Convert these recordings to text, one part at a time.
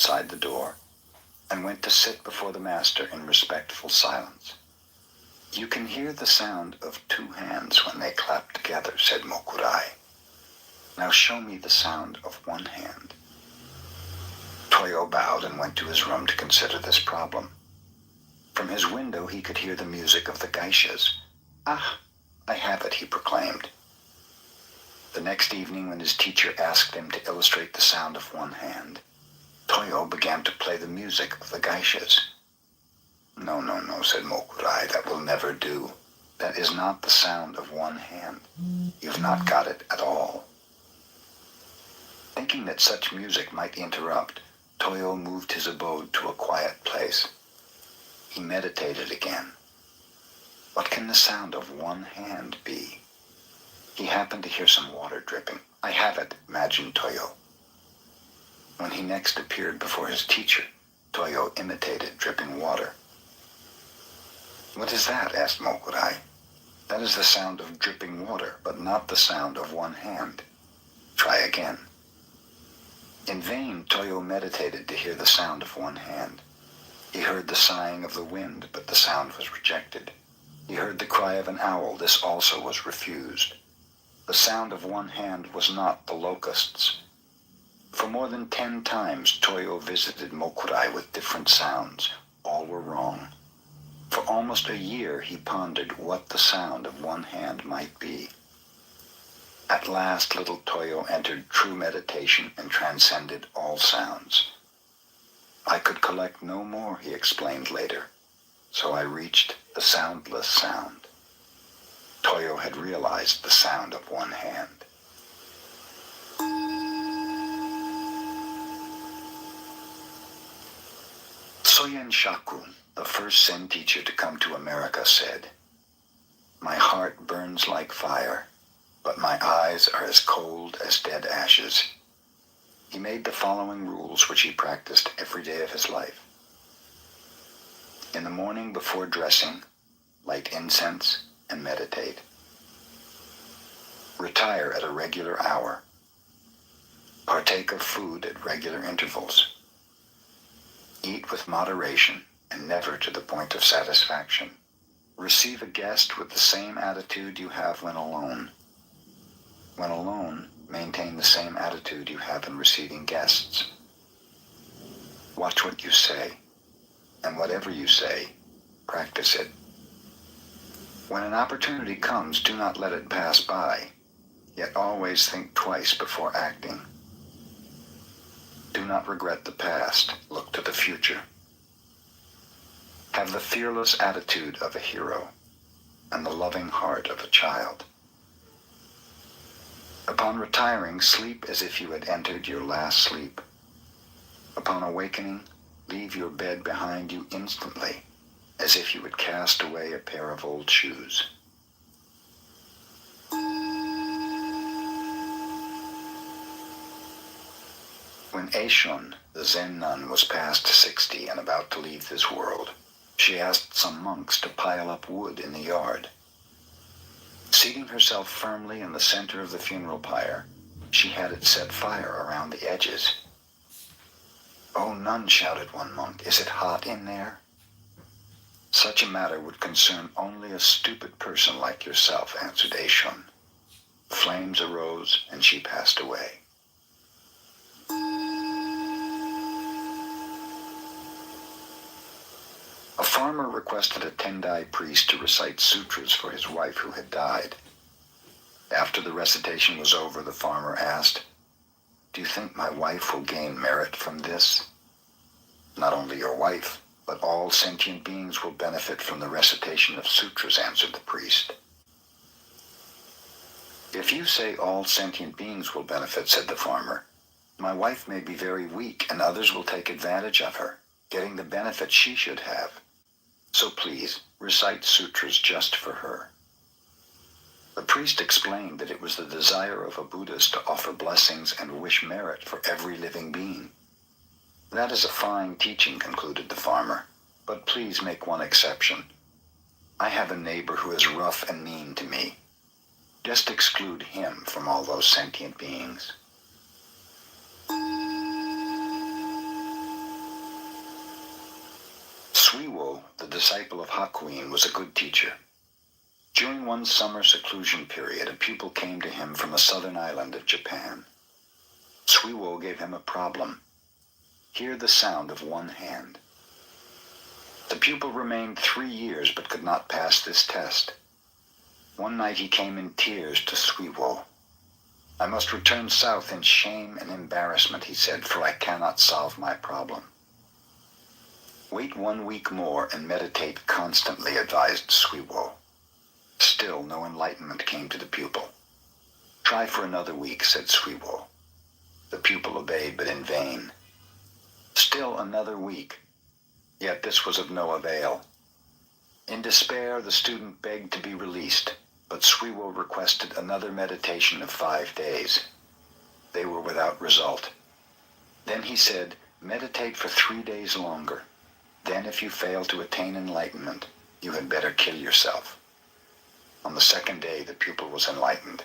outside the door and went to sit before the master in respectful silence. "You can hear the sound of two hands when they clap together," said Mokurai. "Now show me the sound of one hand." Toyo bowed and went to his room to consider this problem. From his window he could hear the music of the geishas. "Ah, I have it," he proclaimed. The next evening, when his teacher asked him to illustrate the sound of one hand, Toyo began to play the music of the geishas. No, said Mokurai, "that will never do. That is not the sound of one hand. You've not got it at all." Thinking that such music might interrupt, Toyo moved his abode to a quiet place. He meditated again. What can the sound of one hand be? He happened to hear some water dripping. "I have it," imagined Toyo. When he next appeared before his teacher, Toyo imitated dripping water. "What is that?" asked Mokurai. "That is the sound of dripping water, but not the sound of one hand. Try again." In vain, Toyo meditated to hear the sound of one hand. He heard the sighing of the wind, but the sound was rejected. He heard the cry of an owl. This also was refused. The sound of one hand was not the locusts. For more than 10 times, Toyo visited Mokurai with different sounds. All were wrong. For almost a year, he pondered what the sound of one hand might be. At last, little Toyo entered true meditation and transcended all sounds. "I could collect no more," he explained later, "so I reached the soundless sound." Toyo had realized the sound of one hand. Soyen Shaku, the first Zen teacher to come to America, said, "My heart burns like fire, but my eyes are as cold as dead ashes." He made the following rules which he practiced every day of his life. In the morning before dressing, light incense and meditate. Retire at a regular hour. Partake of food at regular intervals. Eat with moderation and never to the point of satisfaction. Receive a guest with the same attitude you have when alone. When alone, maintain the same attitude you have in receiving guests. Watch what you say, and whatever you say, practice it. When an opportunity comes, do not let it pass by, yet always think twice before acting. Do not regret the past, look to the future. Have the fearless attitude of a hero and the loving heart of a child. Upon retiring, sleep as if you had entered your last sleep. Upon awakening, leave your bed behind you instantly, as if you had cast away a pair of old shoes. When Eishun, the Zen nun, was past 60 and about to leave this world, she asked some monks to pile up wood in the yard. Seating herself firmly in the center of the funeral pyre, she had it set fire around the edges. "Oh, nun," shouted one monk, "is it hot in there?" "Such a matter would concern only a stupid person like yourself," answered Eishun. Flames arose, and she passed away. A farmer requested a Tendai priest to recite sutras for his wife who had died. After the recitation was over, the farmer asked, "Do you think my wife will gain merit from this?" "Not only your wife, but all sentient beings will benefit from the recitation of sutras," answered the priest. "If you say all sentient beings will benefit," said the farmer, "my wife may be very weak and others will take advantage of her, getting the benefit she should have. So please, recite sutras just for her." The priest explained that it was the desire of a Buddhist to offer blessings and wish merit for every living being. "That is a fine teaching," concluded the farmer, "but please make one exception. I have a neighbor who is rough and mean to me. Just exclude him from all those sentient beings." Shuo, the disciple of Hakuin, was a good teacher. During one summer seclusion period, a pupil came to him from a southern island of Japan. Shuo gave him a problem. Hear the sound of one hand. The pupil remained 3 years but could not pass this test. One night he came in tears to Shuo. I must return south in shame and embarrassment, he said, for I cannot solve my problem. Wait 1 week more and meditate constantly, advised Shuo. Still no enlightenment came to the pupil. Try for another week, said Shuo. The pupil obeyed, but in vain. Still another week. Yet this was of no avail. In despair, the student begged to be released, but Shuo requested another meditation of 5 days. They were without result. Then he said, meditate for 3 days longer. Then if you fail to attain enlightenment, you had better kill yourself. On the 2nd day, the pupil was enlightened.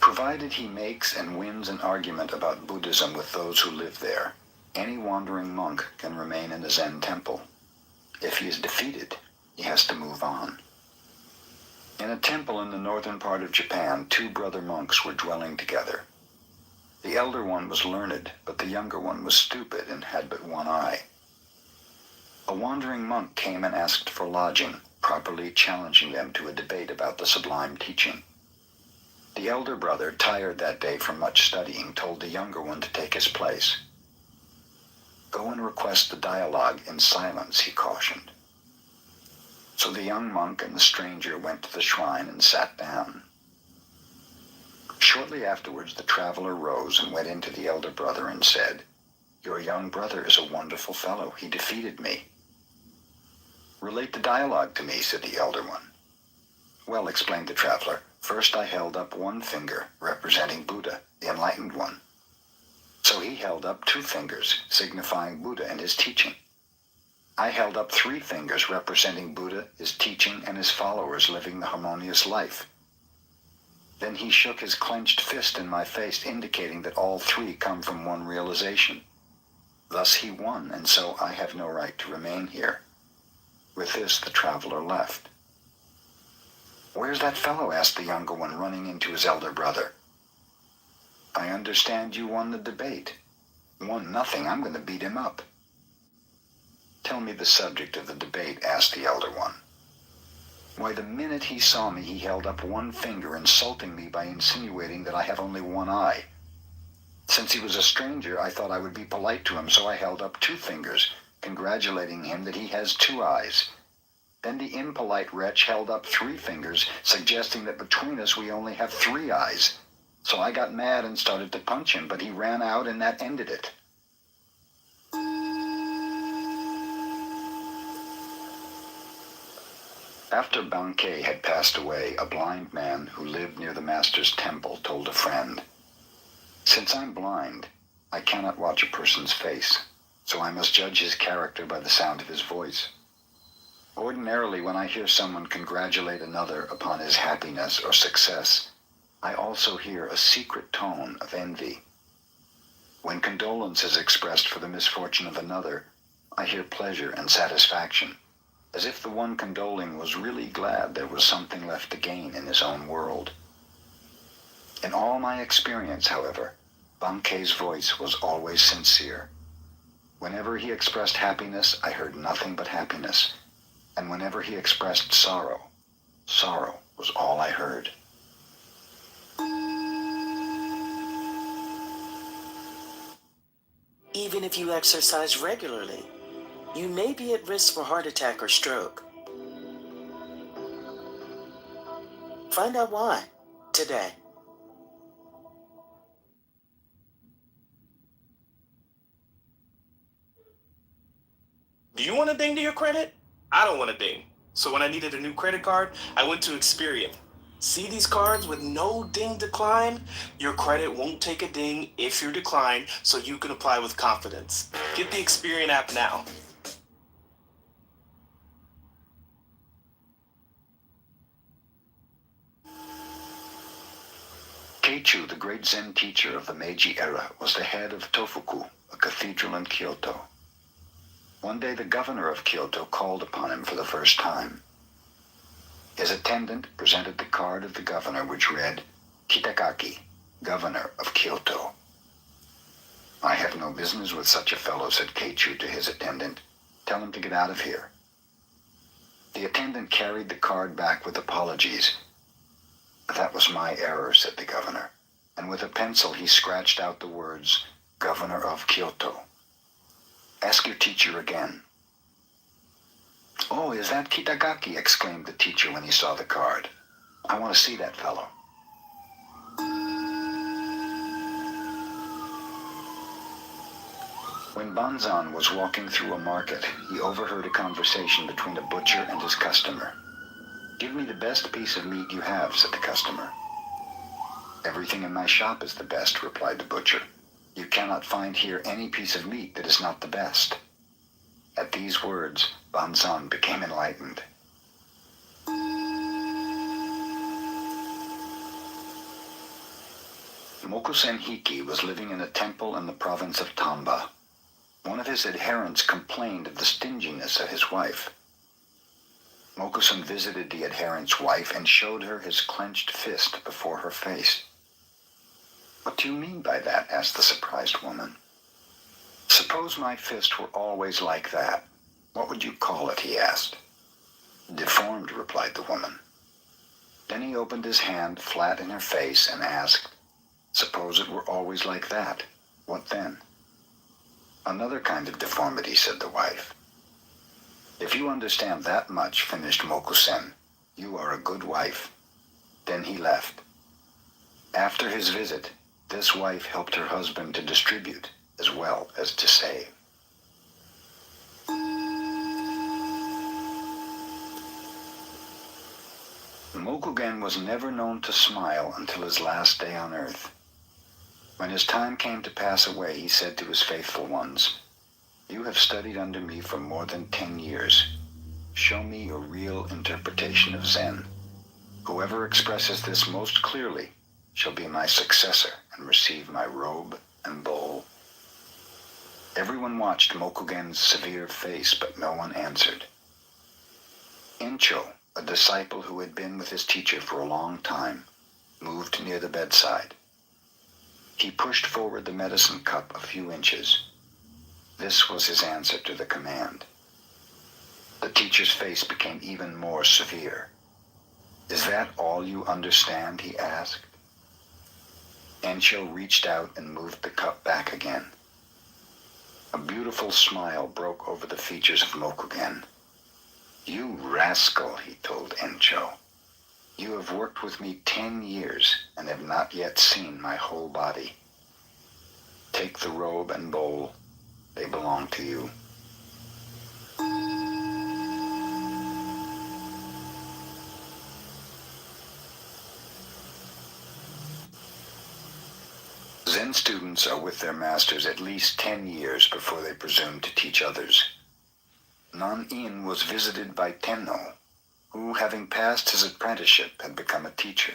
Provided he makes and wins an argument about Buddhism with those who live there, any wandering monk can remain in a Zen temple. If he is defeated, he has to move on. In a temple in the northern part of Japan, 2 brother monks were dwelling together. The elder one was learned, but the younger one was stupid and had but one eye. A wandering monk came and asked for lodging, properly challenging them to a debate about the sublime teaching. The elder brother, tired that day from much studying, told the younger one to take his place. Go and request the dialogue in silence, he cautioned. So the young monk and the stranger went to the shrine and sat down. Shortly afterwards, the traveler rose and went into the elder brother and said, Your young brother is a wonderful fellow. He defeated me. Relate the dialogue to me, said the elder one. Well, explained the traveler, first I held up 1 finger, representing Buddha, the enlightened one. So he held up 2 fingers, signifying Buddha and his teaching. I held up 3 fingers, representing Buddha, his teaching, and his followers living the harmonious life. Then he shook his clenched fist in my face, indicating that all 3 come from one realization. Thus he won, and so I have no right to remain here. With this, the traveler left. Where's that fellow? Asked the younger one, running into his elder brother. I understand you won the debate. Won nothing. I'm going to beat him up. Tell me the subject of the debate, asked the elder one. Why, the minute he saw me, he held up 1 finger, insulting me by insinuating that I have only 1 eye. Since he was a stranger, I thought I would be polite to him, so I held up 2 fingers, congratulating him that he has 2 eyes. Then the impolite wretch held up 3 fingers, suggesting that between us we only have 3 eyes. So I got mad and started to punch him, but he ran out and that ended it. After Bankei had passed away, a blind man who lived near the master's temple told a friend, Since I'm blind, I cannot watch a person's face, so I must judge his character by the sound of his voice. Ordinarily, when I hear someone congratulate another upon his happiness or success, I also hear a secret tone of envy. When condolence is expressed for the misfortune of another, I hear pleasure and satisfaction, as if the one condoling was really glad there was something left to gain in his own world. In all my experience, however, Bankei's voice was always sincere. Whenever he expressed happiness, I heard nothing but happiness, and whenever he expressed sorrow, sorrow was all I heard. Even if you exercise regularly, you may be at risk for heart attack or stroke. Find out why today. Do you want a ding to your credit? I don't want a ding. So when I needed a new credit card, I went to Experian. See these cards with no ding decline? Your credit won't take a ding if you're declined, so you can apply with confidence. Get the Experian app now. Keichu, the great Zen teacher of the Meiji era, was the head of Tofuku, a cathedral in Kyoto. One day the governor of Kyoto called upon him for the first time. His attendant presented the card of the governor, which read, Kitagaki, governor of Kyoto. I have no business with such a fellow, said Keichu to his attendant. Tell him to get out of here. The attendant carried the card back with apologies. That was my error, said the governor, and with a pencil he scratched out the words, Governor of Kyoto. Ask your teacher again. Oh, is that Kitagaki? Exclaimed the teacher when he saw the card. I want to see that fellow. When Banzan was walking through a market, he overheard a conversation between a butcher and his customer. Give me the best piece of meat you have, said the customer. Everything in my shop is the best, replied the butcher. You cannot find here any piece of meat that is not the best. At these words, Banzan became enlightened. Mokusen Hiki was living in a temple in the province of Tamba. One of his adherents complained of the stinginess of his wife. Mokusen visited the adherent's wife and showed her his clenched fist before her face. What do you mean by that? Asked the surprised woman. Suppose my fist were always like that. What would you call it? He asked. Deformed, replied the woman. Then he opened his hand flat in her face and asked, Suppose it were always like that. What then? Another kind of deformity, said the wife. If you understand that much, finished Mokusen, you are a good wife. Then he left. After his visit, this wife helped her husband to distribute as well as to save. Mokugen was never known to smile until his last day on earth. When his time came to pass away, he said to his faithful ones, You have studied under me for more than 10 years. Show me your real interpretation of Zen. Whoever expresses this most clearly shall be my successor and receive my robe and bowl. Everyone watched Mokugen's severe face, but no one answered. Encho, a disciple who had been with his teacher for a long time, moved near the bedside. He pushed forward the medicine cup a few inches. This was his answer to the command. The teacher's face became even more severe. Is that all you understand? He asked. Encho reached out and moved the cup back again. A beautiful smile broke over the features of Mokugen. You rascal, he told Encho. You have worked with me 10 years and have not yet seen my whole body. Take the robe and bowl. They belong to you. Zen students are with their masters at least 10 years before they presume to teach others. Non-In was visited by Tenno, who, having passed his apprenticeship, had become a teacher.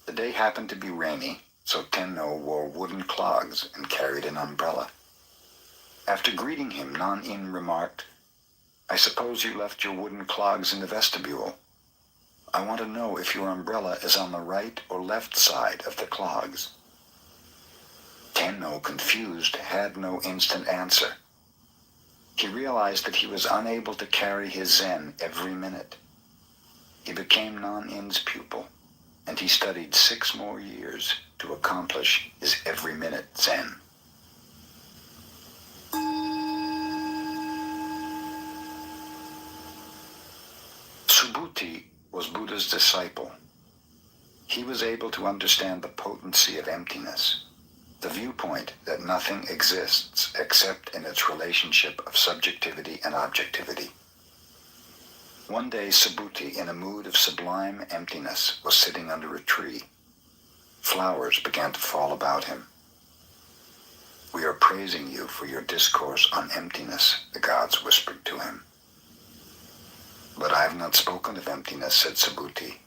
The day happened to be rainy, so Tenno wore wooden clogs and carried an umbrella. After greeting him, Non-In remarked, I suppose you left your wooden clogs in the vestibule. I want to know if your umbrella is on the right or left side of the clogs. Tenno, confused, had no instant answer. He realized that he was unable to carry his Zen every minute. He became Non-In's pupil, and he studied 6 more years to accomplish his every-minute Zen. Subhuti was Buddha's disciple. He was able to understand the potency of emptiness, the viewpoint that nothing exists except in its relationship of subjectivity and objectivity. One day, Subhuti, in a mood of sublime emptiness, was sitting under a tree. Flowers began to fall about him. We are praising you for your discourse on emptiness, the gods whispered to him. But I have not spoken of emptiness, said Subhuti.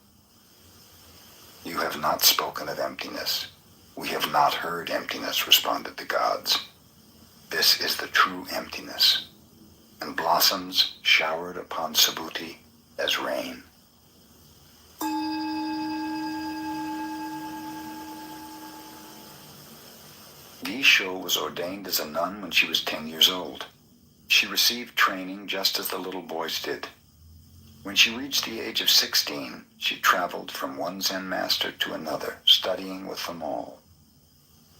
You have not spoken of emptiness. We have not heard emptiness, responded the gods. This is the true emptiness, and blossoms showered upon Subhuti as rain. Gisho was ordained as a nun when she was 10 years old. She received training just as the little boys did. When she reached the age of 16, she traveled from one Zen master to another, studying with them all.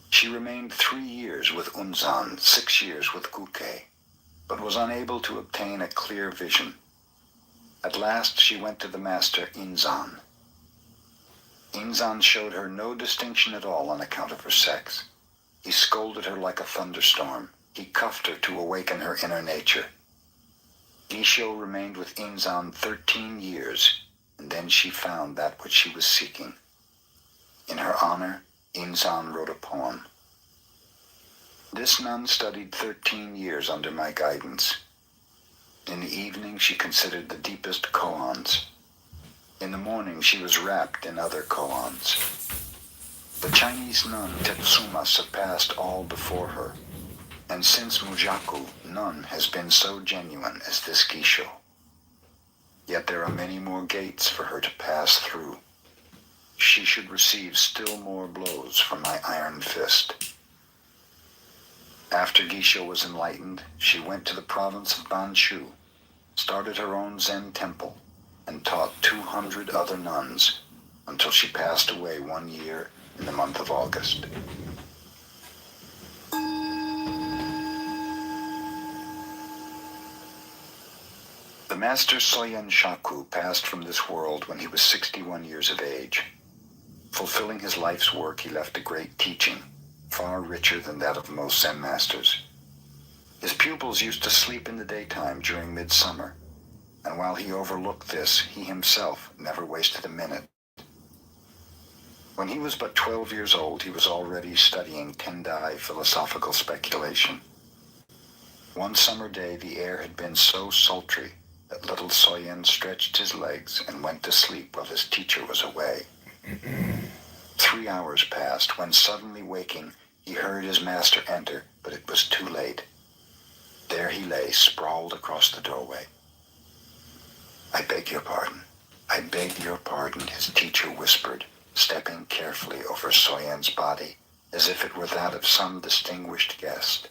She remained 3 years with Unzan, 6 years with Kuke, but was unable to obtain a clear vision. At last she went to the master Inzan. Inzan showed her no distinction at all on account of her sex. He scolded her like a thunderstorm. He cuffed her to awaken her inner nature. Gisho remained with Inzan 13 years, and then she found that which she was seeking. In her honor, Inzan wrote a poem. This nun studied 13 years under my guidance. In the evening she considered the deepest koans. In the morning she was wrapped in other koans. The Chinese nun Tetsuma surpassed all before her, and since Mujaku, none has been so genuine as this Gisho. Yet there are many more gates for her to pass through. She should receive still more blows from my iron fist. After Gisho was enlightened, she went to the province of Banshu, started her own Zen temple, and taught 200 other nuns until she passed away 1 year in the month of August. The master Soyen Shaku passed from this world when he was 61 years of age. Fulfilling his life's work, he left a great teaching, far richer than that of most Zen masters. His pupils used to sleep in the daytime during midsummer, and while he overlooked this, he himself never wasted a minute. When he was but 12 years old, he was already studying Tendai philosophical speculation. One summer day, the air had been so sultry that little Soyen stretched his legs and went to sleep while his teacher was away. 3 hours passed when, suddenly waking, he heard his master enter, but it was too late. There he lay, sprawled across the doorway. "I beg your pardon. I beg your pardon," his teacher whispered, stepping carefully over Soyen's body, as if it were that of some distinguished guest.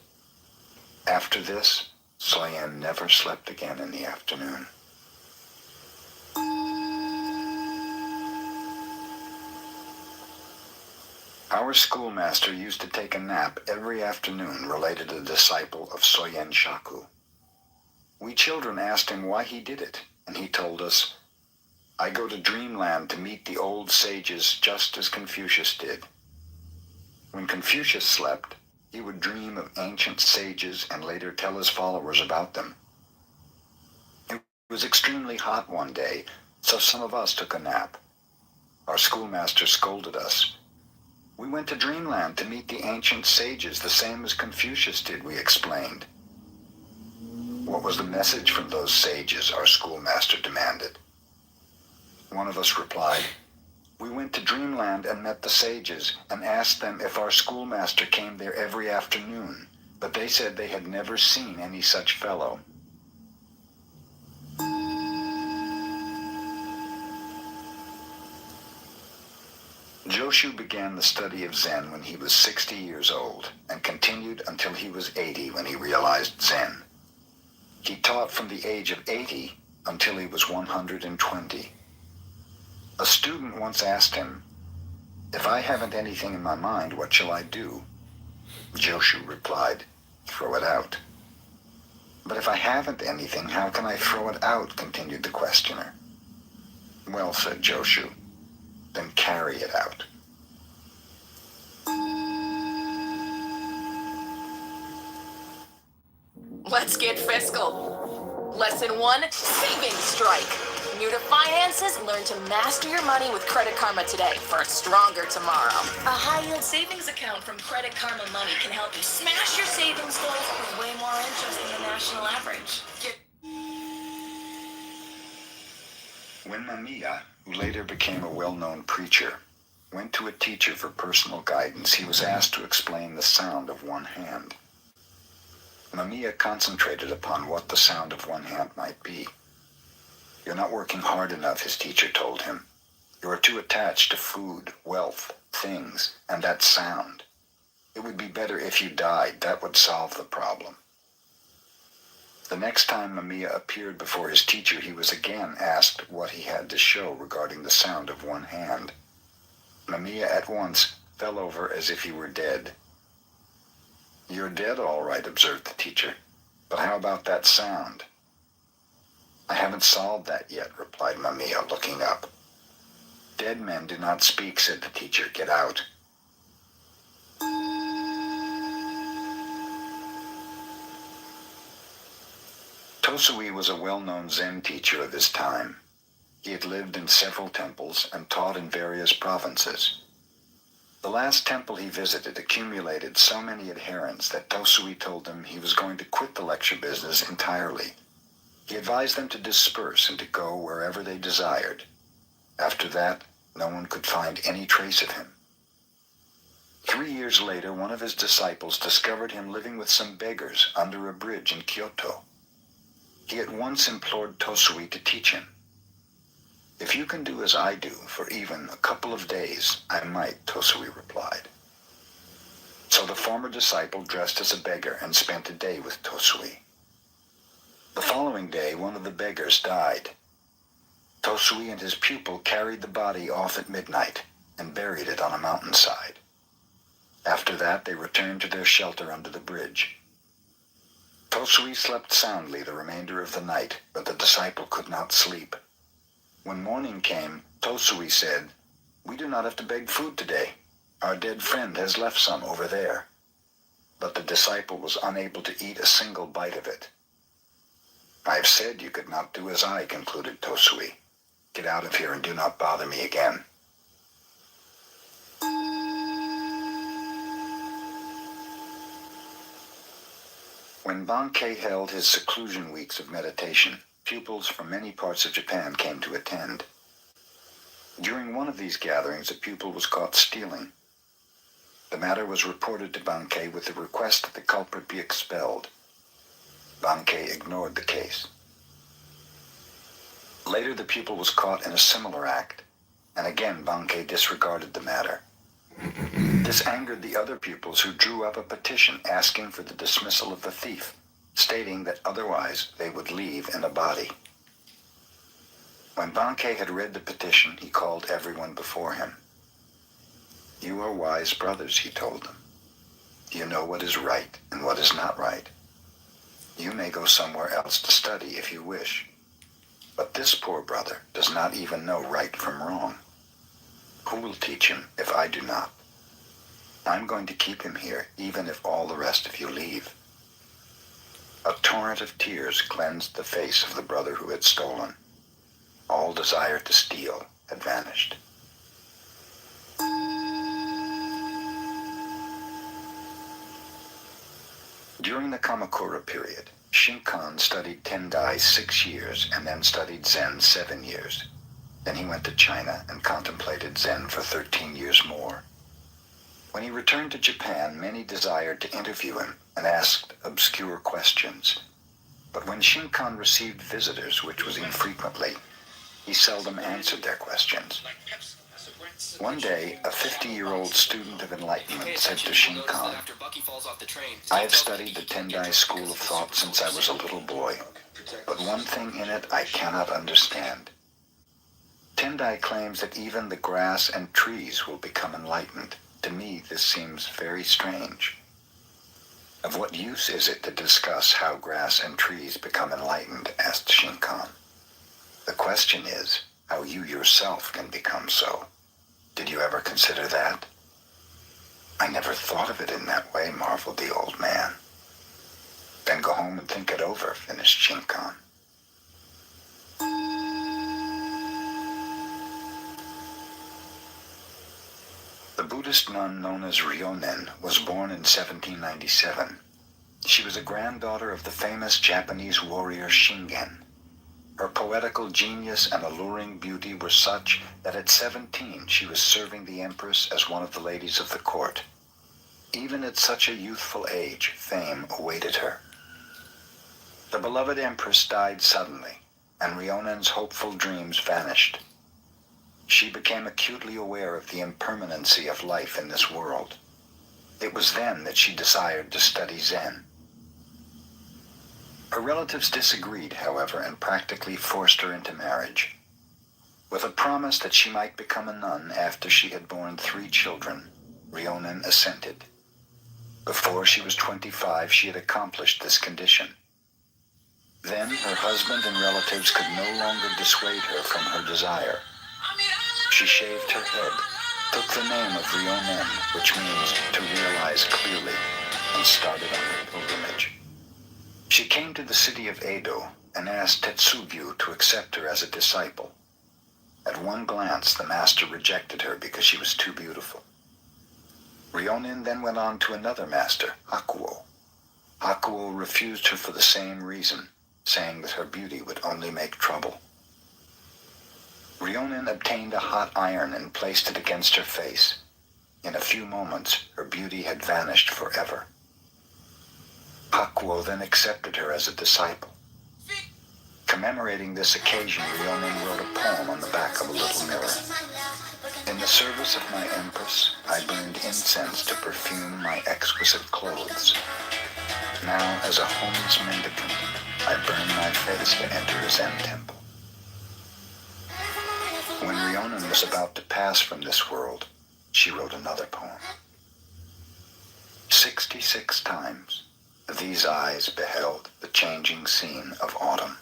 After this, Soyen never slept again in the afternoon. Our schoolmaster used to take a nap every afternoon, related a disciple of Soyen Shaku. We children asked him why he did it, and he told us, "I go to dreamland to meet the old sages just as Confucius did. When Confucius slept, he would dream of ancient sages and later tell his followers about them. It was extremely hot one day, so some of us took a nap. Our schoolmaster scolded us. We went to dreamland to meet the ancient sages, the same as Confucius did," we explained. "What was the message from those sages?" our schoolmaster demanded. One of us replied, "We went to dreamland and met the sages and asked them if our schoolmaster came there every afternoon, but they said they had never seen any such fellow." Joshu began the study of Zen when he was 60 years old and continued until he was 80 when he realized Zen. He taught from the age of 80 until he was 120. A student once asked him, "If I haven't anything in my mind, what shall I do?" Joshu replied, "Throw it out." "But if I haven't anything, how can I throw it out?" continued the questioner. "Well," said Joshu, "then carry it out." Let's get fiscal. Lesson 1, savings strike. New to finances, learn to master your money with Credit Karma today for a stronger tomorrow. A high-yield savings account from Credit Karma Money can help you smash your savings goals with way more interest than the national average. When Mamiya, who later became a well-known preacher, went to a teacher for personal guidance, he was asked to explain the sound of one hand. Mamiya concentrated upon what the sound of one hand might be. "You're not working hard enough," his teacher told him. "You are too attached to food, wealth, things, and that sound. It would be better if you died. That would solve the problem." The next time Mamiya appeared before his teacher, he was again asked what he had to show regarding the sound of one hand. Mamiya at once fell over as if he were dead. "You're dead, all right," observed the teacher. "But how about that sound?" "I haven't solved that yet," replied Mamiya, looking up. "Dead men do not speak," said the teacher. "Get out." Tosui was a well-known Zen teacher of his time. He had lived in several temples and taught in various provinces. The last temple he visited accumulated so many adherents that Tosui told them he was going to quit the lecture business entirely. He advised them to disperse and to go wherever they desired. After that, no one could find any trace of him. 3 years later, one of his disciples discovered him living with some beggars under a bridge in Kyoto. He at once implored Tosui to teach him. "If you can do as I do for even a couple of days, I might," Tosui replied. So the former disciple dressed as a beggar and spent a day with Tosui. The following day, one of the beggars died. Tosui and his pupil carried the body off at midnight and buried it on a mountainside. After that, they returned to their shelter under the bridge. Tosui slept soundly the remainder of the night, but the disciple could not sleep. When morning came, Tosui said, "We do not have to beg food today. Our dead friend has left some over there." But the disciple was unable to eat a single bite of it. "I have said you could not do as I," concluded Tosui. "Get out of here and do not bother me again." When Bankei held his seclusion weeks of meditation, pupils from many parts of Japan came to attend. During one of these gatherings, a pupil was caught stealing. The matter was reported to Bankei with the request that the culprit be expelled. Bankei ignored the case. Later, the pupil was caught in a similar act, and again Bankei disregarded the matter. This angered the other pupils, who drew up a petition asking for the dismissal of the thief, stating that otherwise they would leave in a body. When Bankei had read the petition, he called everyone before him. "You are wise brothers," he told them. "You know what is right and what is not right. You may go somewhere else to study if you wish. But this poor brother does not even know right from wrong. Who will teach him if I do not? I'm going to keep him here, even if all the rest of you leave." A torrent of tears cleansed the face of the brother who had stolen. All desire to steal had vanished. During the Kamakura period, Shinkan studied Tendai 6 years and then studied Zen 7 years. Then he went to China and contemplated Zen for 13 years more. When he returned to Japan, many desired to interview him and asked obscure questions. But when Shinkan received visitors, which was infrequently, he seldom answered their questions. One day, a 50-year-old student of enlightenment said to Shinkan, "I have studied the Tendai school of thought since I was a little boy, but one thing in it I cannot understand. Tendai claims that even the grass and trees will become enlightened. To me, this seems very strange. Of what use is it to discuss how grass and trees become enlightened?" asked Shinkan. "The question is how you yourself can become so. Did you ever consider that?" "I never thought of it in that way," marveled the old man. "Then go home and think it over," finished Shinkan. The Buddhist nun known as Ryonen was born in 1797. She was a granddaughter of the famous Japanese warrior Shingen. Her poetical genius and alluring beauty were such that at 17 she was serving the Empress as one of the ladies of the court. Even at such a youthful age, fame awaited her. The beloved Empress died suddenly, and Rionen's hopeful dreams vanished. She became acutely aware of the impermanency of life in this world. It was then that she desired to study Zen. Her relatives disagreed, however, and practically forced her into marriage. With a promise that she might become a nun after she had borne 3 children, Rionen assented. Before she was 25, she had accomplished this condition. Then her husband and relatives could no longer dissuade her from her desire. She shaved her head, took the name of Rionen, which means to realize clearly, and started on her pilgrimage. She came to the city of Edo and asked Tetsugyu to accept her as a disciple. At one glance, the master rejected her because she was too beautiful. Rionen then went on to another master, Hakuo. Hakuo refused her for the same reason, saying that her beauty would only make trouble. Rionen obtained a hot iron and placed it against her face. In a few moments, her beauty had vanished forever. Hakuo then accepted her as a disciple. Commemorating this occasion, Rionen wrote a poem on the back of a little mirror. In the service of my Empress, I burned incense to perfume my exquisite clothes. Now, as a homeless mendicant, I burn my face to enter a Zen temple. When Rionen was about to pass from this world, she wrote another poem. 66 times, these eyes beheld the changing scene of autumn.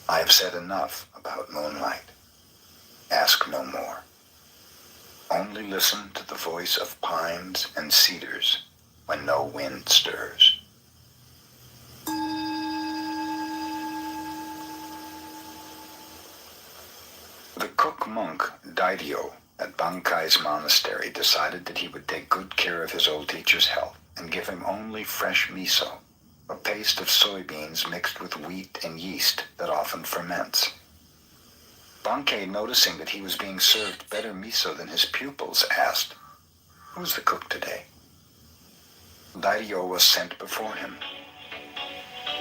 I have said enough about moonlight. Ask no more. Only listen to the voice of pines and cedars when no wind stirs. The cook monk Daidio at Bankai's monastery decided that he would take good care of his old teacher's health and give him only fresh miso, a paste of soybeans mixed with wheat and yeast that often ferments. Bankei, noticing that he was being served better miso than his pupils, asked, "Who's the cook today?" Daidio was sent before him.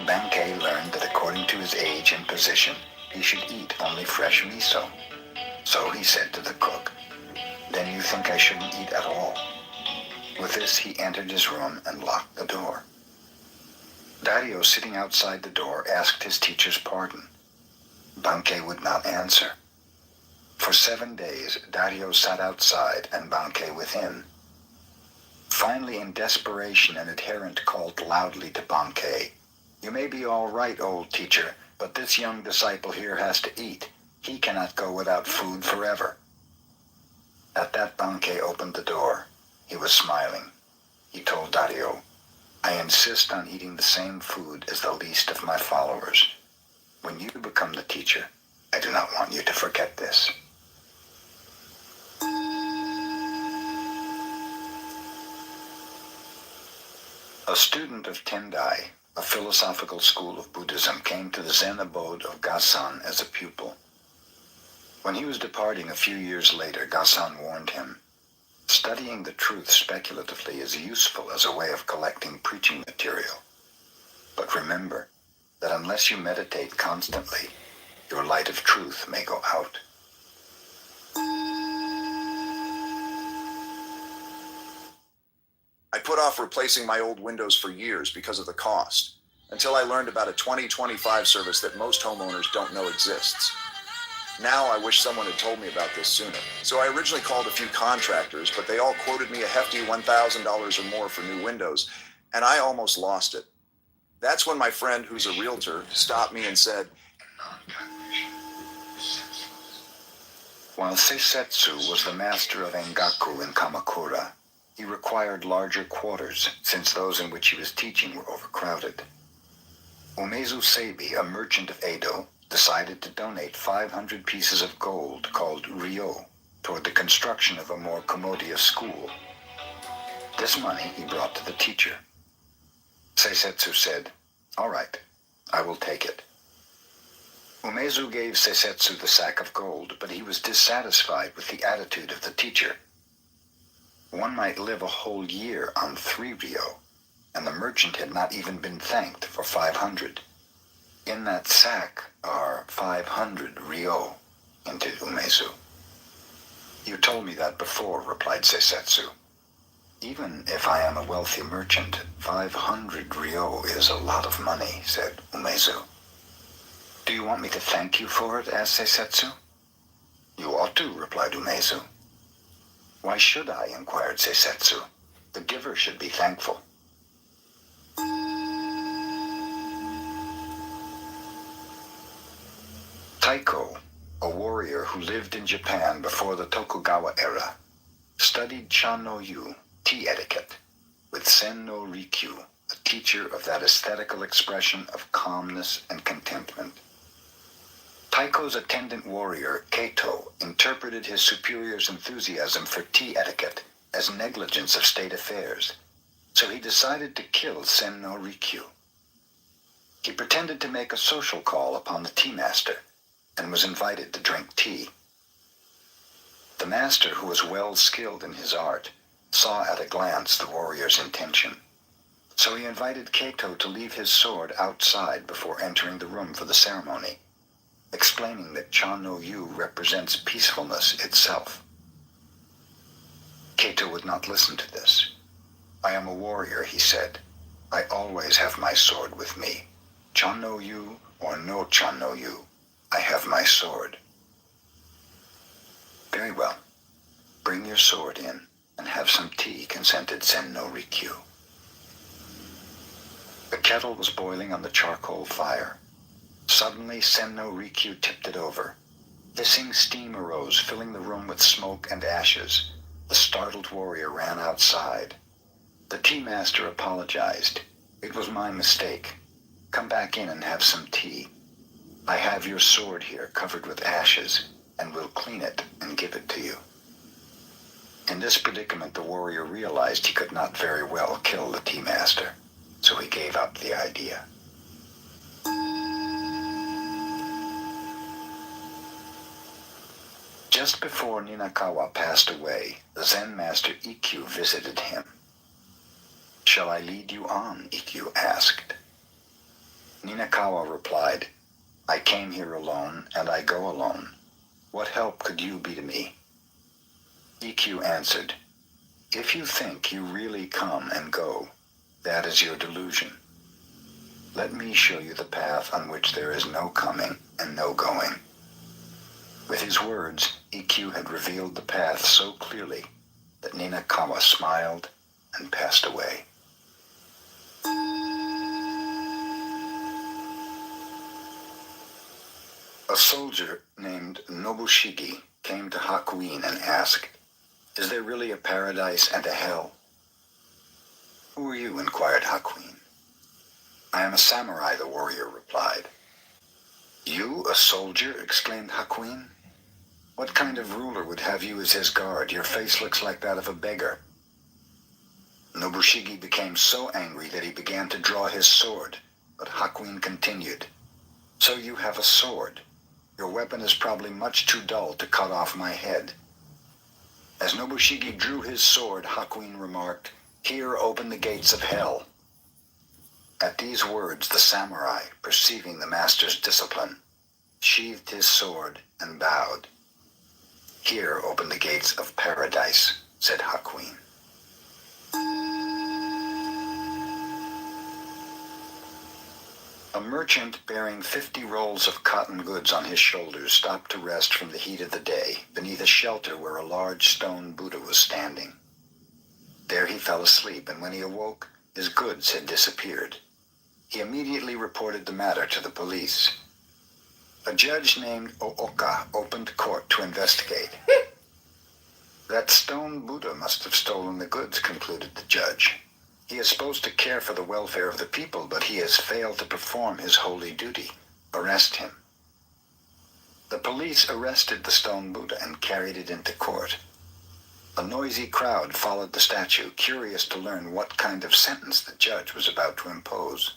Bankei learned that according to his age and position, he should eat only fresh miso. So he said to the cook, "Then you think I shouldn't eat at all?" With this, he entered his room and locked the door. Daidio, sitting outside the door, asked his teacher's pardon. Bankei would not answer. For 7 days, Daidio sat outside and Bankei within. Finally, in desperation, an adherent called loudly to Bankei, "You may be all right, old teacher, but this young disciple here has to eat. He cannot go without food forever." At that, Bankei opened the door. He was smiling. He told Daidio, "I insist on eating the same food as the least of my followers. When you become the teacher, I do not want you to forget this." A student of Tendai, a philosophical school of Buddhism, came to the Zen abode of Gasan as a pupil. When he was departing a few years later, Gasan warned him, "Studying the truth speculatively is useful as a way of collecting preaching material. But remember that unless you meditate constantly, your light of truth may go out." I put off replacing my old windows for years because of the cost, until I learned about a 2025 service that most homeowners don't know exists. Now I wish someone had told me about this sooner. So I originally called a few contractors, but they all quoted me a hefty $1,000 or more for new windows, and I almost lost it. That's when my friend, who's a realtor, stopped me and said, While Seisetsu was the master of Engaku in Kamakura, he required larger quarters, since those in which he was teaching were overcrowded. Umezu Seibi, a merchant of Edo, decided to donate 500 pieces of gold called ryo toward the construction of a more commodious school. This money he brought to the teacher. Seisetsu said, "All right, I will take it." Umezu gave Seisetsu the sack of gold, but he was dissatisfied with the attitude of the teacher. One might live a whole year on 3 ryo, and the merchant had not even been thanked for 500. In that sack are 500 ryo, hinted Umezu. You told me that before, replied Seisetsu. Even if I am a wealthy merchant, 500 ryo is a lot of money, said Umezu. Do you want me to thank you for it? Asked Seisetsu. You ought to, replied Umezu. Why should I? Inquired Seisetsu. The giver should be thankful. Taiko, a warrior who lived in Japan before the Tokugawa era, studied Chan no Yu, tea etiquette, with Sen no Rikyu, a teacher of that aesthetical expression of calmness and contentment. Taiko's attendant warrior, Kato, interpreted his superior's enthusiasm for tea etiquette as negligence of state affairs, so he decided to kill Sen no Rikyu. He pretended to make a social call upon the tea master, and was invited to drink tea. The master, who was well skilled in his art, saw at a glance the warrior's intention, so he invited Kato to leave his sword outside before entering the room for the ceremony, explaining that Chan no Yu represents peacefulness itself. Kato would not listen to this. I am a warrior, he said. I always have my sword with me. Chan no Yu or no Chan no Yu, I have my sword. Very well. Bring your sword in and have some tea, consented Sen no Rikyu. The kettle was boiling on the charcoal fire. Suddenly, Sen no Rikyu tipped it over. Hissing steam arose, filling the room with smoke and ashes. The startled warrior ran outside. The tea master apologized. It was my mistake. Come back in and have some tea. I have your sword here covered with ashes, and will clean it and give it to you. In this predicament, the warrior realized he could not very well kill the tea master, so he gave up the idea. Just before Ninakawa passed away, the Zen master Ikkyu visited him. Shall I lead you on? Ikkyu asked. Ninakawa replied, I came here alone, and I go alone. What help could you be to me? Ikkyu answered, If you think you really come and go, that is your delusion. Let me show you the path on which there is no coming and no going. With his words, Ikkyu had revealed the path so clearly that Ninakawa smiled and passed away. A soldier named Nobushige came to Hakuin and asked, Is there really a paradise and a hell? Who are you? Inquired Hakuin. I am a samurai, the warrior replied. You, a soldier? Exclaimed Hakuin. What kind of ruler would have you as his guard? Your face looks like that of a beggar. Nobushige became so angry that he began to draw his sword, but Hakuin continued. So you have a sword. Your weapon is probably much too dull to cut off my head. As Nobushige drew his sword, Hakuin remarked, Here open the gates of hell. At these words, the samurai, perceiving the master's discipline, sheathed his sword and bowed. Here open the gates of paradise, said Hakuin. A merchant bearing 50 rolls of cotton goods on his shoulders stopped to rest from the heat of the day beneath a shelter where a large stone Buddha was standing. There he fell asleep, and when he awoke, his goods had disappeared. He immediately reported the matter to the police. A judge named Ooka opened court to investigate. That stone Buddha must have stolen the goods, concluded the judge. He is supposed to care for the welfare of the people, but he has failed to perform his holy duty. Arrest him. The police arrested the stone Buddha and carried it into court. A noisy crowd followed the statue, curious to learn what kind of sentence the judge was about to impose.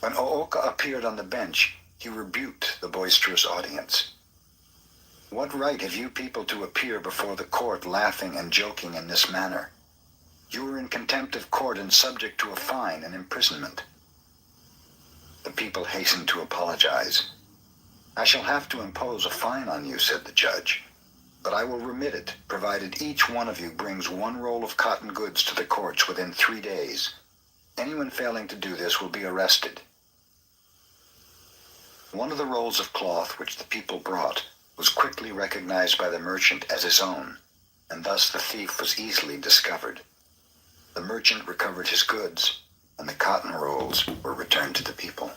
When Ooka appeared on the bench, he rebuked the boisterous audience. "What right have you people to appear before the court laughing and joking in this manner? You are in contempt of court and subject to a fine and imprisonment." The people hastened to apologize. "I shall have to impose a fine on you," said the judge, "but I will remit it, provided each one of you brings 1 roll of cotton goods to the courts within 3 days. Anyone failing to do this will be arrested." One of the rolls of cloth which the people brought was quickly recognized by the merchant as his own, and thus the thief was easily discovered. The merchant recovered his goods, and the cotton rolls were returned to the people.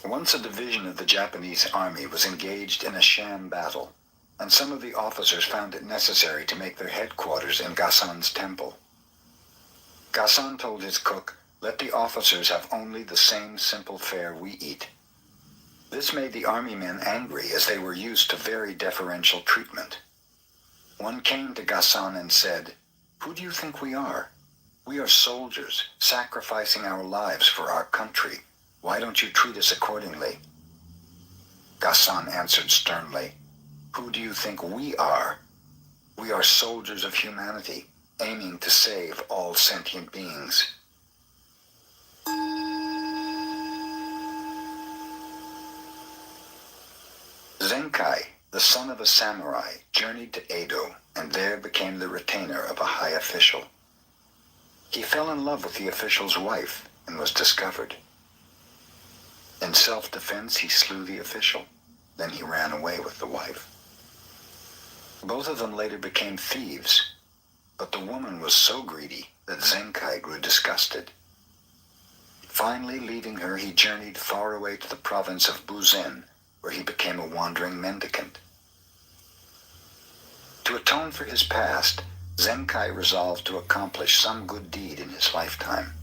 Once a division of the Japanese army was engaged in a sham battle, and some of the officers found it necessary to make their headquarters in Gassan's temple. Gassan told his cook, "Let the officers have only the same simple fare we eat." This made the army men angry, as they were used to very deferential treatment. One came to Gassan and said, "Who do you think we are? We are soldiers, sacrificing our lives for our country. Why don't you treat us accordingly?" Gassan answered sternly, "Who do you think we are? We are soldiers of humanity, aiming to save all sentient beings." Zenkai, the son of a samurai, journeyed to Edo and there became the retainer of a high official. He fell in love with the official's wife and was discovered. In self-defense, he slew the official. Then he ran away with the wife. Both of them later became thieves, but the woman was so greedy that Zenkai grew disgusted. Finally, leaving her, he journeyed far away to the province of Buzen, where he became a wandering mendicant. To atone for his past, Zenkai resolved to accomplish some good deed in his lifetime.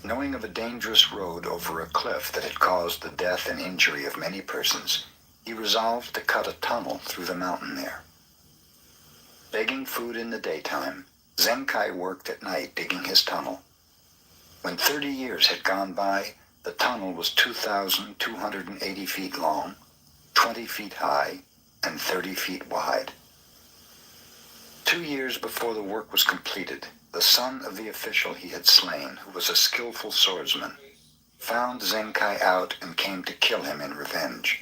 Knowing of a dangerous road over a cliff that had caused the death and injury of many persons, he resolved to cut a tunnel through the mountain there. Begging food in the daytime, Zenkai worked at night digging his tunnel. When 30 years had gone by, the tunnel was 2,280 feet long, 20 feet high, and 30 feet wide. 2 years before the work was completed, the son of the official he had slain, who was a skillful swordsman, found Zenkai out and came to kill him in revenge.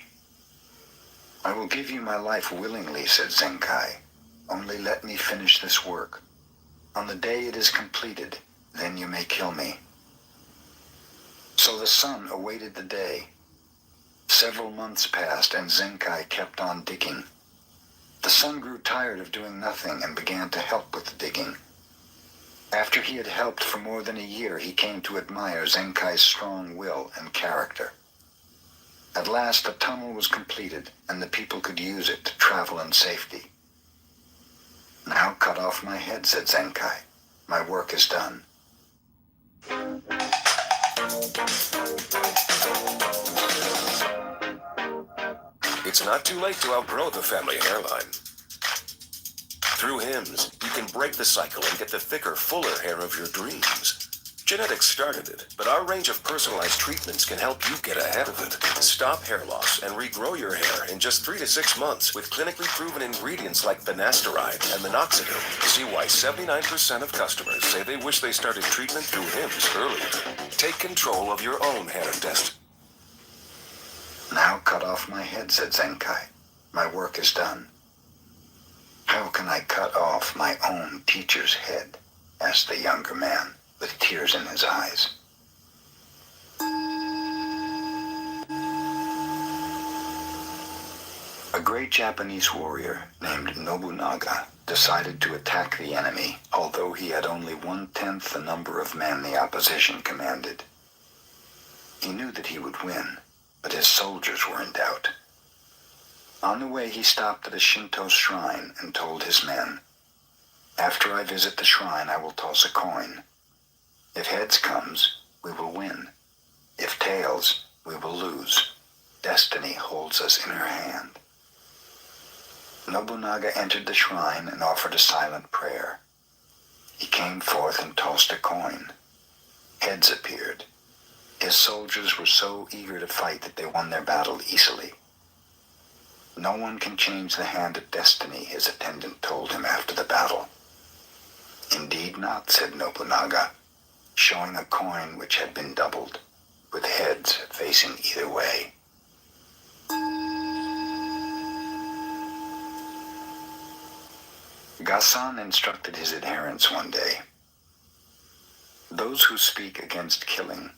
"I will give you my life willingly," said Zenkai. "Only let me finish this work. On the day it is completed, then you may kill me." So the son awaited the day. Several months passed and Zenkai kept on digging. The son grew tired of doing nothing and began to help with the digging. After he had helped for more than a year, he came to admire Zenkai's strong will and character. At last, the tunnel was completed, and the people could use it to travel in safety. "Now cut off my head," said Zenkai. "My work is done." It's not too late to outgrow the family hairline. Through Hims, you can break the cycle and get the thicker, fuller hair of your dreams. Genetics started it, but our range of personalized treatments can help you get ahead of it. Stop hair loss and regrow your hair in just 3 to 6 months with clinically proven ingredients like finasteride and minoxidil. See why 79% of customers say they wish they started treatment through Hims earlier. Take control of your own hair destiny. "Now cut off my head," said Zenkai. "My work is done." "How can I cut off my own teacher's head?" asked the younger man, with tears in his eyes. A great Japanese warrior named Nobunaga decided to attack the enemy, although he had only 1/10 the number of men the opposition commanded. He knew that he would win, but his soldiers were in doubt. On the way, he stopped at a Shinto shrine and told his men, "After I visit the shrine, I will toss a coin. If heads comes, we will win. If tails, we will lose. Destiny holds us in her hand." Nobunaga entered the shrine and offered a silent prayer. He came forth and tossed a coin. Heads appeared. His soldiers were so eager to fight that they won their battle easily. No one can change the hand of destiny, his attendant told him after the battle. Indeed not, said Nobunaga, showing a coin which had been doubled, with heads facing either way. Gasan instructed his adherents one day. Those who speak against killing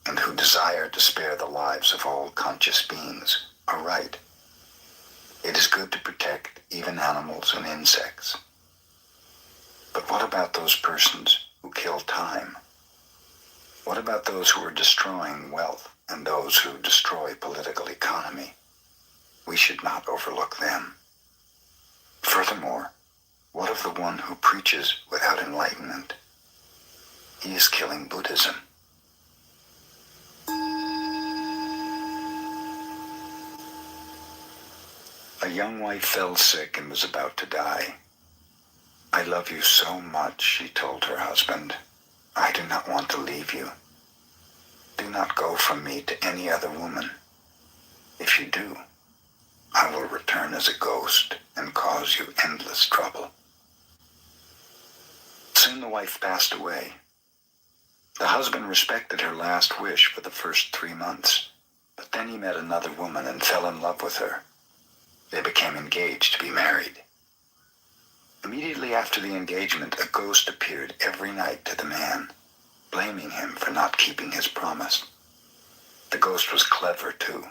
and who desire to spare the lives of all conscious beings are right. It is good to protect even animals and insects. But what about those persons who kill time? What about those who are destroying wealth and those who destroy political economy? We should not overlook them. Furthermore, what of the one who preaches without enlightenment? He is killing Buddhism. A young wife fell sick and was about to die. I love you so much, she told her husband. I do not want to leave you. Do not go from me to any other woman. If you do, I will return as a ghost and cause you endless trouble. Soon the wife passed away. The husband respected her last wish for the first 3 months, but then he met another woman and fell in love with her. They became engaged to be married. Immediately after the engagement, a ghost appeared every night to the man, blaming him for not keeping his promise. The ghost was clever, too.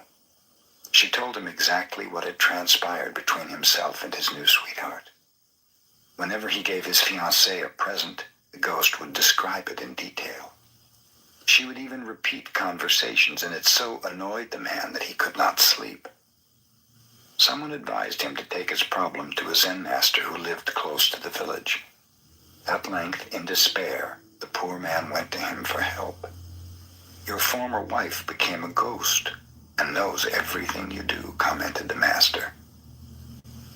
She told him exactly what had transpired between himself and his new sweetheart. Whenever he gave his fiancée a present, the ghost would describe it in detail. She would even repeat conversations, and it so annoyed the man that he could not sleep. Someone advised him to take his problem to a Zen master who lived close to the village. At length, in despair, the poor man went to him for help. Your former wife became a ghost and knows everything you do, commented the master.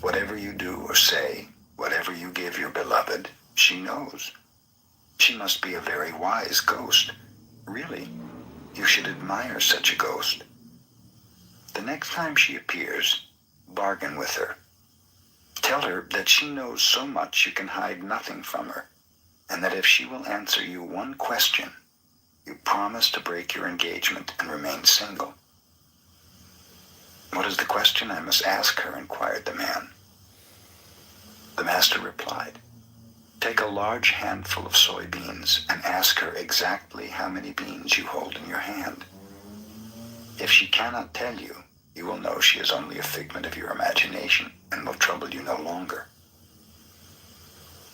Whatever you do or say, whatever you give your beloved, she knows. She must be a very wise ghost. Really, you should admire such a ghost. The next time she appears, bargain with her. Tell her that she knows so much you can hide nothing from her, and that if she will answer you one question, you promise to break your engagement and remain single. What is the question I must ask her? Inquired the man. The master replied, take a large handful of soybeans and ask her exactly how many beans you hold in your hand. If she cannot tell you, you will know she is only a figment of your imagination and will trouble you no longer.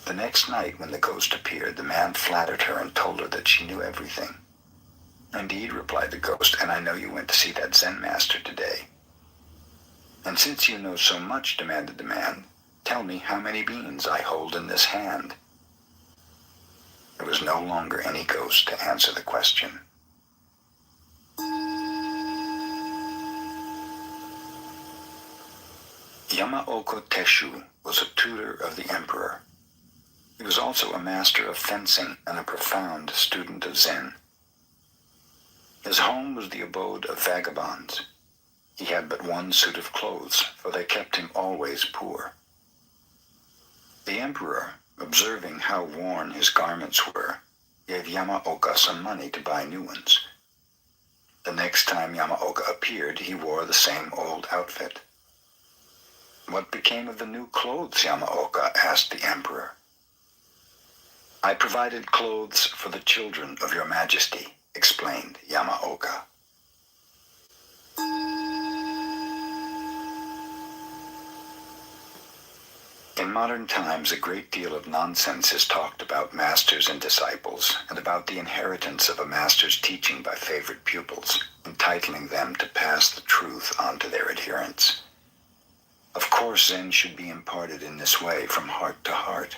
The next night when the ghost appeared, the man flattered her and told her that she knew everything. Indeed, replied the ghost, and I know you went to see that Zen master today. And since you know so much, demanded the man, tell me how many beans I hold in this hand. There was no longer any ghost to answer the question. Yamaoka Teshu was a tutor of the emperor. He was also a master of fencing and a profound student of Zen. His home was the abode of vagabonds. He had but one suit of clothes, for they kept him always poor. The emperor, observing how worn his garments were, gave Yamaoka some money to buy new ones. The next time Yamaoka appeared, he wore the same old outfit. What became of the new clothes, Yamaoka? Asked the emperor. I provided clothes for the children of your majesty, explained Yamaoka. In modern times, a great deal of nonsense is talked about masters and disciples, and about the inheritance of a master's teaching by favorite pupils, entitling them to pass the truth on to their adherents. Of course, Zen should be imparted in this way from heart to heart,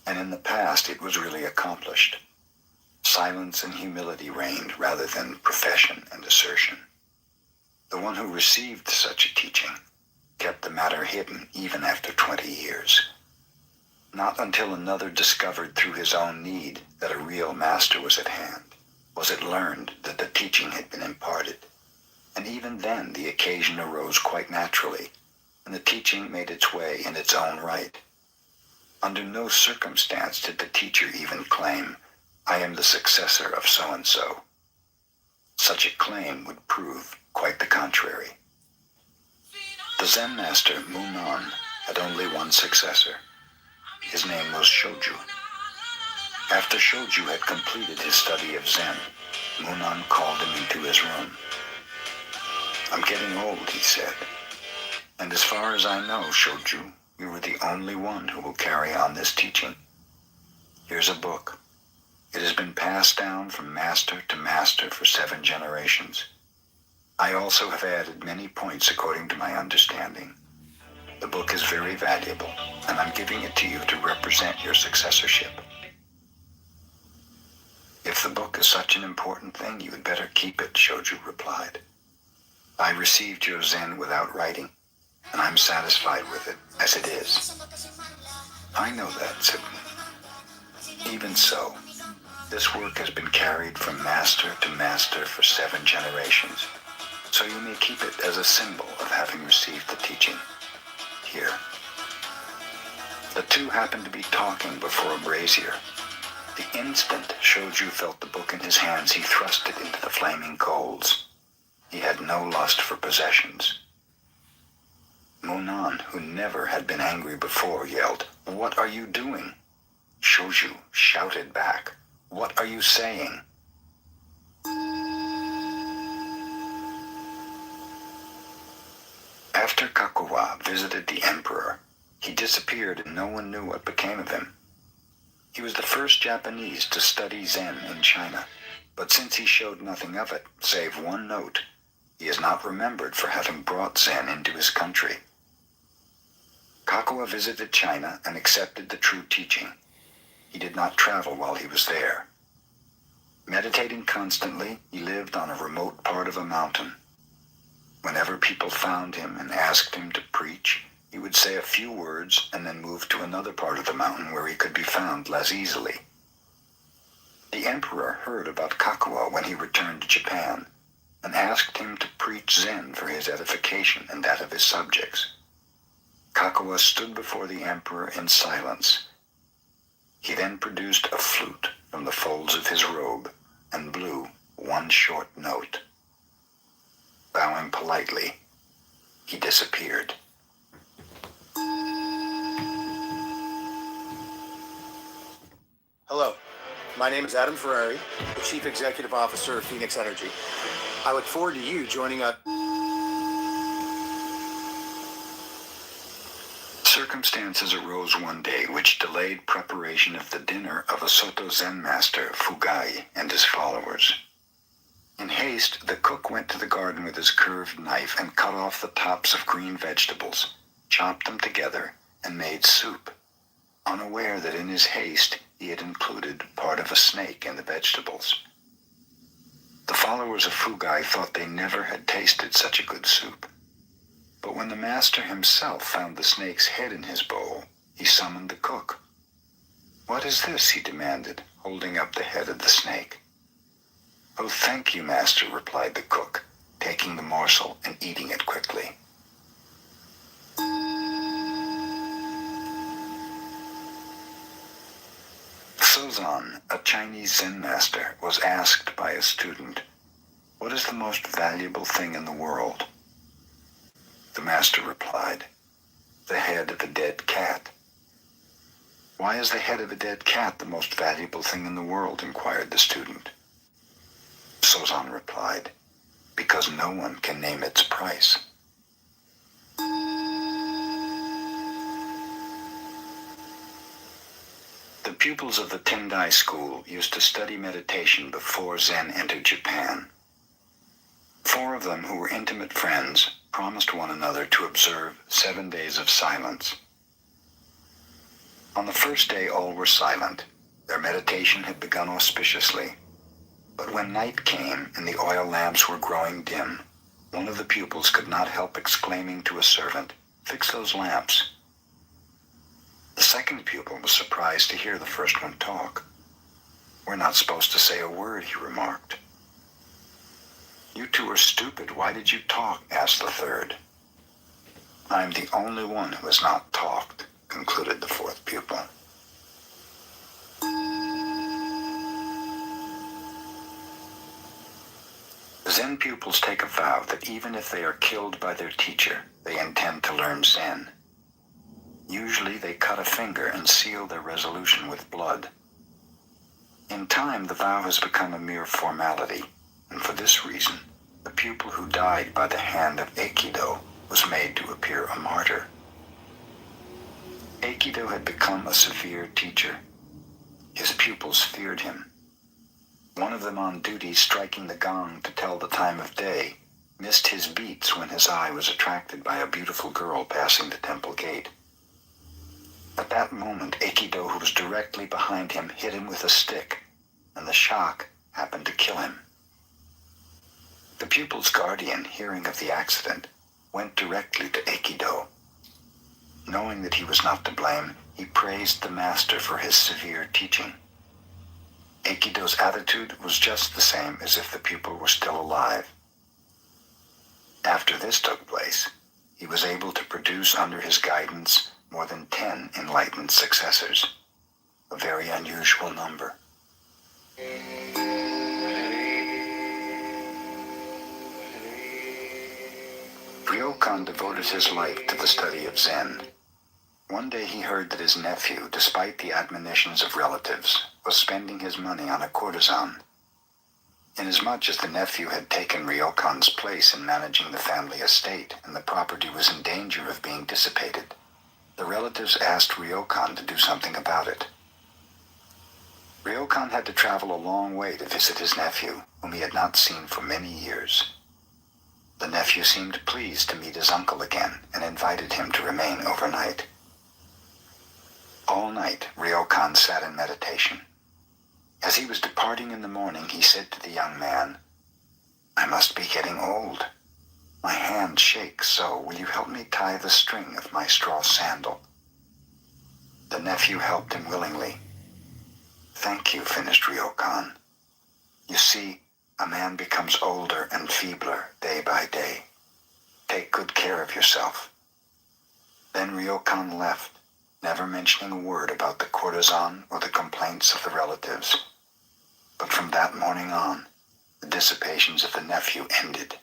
and in the past it was really accomplished. Silence and humility reigned rather than profession and assertion. The one who received such a teaching kept the matter hidden even after 20 years. Not until another discovered through his own need that a real master was at hand was it learned that the teaching had been imparted. And even then the occasion arose quite naturally, and the teaching made its way in its own right. Under no circumstance did the teacher even claim, "I am the successor of so-and-so." Such a claim would prove quite the contrary. The Zen master, Munan, had only one successor. His name was Shoju. After Shoju had completed his study of Zen, Munan called him into his room. "I'm getting old," he said, "and as far as I know, Shoju, you are the only one who will carry on this teaching. Here's a book. It has been passed down from master to master for 7 generations. I also have added many points according to my understanding. The book is very valuable, and I'm giving it to you to represent your successorship." "If the book is such an important thing, you had better keep it," Shoju replied. "I received your Zen without writing, and I'm satisfied with it as it is." "I know that," said Moon. "Even so, this work has been carried from master to master for 7 generations, so you may keep it as a symbol of having received the teaching. Here." The two happened to be talking before a brazier. The instant Shoju felt the book in his hands, he thrust it into the flaming coals. He had no lust for possessions. Munan, who never had been angry before, yelled, "What are you doing?" Shoju shouted back, "What are you saying?" After Kakuwa visited the emperor, he disappeared and no one knew what became of him. He was the first Japanese to study Zen in China, but since he showed nothing of it, save one note, he is not remembered for having brought Zen into his country. Kakuwa visited China and accepted the true teaching. He did not travel while he was there. Meditating constantly, he lived on a remote part of a mountain. Whenever people found him and asked him to preach, he would say a few words and then move to another part of the mountain where he could be found less easily. The emperor heard about Kakuwa when he returned to Japan and asked him to preach Zen for his edification and that of his subjects. Kakuwa stood before the emperor in silence. He then produced a flute from the folds of his robe and blew one short note. Bowing politely, he disappeared. Hello, my name is Adam Ferrari, the Chief Executive Officer of Phoenix Energy. I look forward to you joining us. Circumstances arose one day which delayed preparation of the dinner of a Soto Zen master, Fugai, and his followers. In haste, the cook went to the garden with his curved knife and cut off the tops of green vegetables, chopped them together, and made soup, unaware that in his haste he had included part of a snake in the vegetables. The followers of Fugai thought they never had tasted such a good soup. But when the master himself found the snake's head in his bowl, he summoned the cook. "What is this?" he demanded, holding up the head of the snake. "Oh, thank you, master," replied the cook, taking the morsel and eating it quickly. Sozan, a Chinese Zen master, was asked by a student, "What is the most valuable thing in the world?" The master replied, "The head of a dead cat." "Why is the head of a dead cat the most valuable thing in the world?" inquired the student. Sozan replied, "Because no one can name its price." The pupils of the Tendai school used to study meditation before Zen entered Japan. 4 of them, who were intimate friends, promised one another to observe 7 days of silence. On the first day all were silent. Their meditation had begun auspiciously. But when night came and the oil lamps were growing dim, one of the pupils could not help exclaiming to a servant, "Fix those lamps." The second pupil was surprised to hear the first one talk. "We're not supposed to say a word," he remarked. "You two are stupid. Why did you talk?" asked the third. "I'm the only one who has not talked," concluded the fourth pupil. Zen pupils take a vow that even if they are killed by their teacher, they intend to learn Zen. Usually they cut a finger and seal their resolution with blood. In time, the vow has become a mere formality, and for this reason, the pupil who died by the hand of Aikido was made to appear a martyr. Aikido had become a severe teacher. His pupils feared him. One of them on duty striking the gong to tell the time of day missed his beats when his eye was attracted by a beautiful girl passing the temple gate. At that moment, Aikido, who was directly behind him, hit him with a stick, and the shock happened to kill him. The pupil's guardian, hearing of the accident, went directly to Aikido. Knowing that he was not to blame, he praised the master for his severe teaching. Aikido's attitude was just the same as if the pupil were still alive. After this took place, he was able to produce under his guidance more than 10 enlightened successors, a very unusual number. Ryokan devoted his life to the study of Zen. One day he heard that his nephew, despite the admonitions of relatives, was spending his money on a courtesan. Inasmuch as the nephew had taken Ryokan's place in managing the family estate and the property was in danger of being dissipated, the relatives asked Ryokan to do something about it. Ryokan had to travel a long way to visit his nephew, whom he had not seen for many years. The nephew seemed pleased to meet his uncle again and invited him to remain overnight. All night, Ryokan sat in meditation. As he was departing in the morning, he said to the young man, "I must be getting old. My hand shakes so. Will you help me tie the string of my straw sandal?" The nephew helped him willingly. "Thank you," finished Ryokan. "You see, a man becomes older and feebler day by day. Take good care of yourself." Then Ryokan left, never mentioning a word about the courtesan or the complaints of the relatives. But from that morning on, the dissipations of the nephew ended.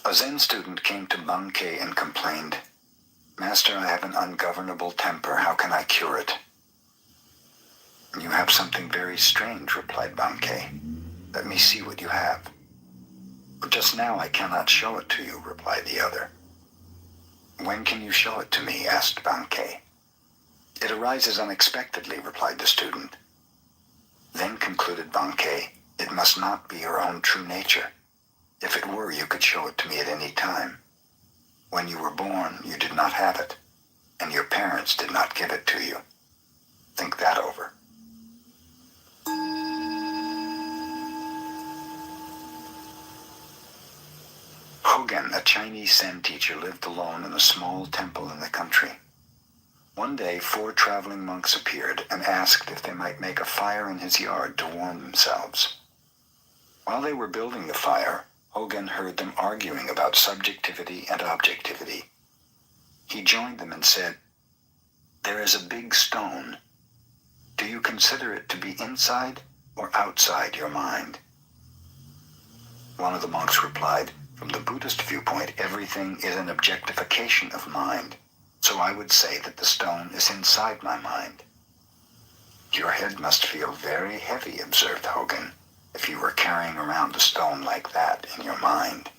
A Zen student came to Bankei and complained, "Master, I have an ungovernable temper. How can I cure it?" "You have something very strange," replied Bankei. "Let me see what you have." "But just now I cannot show it to you," replied the other. "When can you show it to me?" asked Bankei. "It arises unexpectedly," replied the student. Then concluded Bankei, "It must not be your own true nature. If it were, you could show it to me at any time. When you were born, you did not have it, and your parents did not give it to you. Think that over." Hogen, a Chinese Zen teacher, lived alone in a small temple in the country. One day, 4 traveling monks appeared and asked if they might make a fire in his yard to warm themselves. While they were building the fire, Hogen heard them arguing about subjectivity and objectivity. He joined them and said, "There is a big stone. Do you consider it to be inside or outside your mind?" One of the monks replied, "From the Buddhist viewpoint, everything is an objectification of mind, so I would say that the stone is inside my mind." "Your head must feel very heavy," observed Hogen, "if you were carrying around a stone like that in your mind."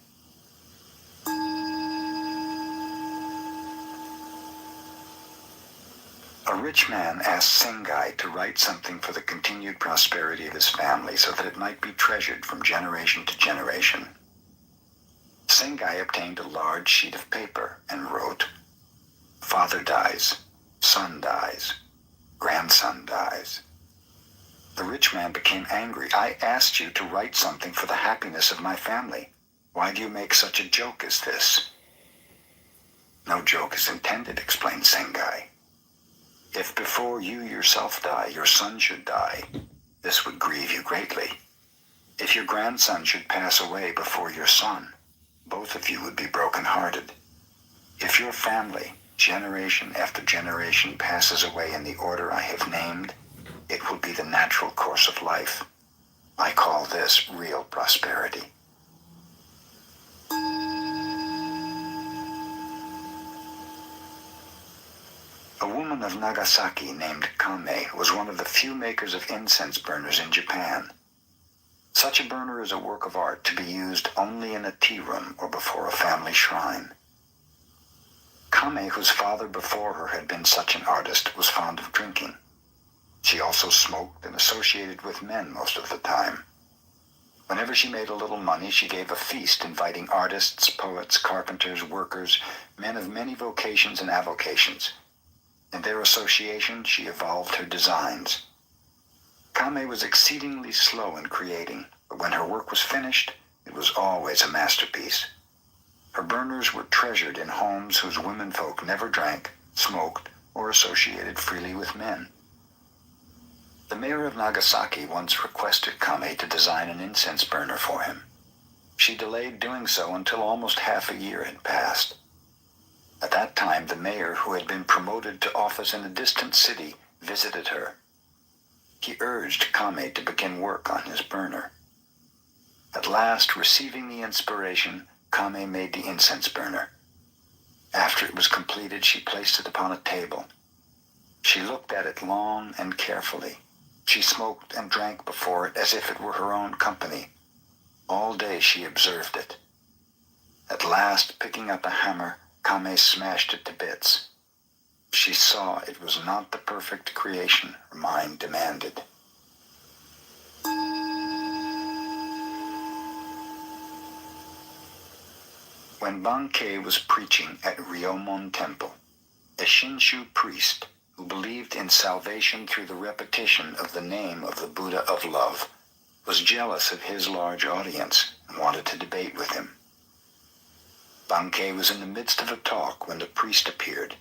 A rich man asked Sengai to write something for the continued prosperity of his family so that it might be treasured from generation to generation. Sengai obtained a large sheet of paper and wrote, "Father dies, son dies, grandson dies." The rich man became angry. "I asked you to write something for the happiness of my family. Why do you make such a joke as this? No joke is intended, explained Sengai. If before you yourself die, your son should die, this would grieve you greatly. If your grandson should pass away before your son, both of you would be broken-hearted. If your family, generation after generation, passes away in the order I have named, it will be the natural course of life. I call this real prosperity. A woman of Nagasaki named Kame was one of the few makers of incense burners in Japan. Such a burner is a work of art to be used only in a tea room or before a family shrine. Kame, whose father before her had been such an artist, was fond of drinking. She also smoked and associated with men most of the time. Whenever she made a little money, she gave a feast inviting artists, poets, carpenters, workers, men of many vocations and avocations. In their association, she evolved her designs. Kame was exceedingly slow in creating, but when her work was finished, it was always a masterpiece. Her burners were treasured in homes whose womenfolk never drank, smoked, or associated freely with men. The mayor of Nagasaki once requested Kame to design an incense burner for him. She delayed doing so until almost half a year had passed. At that time, the mayor, who had been promoted to office in a distant city, visited her. He urged Kame to begin work on his burner. At last, receiving the inspiration, Kame made the incense burner. After it was completed, she placed it upon a table. She looked at it long and carefully. She smoked and drank before it as if it were her own company. All day she observed it. At last, picking up a hammer, Kame smashed it to bits. She saw it was not the perfect creation her mind demanded. When Bankei was preaching at Ryomon Temple, a Shinshu priest who believed in salvation through the repetition of the name of the Buddha of Love was jealous of his large audience and wanted to debate with him. Bankei was in the midst of a talk when the priest appeared,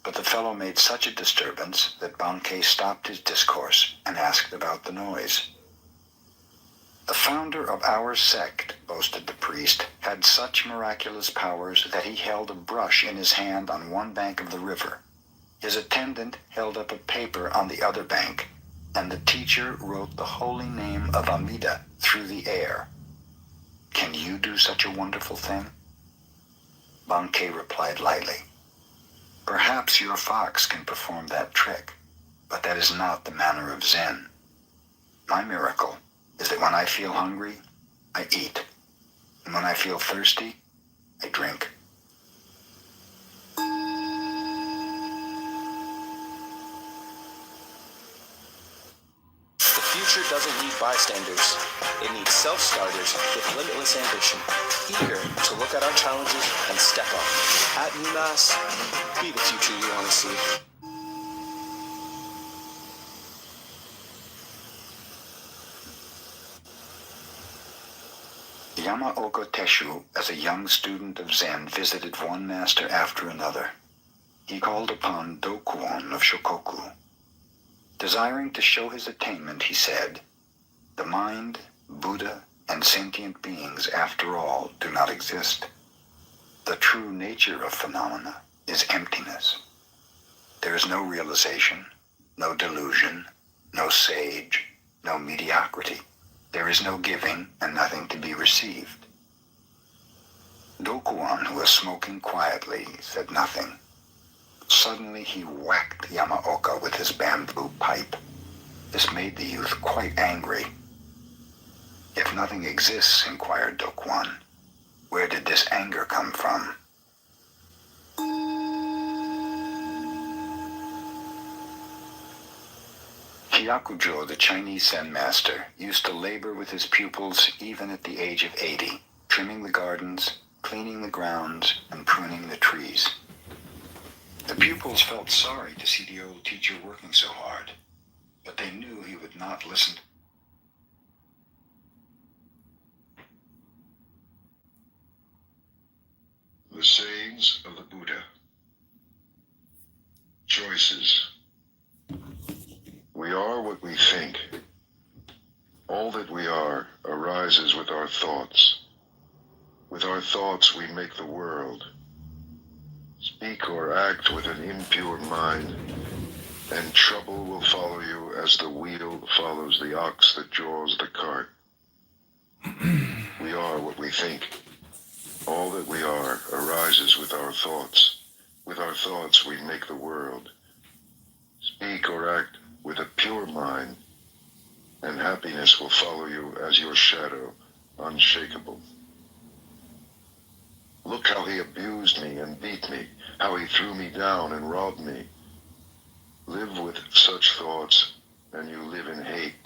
but the fellow made such a disturbance that Bankei stopped his discourse and asked about the noise. The founder of our sect, boasted the priest, had such miraculous powers that he held a brush in his hand on one bank of the river. His attendant held up a paper on the other bank, and the teacher wrote the holy name of Amida through the air. Can you do such a wonderful thing? Bankei replied lightly, Perhaps your fox can perform that trick, but that is not the manner of Zen. My miracle is that when I feel hungry, I eat, and when I feel thirsty, I drink. The future doesn't need bystanders. It needs self-starters with limitless ambition, eager to look at our challenges and step up. At UMass, be the future you want to see. Yamaoka Teshu, as a young student of Zen, visited one master after another. He called upon Dokuon of Shokoku. Desiring to show his attainment, he said, The mind, Buddha, and sentient beings, after all, do not exist. The true nature of phenomena is emptiness. There is no realization, no delusion, no sage, no mediocrity. There is no giving and nothing to be received. Dokuan, who was smoking quietly, said nothing. Suddenly he whacked Yamaoka with his bamboo pipe. This made the youth quite angry. If nothing exists, inquired Dokuan, where did this anger come from? Hyakujo, the Chinese Zen master, used to labor with his pupils even at the age of 80, trimming the gardens, cleaning the grounds, and pruning the trees. The pupils felt sorry to see the old teacher working so hard, but they knew he would not listen. the sayings of the Buddha. Choices. We are what we think. All that we are arises with our thoughts. With our thoughts we make the world. Speak or act with an impure mind, and trouble will follow you as the wheel follows the ox that draws the cart. We are what we think. All that we are arises with our thoughts. With our thoughts we make the world. Speak or act with a pure mind, and happiness will follow you as your shadow, unshakable. Look how he abused me and beat me, how he threw me down and robbed me. Live with such thoughts, and you live in hate.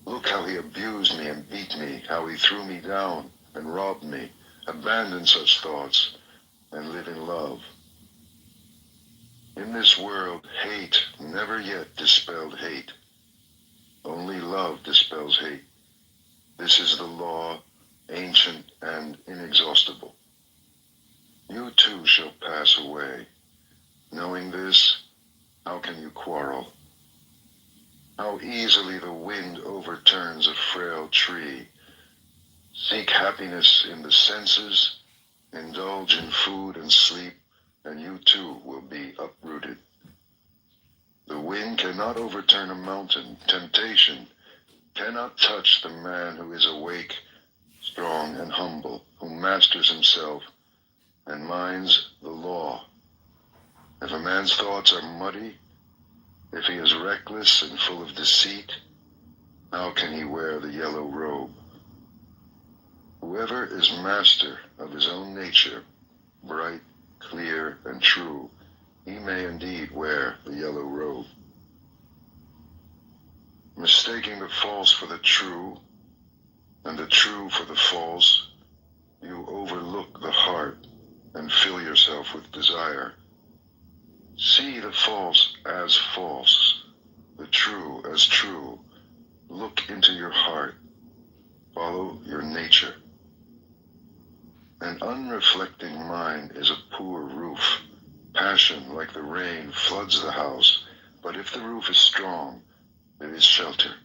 Look how he abused me and beat me, how he threw me down and robbed me. Abandon such thoughts, and live in love. In this world, hate never yet dispelled hate. Only love dispels hate. This is the law, ancient and inexhaustible. You too shall pass away. Knowing this, how can you quarrel? How easily the wind overturns a frail tree. Seek happiness in the senses, indulge in food and sleep, and you too will be uprooted. The wind cannot overturn a mountain. Temptation cannot touch the man who is awake, strong and humble, who masters himself and minds the law. If a man's thoughts are muddy, if he is reckless and full of deceit, how can he wear the yellow robe? Whoever is master of his own nature, bright, clear, and true, he may indeed wear the yellow robe. Mistaking the false for the true, and the true for the false, you overlook the heart and fill yourself with desire. See the false as false, the true as true. Look into your heart. Follow your nature. An unreflecting mind is a poor roof. Passion, like the rain, floods the house, but if the roof is strong, there is shelter.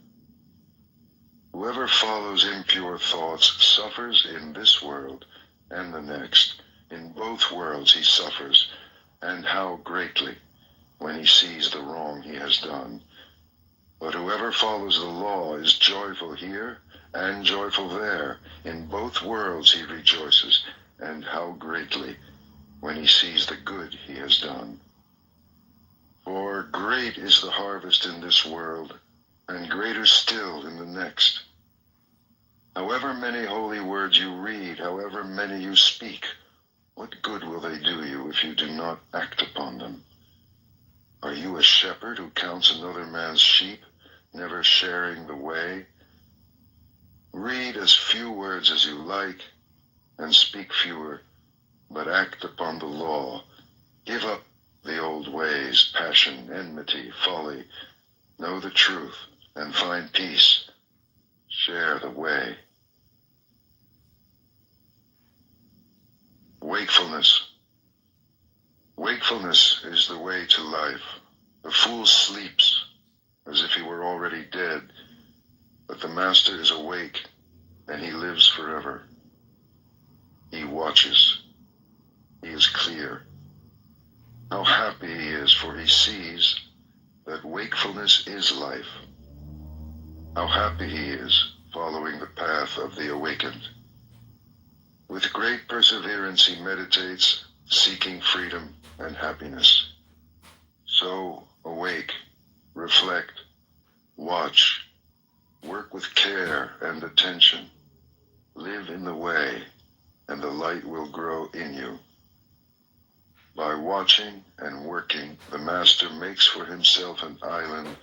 Whoever follows impure thoughts suffers in this world and the next. In both worlds he suffers, and how greatly, when he sees the wrong he has done. But whoever follows the law is joyful here and joyful there. In both worlds he rejoices, and how greatly, when he sees the good he has done. For great is the harvest in this world, and greater still in the next. However many holy words you read, however many you speak, what good will they do you if you do not act upon them? Are you a shepherd who counts another man's sheep, never sharing the way? Read as few words as you like, and speak fewer, but act upon the law. Give up the old ways, passion, enmity, folly. Know the truth, and find peace. Share the way. Wakefulness. Wakefulness is the way to life. The fool sleeps as if he were already dead, but the master is awake, and he lives forever. He watches. He is clear. How happy he is, for he sees that wakefulness is life. How happy he is, following the path of the awakened. With great perseverance he meditates, seeking freedom and happiness. So awake, reflect, watch, work with care and attention. Live in the way, and the light will grow in you. By watching and working, the master makes for himself an island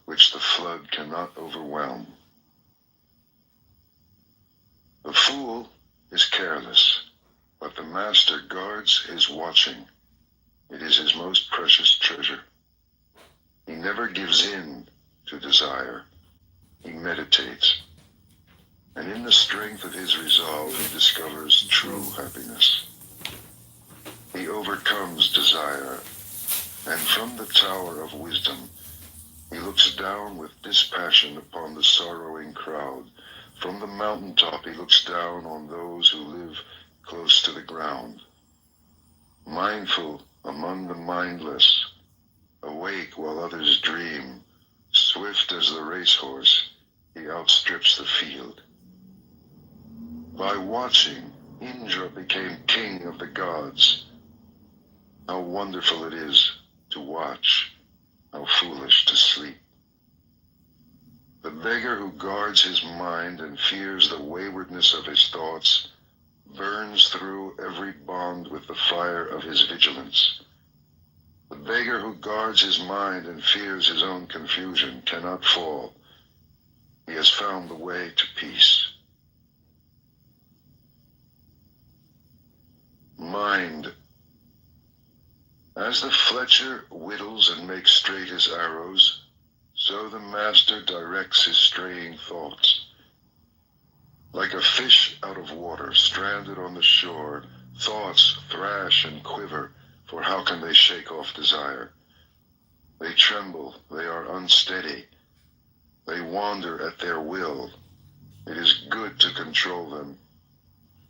which the flood cannot overwhelm. The fool is careless, but the master guards his watching. It is his most precious treasure. He never gives in to desire. He meditates, and in the strength of his resolve he discovers true happiness. overcomes desire, and from the tower of wisdom he looks down with dispassion upon the sorrowing crowd. From the mountaintop he looks down on those who live close to the ground. Mindful among the mindless, awake while others dream, swift as the racehorse, he outstrips the field. By watching, Indra became king of the gods. How wonderful it is to watch, how foolish to sleep. The beggar who guards his mind and fears the waywardness of his thoughts burns through every bond with the fire of his vigilance. The beggar who guards his mind and fears his own confusion cannot fall. He has found the way to peace. Mind. As the fletcher whittles and makes straight his arrows, so the master directs his straying thoughts. Like a fish out of water, stranded on the shore, thoughts thrash and quiver, for how can they shake off desire? They tremble, they are unsteady, they wander at their will. It is good to control them,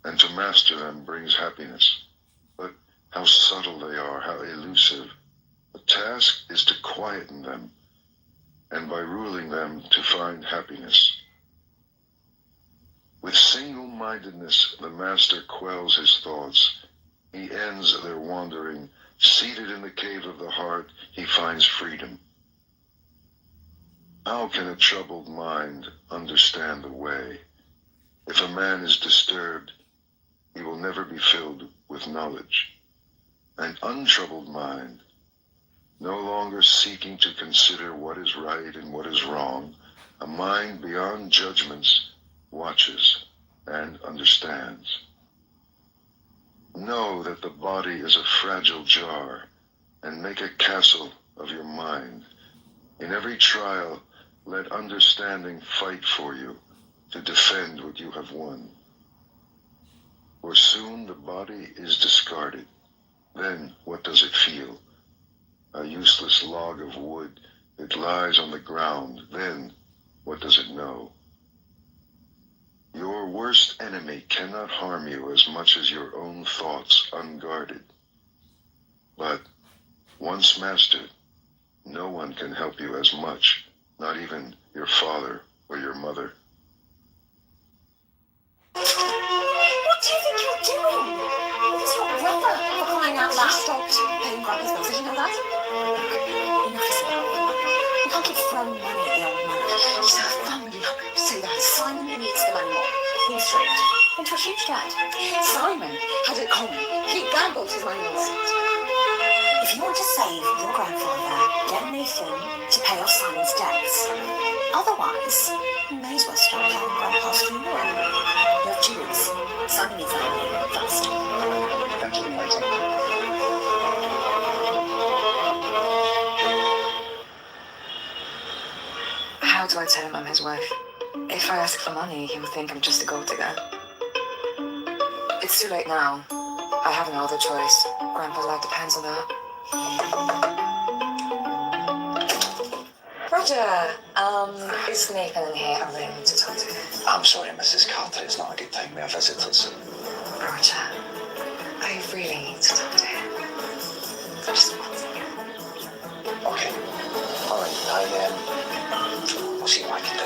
and to master them brings happiness. But how subtle they are, how elusive. The task is to quieten them, and by ruling them to find happiness. With single-mindedness, the master quells his thoughts. He ends their wandering. Seated in the cave of the heart, he finds freedom. How can a troubled mind understand the way? If a man is disturbed, he will never be filled with knowledge. An untroubled mind, no longer seeking to consider what is right and what is wrong, a mind beyond judgments, watches and understands. Know that the body is a fragile jar, and make a castle of your mind. In every trial, let understanding fight for you to defend what you have won. For soon the body is discarded. Then what does it feel? A useless log of wood. It lies on the ground. Then what does it know? Your worst enemy cannot harm you as much as your own thoughts unguarded. But once mastered, no one can help you as much, not even your father or your mother. What do you think you're doing? It's not rubber for crying out loud. Stopped paying Grandpa's bills. Did you know that? Enough is enough. You can't keep throwing money at the old man. He's a family. Say that. Simon needs the money more. He's stripped into a huge debt. Simon had it common. He gambled his money on it. If you want to save your grandfather, get Nathan to pay off Simon's debts. Otherwise, you may as well start planning Grandpa's funeral. You have 2 weeks. Simon needs that money fast. Thank you, waiting. How do I tell him I'm his wife? If I ask for money, he will think I'm just a gold digger. It's too late now. I have no other choice. Grandpa's life depends on that. Roger, is Nathan in here? I really need to talk to him. I'm sorry, Mrs. Carter. It's not a good time. We have visitors. Roger, I really need to talk to him. Just one second. Okay. All right. We'll see what I can do.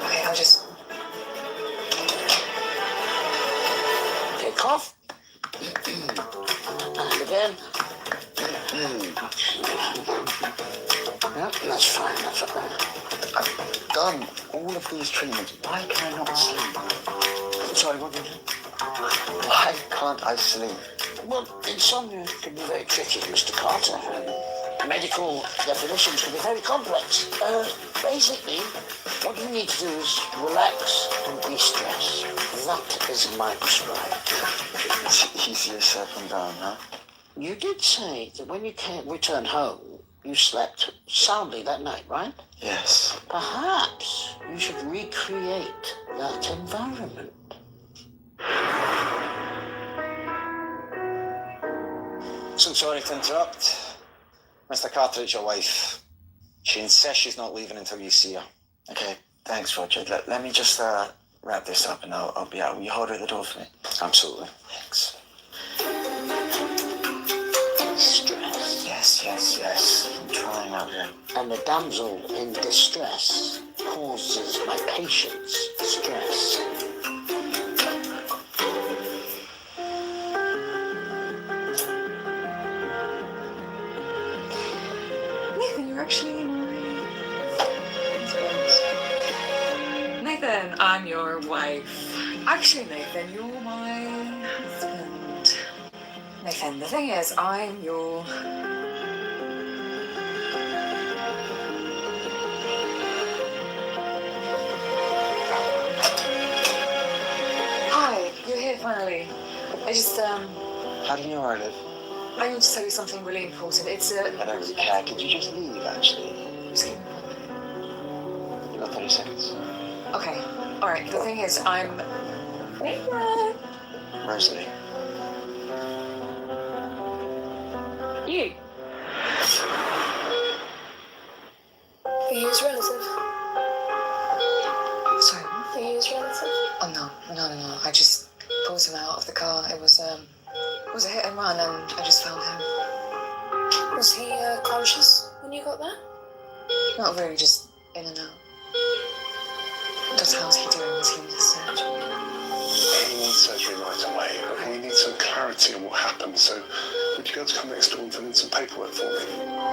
Okay, I'll just... Take off. And again. Yeah, that's fine, that's okay. I've done all of these treatments. Why can I not sleep? Sorry, what did you say? Why can't I sleep? Well, insomnia can be very tricky, Mr. Carter. Medical definitions can be very complex. Basically, what you need to do is relax and de-stress. That is my prescribed. It's easier said than done, huh? You did say that when you returned home, you slept soundly that night, right? Yes. Perhaps you should recreate that environment. Folks, I'm sorry to interrupt. Mr. Carter, it's your wife. She insists she's not leaving until you see her. Okay, thanks, Roger. Let me just wrap this up and I'll be out. Will you hold her at the door for me? Absolutely. Thanks. Stress. Yes. I'm trying out here. And the damsel in distress causes my patient's stress. Nathan, you're actually my husband. Nathan, I'm your wife. Actually, Nathan, you're my husband. Nathan, the thing is, I'm your... Hi, you're here finally. How do you know where I live? I need to tell you something really important. I don't really care. Could you just leave, actually? Just leave. You've got 30 seconds. Okay, alright, the thing is, I'm... Nathan! Rosalie. You. Are you his relative? Sorry. Are you his relative? Oh, no. I just pulled him out of the car. It was a hit and run, and I just found him. Was he conscious when you got there? Not really, just in and out. Just how's he doing? Is he in his surgery? He needs surgery right away. Okay, we need some clarity on what happened. So, would you be able to come next door and fill in some paperwork for me?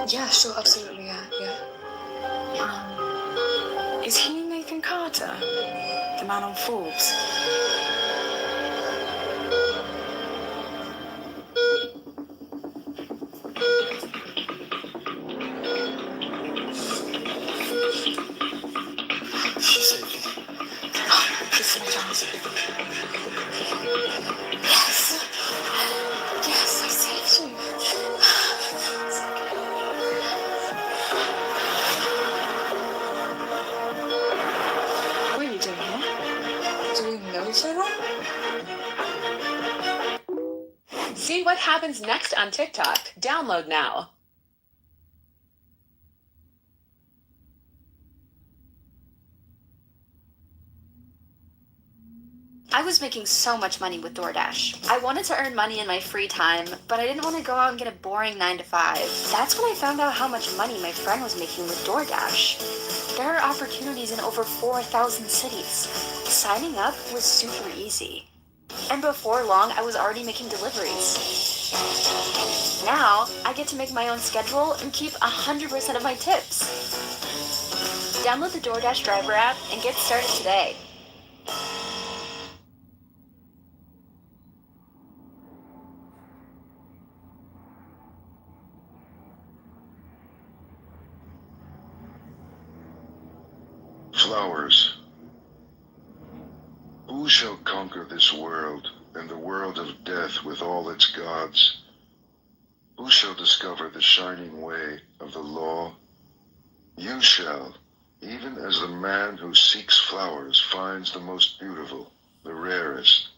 Yeah, sure, absolutely, yeah. Is he Nathan Carter? The man on Forbes? Yes, I saved you. What are you doing here? Do we know each other? See what happens next on TikTok. Download now. I was making so much money with DoorDash. I wanted to earn money in my free time, but I didn't want to go out and get a boring 9 to 5. That's when I found out how much money my friend was making with DoorDash. There are opportunities in over 4,000 cities. Signing up was super easy. And before long, I was already making deliveries. Now, I get to make my own schedule and keep 100% of my tips. Download the DoorDash driver app and get started today. Flowers. Who shall conquer this world and the world of death with all its gods? Who shall discover the shining way of the law? You shall, even as the man who seeks flowers finds the most beautiful, the rarest.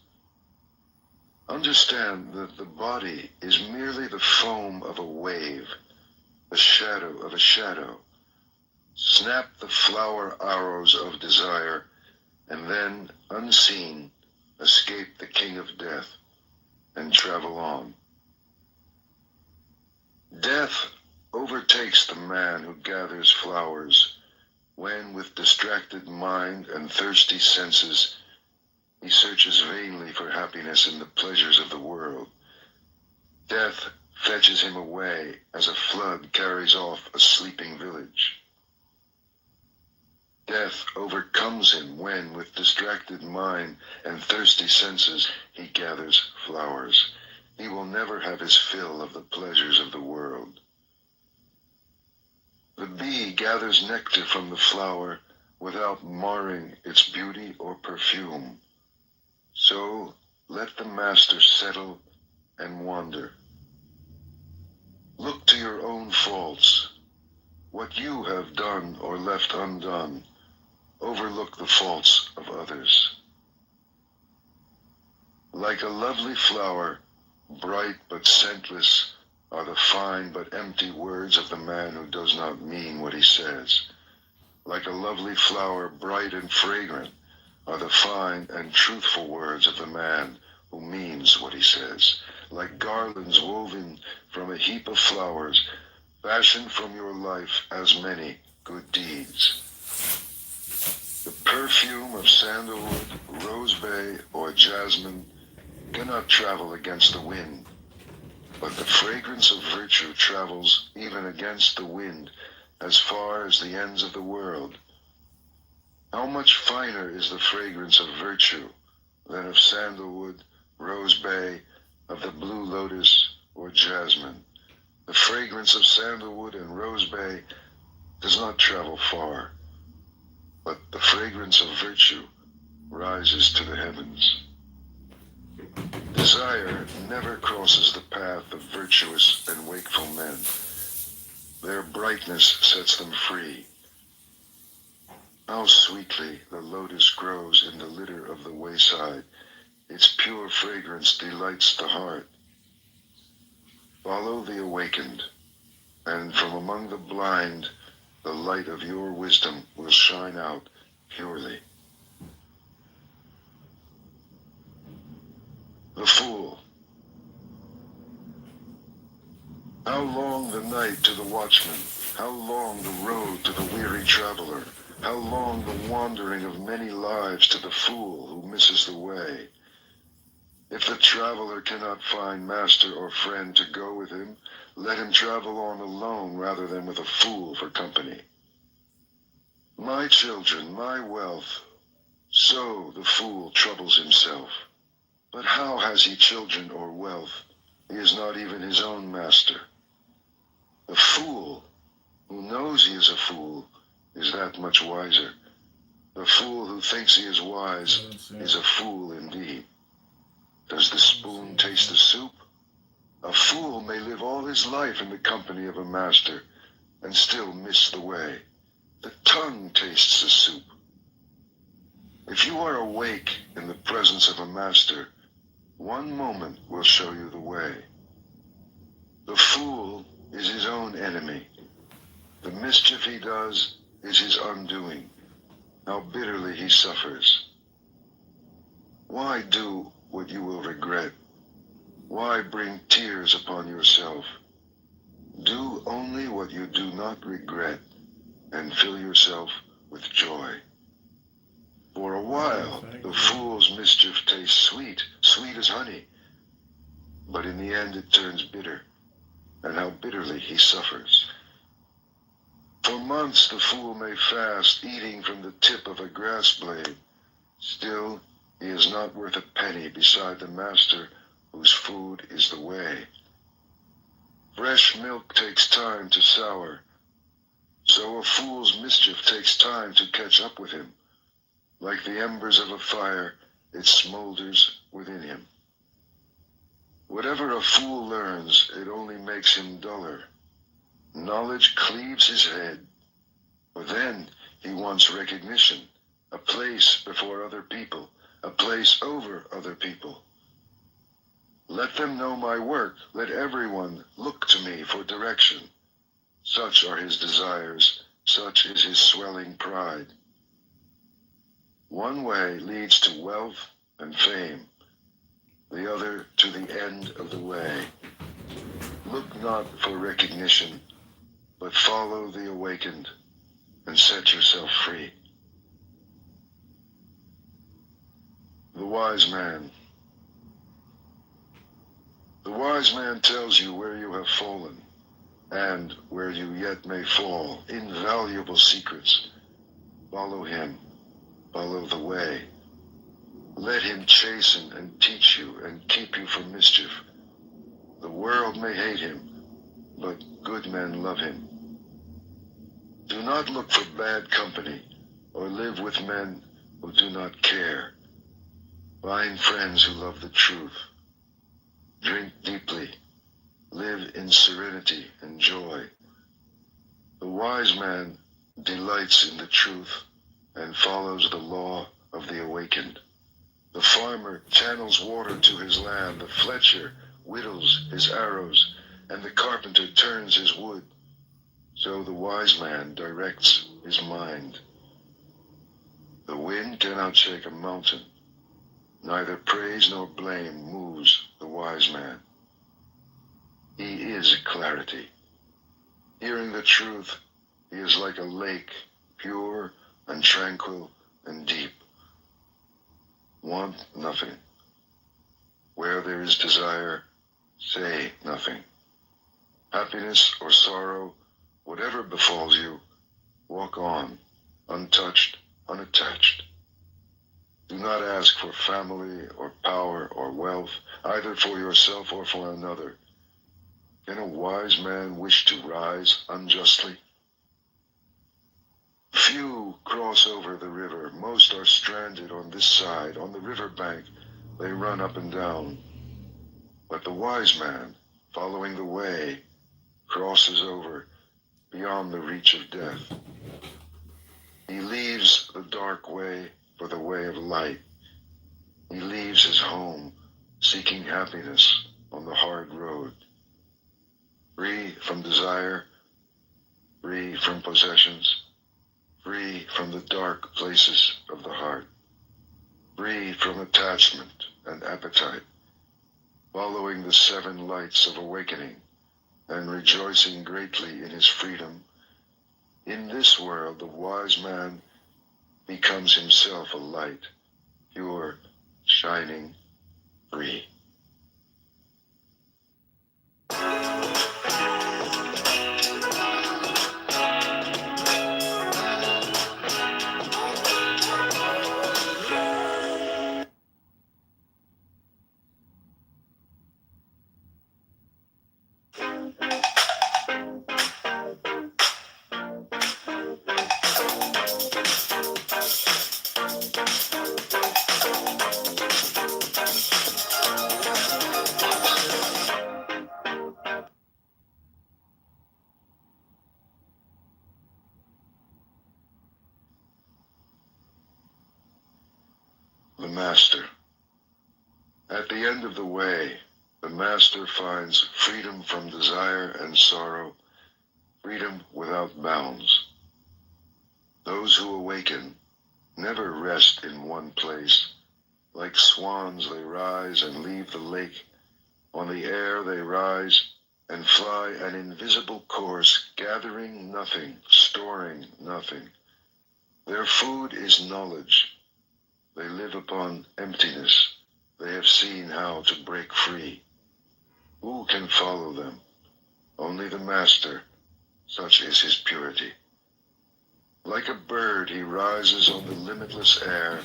Understand that the body is merely the foam of a wave, the shadow of a shadow. Snap the flower arrows of desire, and then, unseen, escape the king of death, and travel on. Death overtakes the man who gathers flowers, when with distracted mind and thirsty senses, he searches vainly for happiness in the pleasures of the world. Death fetches him away as a flood carries off a sleeping village. Death overcomes him when, with distracted mind and thirsty senses, he gathers flowers. He will never have his fill of the pleasures of the world. The bee gathers nectar from the flower without marring its beauty or perfume. So let the master settle and wander. Look to your own faults, what you have done or left undone. Overlook the faults of others. Like a lovely flower, bright but scentless, are the fine but empty words of the man who does not mean what he says. Like a lovely flower, bright and fragrant, are the fine and truthful words of the man who means what he says. Like garlands woven from a heap of flowers, fashioned from your life as many good deeds. The perfume of sandalwood, rosebay, or jasmine cannot travel against the wind, but the fragrance of virtue travels even against the wind as far as the ends of the world. How much finer is the fragrance of virtue than of sandalwood, rosebay, of the blue lotus, or jasmine? The fragrance of sandalwood and rosebay does not travel far, but the fragrance of virtue rises to the heavens. Desire never crosses the path of virtuous and wakeful men. Their brightness sets them free. How sweetly the lotus grows in the litter of the wayside. Its pure fragrance delights the heart. Follow the awakened, and from among the blind, the light of your wisdom will shine out purely. The fool. How long the night to the watchman? How long the road to the weary traveler? How long the wandering of many lives to the fool who misses the way? If the traveler cannot find master or friend to go with him, let him travel on alone rather than with a fool for company. My children, my wealth, so the fool troubles himself. But how has he children or wealth? He is not even his own master. The fool, who knows he is a fool, is that much wiser. The fool who thinks he is wise is a fool indeed. Does the spoon taste the soup? A fool may live all his life in the company of a master and still miss the way. The tongue tastes the soup. If you are awake in the presence of a master, one moment will show you the way. The fool is his own enemy. The mischief he does is his undoing. How bitterly he suffers. Why do what you will regret? Why bring tears upon yourself? Do only what you do not regret, and fill yourself with joy. For a while, the fool's mischief tastes sweet, sweet as honey. But in the end it turns bitter, and how bitterly he suffers. For months the fool may fast, eating from the tip of a grass blade. Still, he is not worth a penny beside the master whose food is the way. Fresh milk takes time to sour, so a fool's mischief takes time to catch up with him. Like the embers of a fire, it smolders within him. Whatever a fool learns, it only makes him duller. Knowledge cleaves his head, for then he wants recognition, a place before other people, a place over other people. Let them know my work, let everyone look to me for direction. Such are his desires, such is his swelling pride. One way leads to wealth and fame, the other to the end of the way. Look not for recognition, but follow the awakened and set yourself free. The wise man. The wise man tells you where you have fallen and where you yet may fall. Invaluable secrets. Follow him. Follow the way. Let him chasten and teach you and keep you from mischief. The world may hate him, but good men love him. Do not look for bad company or live with men who do not care. Find friends who love the truth. Drink deeply. Live in serenity and joy. The wise man delights in the truth and follows the law of the awakened. The farmer channels water to his land. The fletcher whittles his arrows. and the carpenter turns his wood, so the wise man directs his mind. The wind cannot shake a mountain, neither praise nor blame moves the wise man. He is clarity. Hearing the truth, he is like a lake, pure and tranquil and deep. Want nothing. Where there is desire, say nothing. Happiness or sorrow, whatever befalls you, walk on, untouched, unattached. Do not ask for family or power or wealth, either for yourself or for another. Can a wise man wish to rise unjustly? Few cross over the river. Most are stranded on this side. On the river bank, they run up and down. But the wise man, following the way, crosses over beyond the reach of death. He leaves the dark way for the way of light. He leaves his home, seeking happiness on the hard road. Free from desire, free from possessions, free from the dark places of the heart, free from attachment and appetite, following the 7 lights of awakening and rejoicing greatly in his freedom. In this world, the wise man becomes himself a light, pure, shining, free. The Master. At the end of the way, the Master finds freedom from desire and sorrow, freedom without bounds. Those who awaken never rest in one place. Like swans they rise and leave the lake. On the air they rise and fly an invisible course, gathering nothing, storing nothing. Their food is knowledge. They live upon emptiness. They have seen how to break free. Who can follow them? Only the Master. Such is his purity. Like a bird, he rises on the limitless air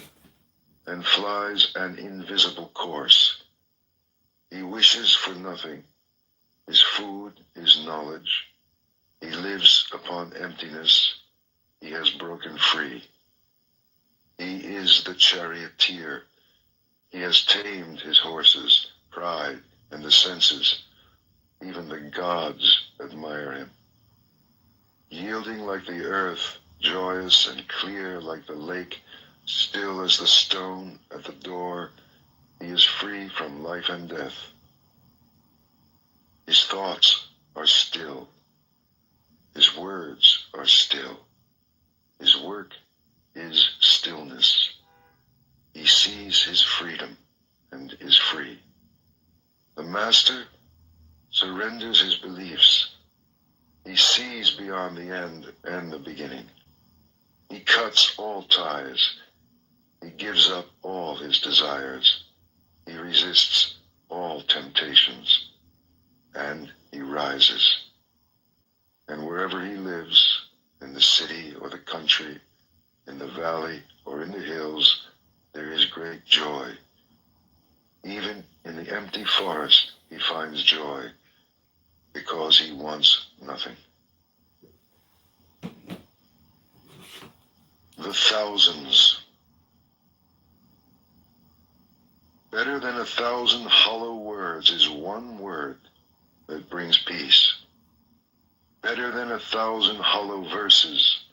and flies an invisible course. He wishes for nothing. His food is knowledge. He lives upon emptiness. He has broken free. He is the charioteer. He has tamed his horses, pride, and the senses. Even the gods admire him. Yielding like the earth, joyous and clear like the lake, still as the stone at the door, he is free from life and death. His thoughts are still. His words are still. His work is stillness. He sees his freedom and is free. The Master surrenders his beliefs. He sees beyond the end and the beginning. He cuts all ties. He gives up all his desires. He resists all temptations. And he rises. And wherever he lives, in the city or the country, in the valley or in the hills, there is great joy. Even in the empty forest, he finds joy, because he wants nothing. The thousands. Better than 1,000 hollow words is one word that brings peace. Better than 1,000 hollow verses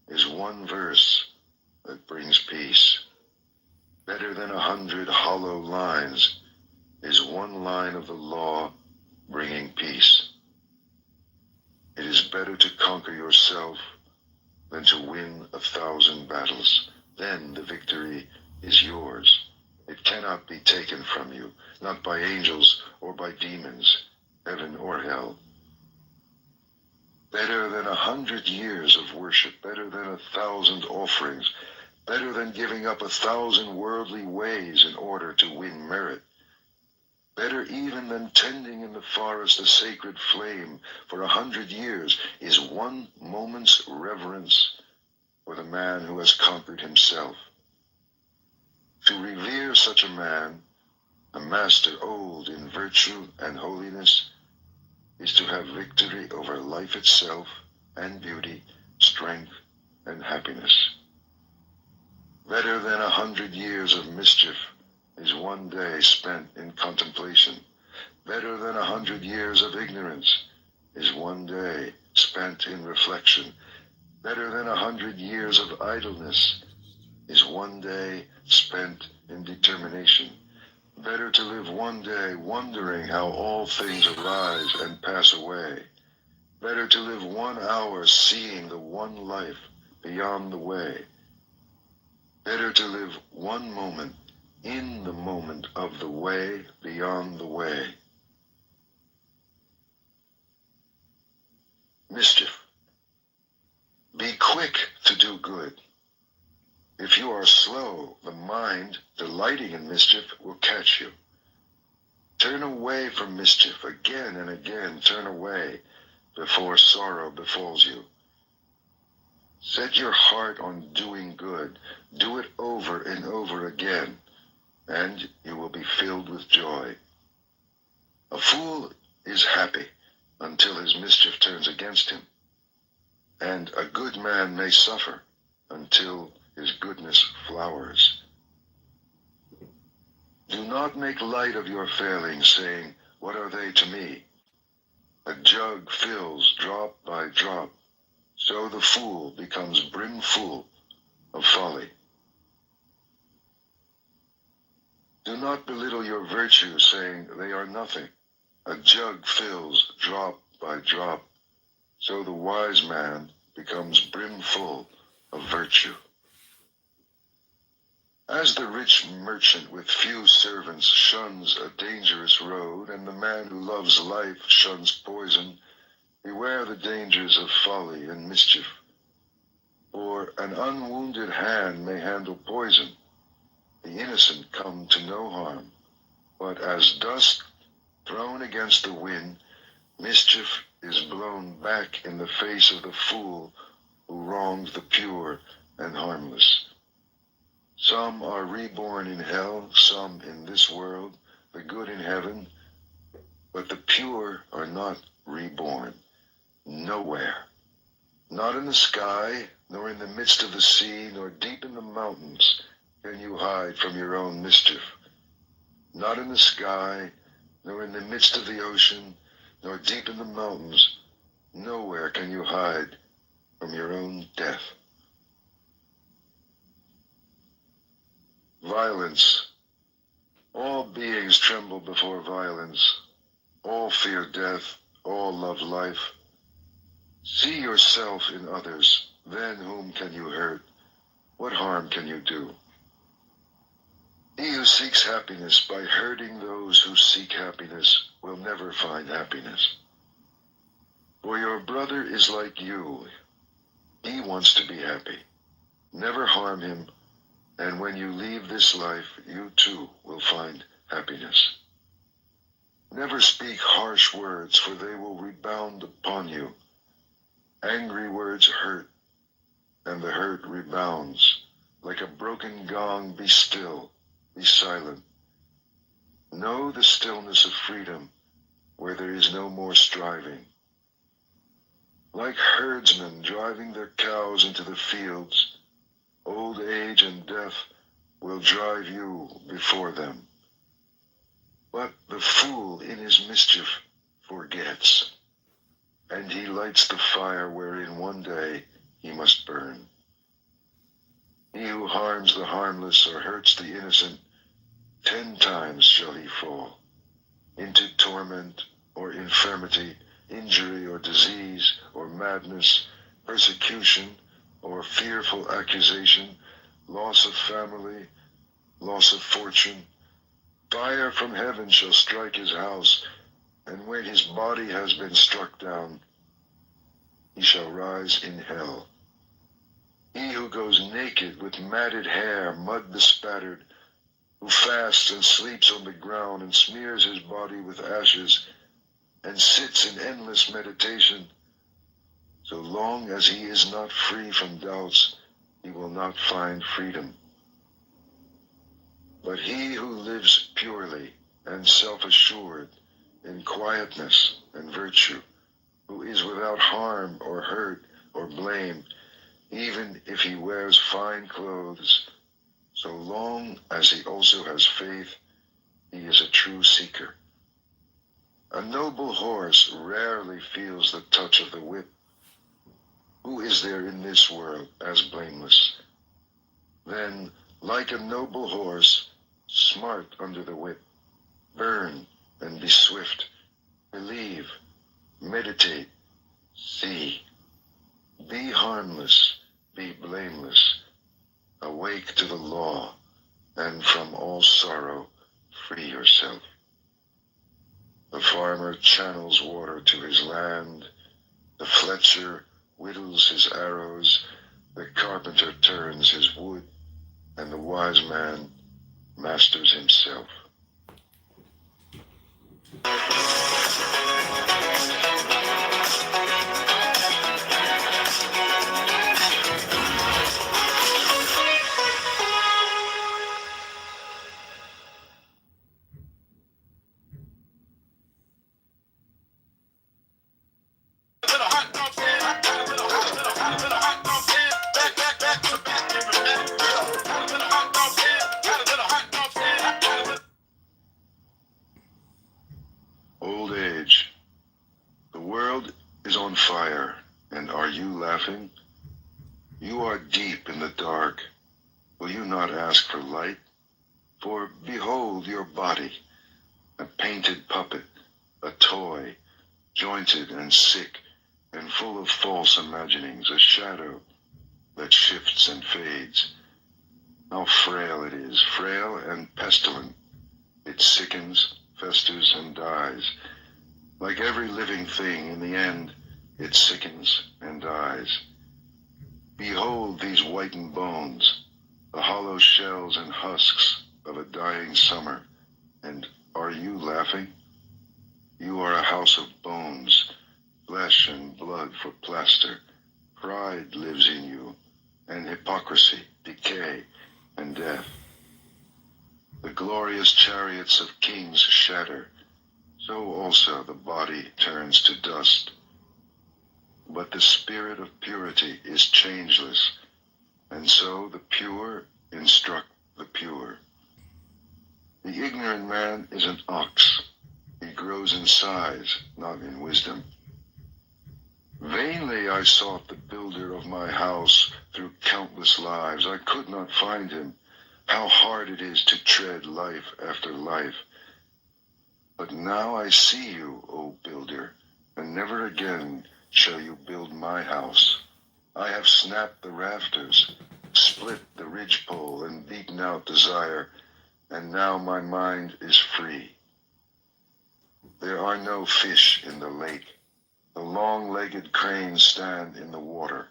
is one verse that brings peace. Better than 100 hollow lines is one line of the law bringing peace. is better to conquer yourself than to win 1,000 battles. Then the victory is yours. It cannot be taken from you, not by angels or by demons, heaven or hell. Better than 100 years of worship, better than 1,000 offerings, better than giving up 1,000 worldly ways in order to win merit. Better even than tending in the forest a sacred flame for 100 years is one moment's reverence for the man who has conquered himself. To revere such a man, a master old in virtue and holiness, is to have victory over life itself and beauty, strength and happiness. Better than 100 years of mischief is one day spent in contemplation. Better than 100 years of ignorance is one day spent in reflection. Better than 100 years of idleness is one day spent in determination. Better to live one day wondering how all things arise and pass away. Better to live 1 hour seeing the one life beyond the way. Better to live one moment in the moment of the way beyond the way. Mischief. Be quick to do good. If you are slow, the mind, delighting in mischief, will catch you. Turn away from mischief again and again. Turn away before sorrow befalls you. Set your heart on doing good. Do it over and over again, and you will be filled with joy. A fool is happy until his mischief turns against him, and a good man may suffer until his goodness flowers. Do not make light of your failings, saying, "What are they to me?" A jug fills drop by drop, so the fool becomes brimful of folly. Do not belittle your virtues, saying, "They are nothing." A jug fills drop by drop, so the wise man becomes brimful of virtue. As the rich merchant with few servants shuns a dangerous road, and the man who loves life shuns poison, beware the dangers of folly and mischief. For an unwounded hand may handle poison, the innocent come to no harm. But as dust thrown against the wind, mischief is blown back in the face of the fool who wrongs the pure and harmless. Some are reborn in hell, some in this world, the good in heaven, but the pure are not reborn. Nowhere. Not in the sky, nor in the midst of the sea, nor deep in the mountains can you hide from your own mischief. Not in the sky, nor in the midst of the ocean, nor deep in the mountains, nowhere can you hide from your own death. Violence. All beings tremble before violence. All fear death. All love life. See yourself in others. Then whom can you hurt? What harm can you do? He who seeks happiness by hurting those who seek happiness will never find happiness. For your brother is like you. He wants to be happy. Never harm him, and when you leave this life, you too will find happiness. Never speak harsh words, for they will rebound upon you. Angry words hurt, and the hurt rebounds. Like a broken gong, be still, be silent. Know the stillness of freedom, where there is no more striving. Like herdsmen driving their cows into the fields, old age and death will drive you before them. But the fool in his mischief forgets, and he lights the fire wherein one day he must burn. He who harms the harmless or hurts the innocent, 10 times shall he fall, into torment or infirmity injury or disease or madness, persecution or fearful accusation, loss of family, loss of fortune. Fire from heaven shall strike his house, and when his body has been struck down, he shall rise in hell. He who goes naked with matted hair, mud bespattered, who fasts and sleeps on the ground and smears his body with ashes and sits in endless meditation, so long as he is not free from doubts, he will not find freedom. But he who lives purely and self-assured in quietness and virtue, who is without harm or hurt or blame, even if he wears fine clothes, so long as he also has faith, he is a true seeker. A noble horse rarely feels the touch of the whip. Who is there in this world as blameless? Then, like a noble horse, smart under the whip, burn and be swift, believe, meditate, see, be harmless, be blameless, awake to the law, and from all sorrow free yourself. The farmer channels water to his land, the fletcher whittles his arrows, the carpenter turns his wood, and the wise man masters himself. Old age. The world is on fire, and are you laughing? You are deep in the dark. Will you not ask for light? For behold your body, a painted puppet, a toy, jointed and sick, and full of false imaginings, a shadow that shifts and fades. How frail it is, frail and pestilent. It sickens, festers, and dies. Like every living thing, in the end, it sickens and dies. Behold these whitened bones, the hollow shells and husks of a dying summer. And are you laughing? You are a house of bones, flesh and blood for plaster. Pride lives in you, and hypocrisy, decay, and death. The glorious chariots of kings shatter, so also the body turns to dust. But the spirit of purity is changeless, and so the pure instruct the pure. The ignorant man is an ox. He grows in size, not in wisdom. Vainly I sought the builder of my house through countless lives. I could not find him. How hard it is to tread life after life. But now I see you, O builder, and never again shall you build my house. I have snapped the rafters, split the ridgepole, and beaten out desire, and now my mind is free. There are no fish in the lake. The long-legged cranes stand in the water.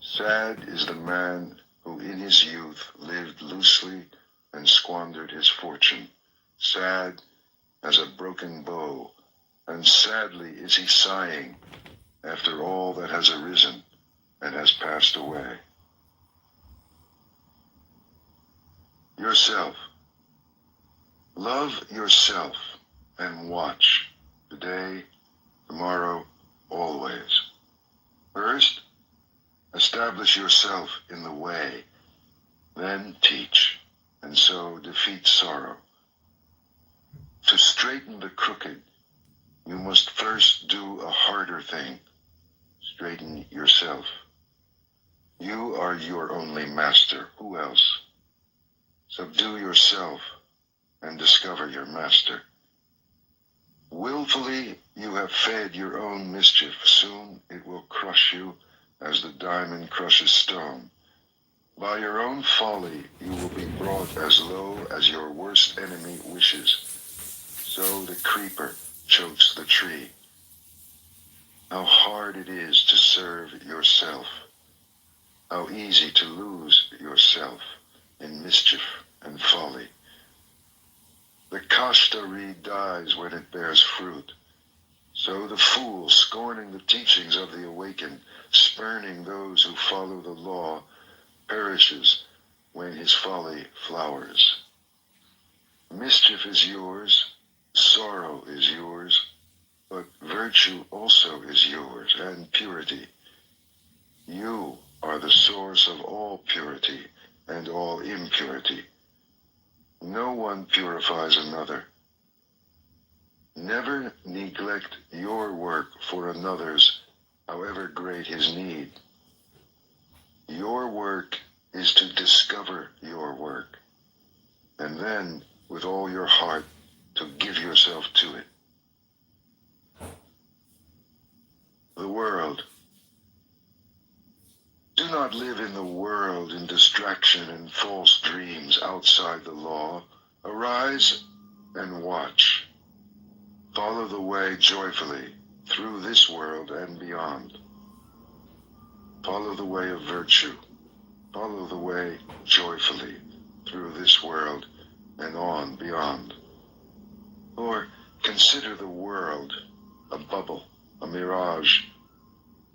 Sad is the man who in his youth lived loosely and squandered his fortune. Sad as a broken bow, and sadly is he sighing after all that has arisen and has passed away. Yourself. Love yourself and watch, today, tomorrow, always. First, establish yourself in the way, then teach, and so defeat sorrow. To straighten the crooked, you must first do a harder thing, straighten yourself. You are your only master, who else? Subdue yourself and discover your master. Willfully you have fed your own mischief. Soon it will crush you as the diamond crushes stone. By your own folly you will be brought as low as your worst enemy wishes. So the creeper chokes the tree. How hard it is to serve yourself. How easy to lose yourself in mischief and folly. The kashta reed dies when it bears fruit. So the fool, scorning the teachings of the awakened, spurning those who follow the law, perishes when his folly flowers. Mischief is yours, sorrow is yours, but virtue also is yours, and purity. You are the source of all purity and all impurity. No one purifies another. Never neglect your work for another's, however great his need. Your work is to discover your work, and then, with all your heart, to give yourself to it. The world. Do not live in the world in distraction and false dreams outside the law. Arise and watch. Follow the way joyfully through this world and beyond. Follow the way of virtue. Follow the way joyfully through this world and on beyond. Or consider the world a bubble, a mirage.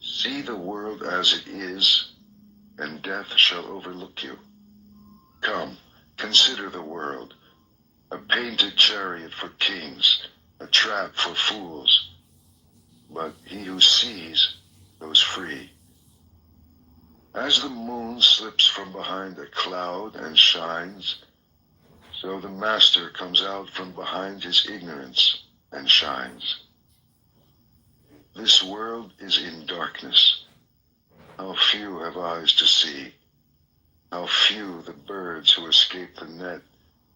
See the world as it is, and death shall overlook you. Come, consider the world, a painted chariot for kings, a trap for fools. But he who sees goes free. As the moon slips from behind a cloud and shines, so the master comes out from behind his ignorance and shines. This world is in darkness. How few have eyes to see. How few the birds who escape the net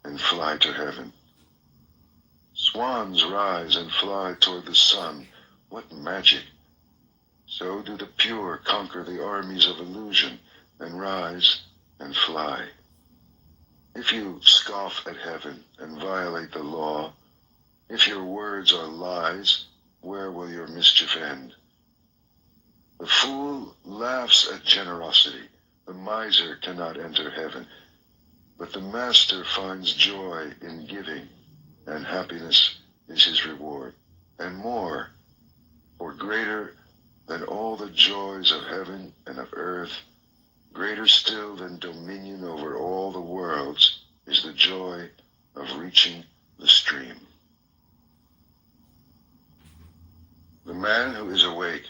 and fly to heaven. Swans rise and fly toward the sun. What magic! So do the pure conquer the armies of illusion and rise and fly. If you scoff at heaven and violate the law, if your words are lies, where will your mischief end? The fool laughs at generosity. The miser cannot enter heaven. But the master finds joy in giving, and happiness is his reward. And more, for greater than all the joys of heaven and of earth, greater still than dominion over all the worlds, is the joy of reaching the stream. The man who is awake.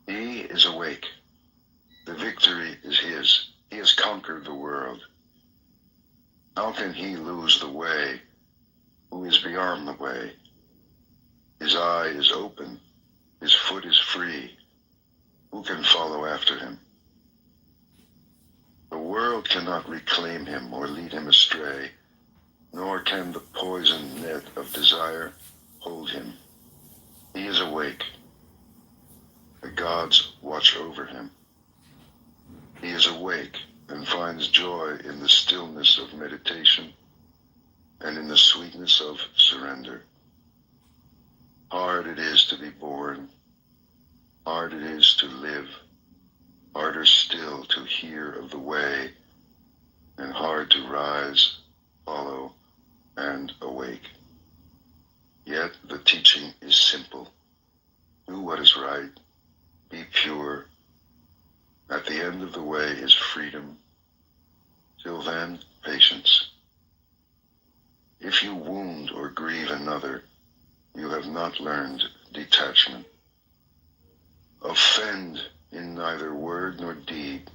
He is awake. The victory is his. He has conquered the world. How can he lose the way who is beyond the way? His eye is open. His foot is free. Who can follow after him? The world cannot reclaim him or lead him astray, nor can the poisoned net of desire hold him. He is awake. The gods watch over him. He is awake and finds joy in the stillness of meditation and in the sweetness of surrender. Hard it is to be born. Hard it is to live. Harder still to hear of the way, and hard to rise, follow, and awake. Yet the teaching is simple. Do what is right. Be pure. At the end of the way is freedom. Till then, patience. If you wound or grieve another, you have not learned detachment. Offend in neither word nor deed.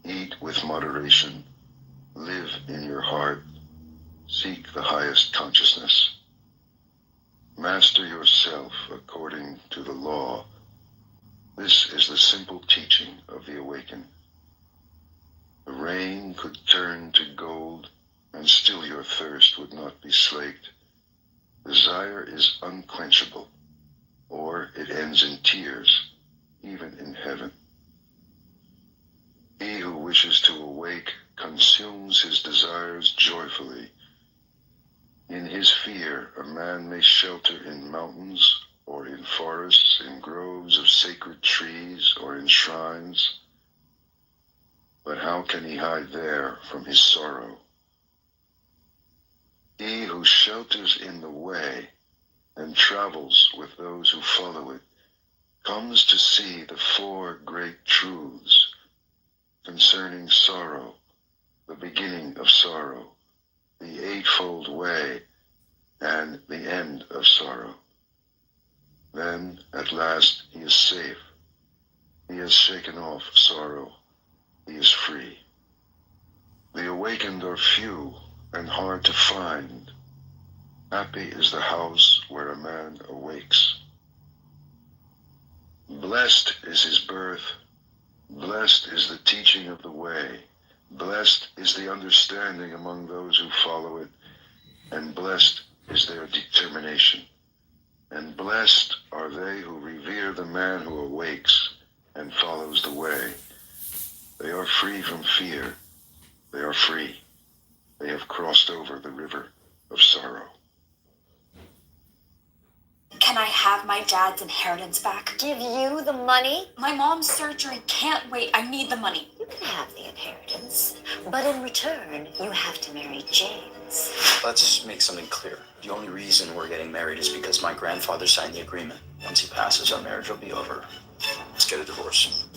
Eat with moderation. Live in your heart. Seek the highest consciousness. Master yourself according to the law. This is the simple teaching of the awakened. The rain could turn to gold, and still your thirst would not be slaked. Desire is unquenchable, or it ends in tears, even in heaven. He who wishes to awake consumes his desires joyfully. In his fear, a man may shelter in mountains, or in forests, in groves of sacred trees, or in shrines. But how can he hide there from his sorrow? He who shelters in the way and travels with those who follow it comes to see the four great truths concerning sorrow, the beginning of sorrow, the eightfold way, and the end of sorrow. Then, at last, he is safe. He has shaken off sorrow. He is free. The awakened are few and hard to find. Happy is the house where a man awakes. Blessed is his birth. Blessed is the teaching of the way. Blessed is the understanding among those who follow it. And blessed is their determination. And blessed are they who revere the man who awakes and follows the way. They are free from fear. They are free. They have crossed over the river of sorrow. Can I have my dad's inheritance back? Give you the money? My mom's surgery can't wait. I need the money. You can have the inheritance, but in return, you have to marry James. Let's make something clear. The only reason we're getting married is because my grandfather signed the agreement. Once he passes, our marriage will be over. Let's get a divorce.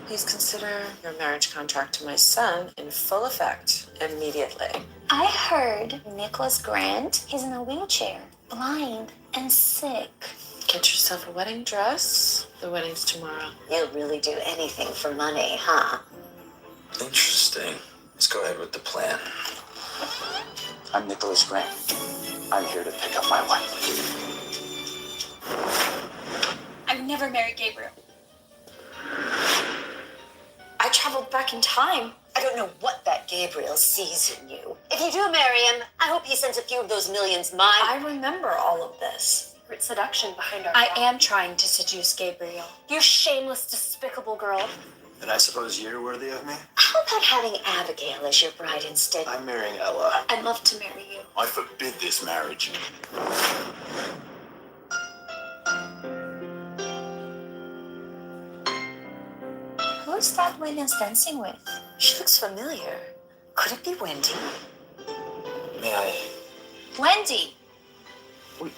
Please consider your marriage contract to my son in full effect immediately. I heard Nicholas Grant, he's in a wheelchair, blind and sick. Get yourself a wedding dress. The wedding's tomorrow. You'll really do anything for money, huh? Interesting. Let's go ahead with the plan. I'm Nicholas Grant. I'm here to pick up my wife. I would never marry Gabriel. I traveled back in time. I don't know what that Gabriel sees in you. If you do marry him, I hope he sends a few of those millions mine. I remember all of this. Secret seduction behind our I am trying to seduce Gabriel. You shameless, despicable girl. And I suppose you're worthy of me? How about having Abigail as your bride instead? I'm marrying Ella. I'd love to marry you. I forbid this marriage. Who's that William's dancing with? She looks familiar. Could it be Wendy? May I? Wendy! Wait.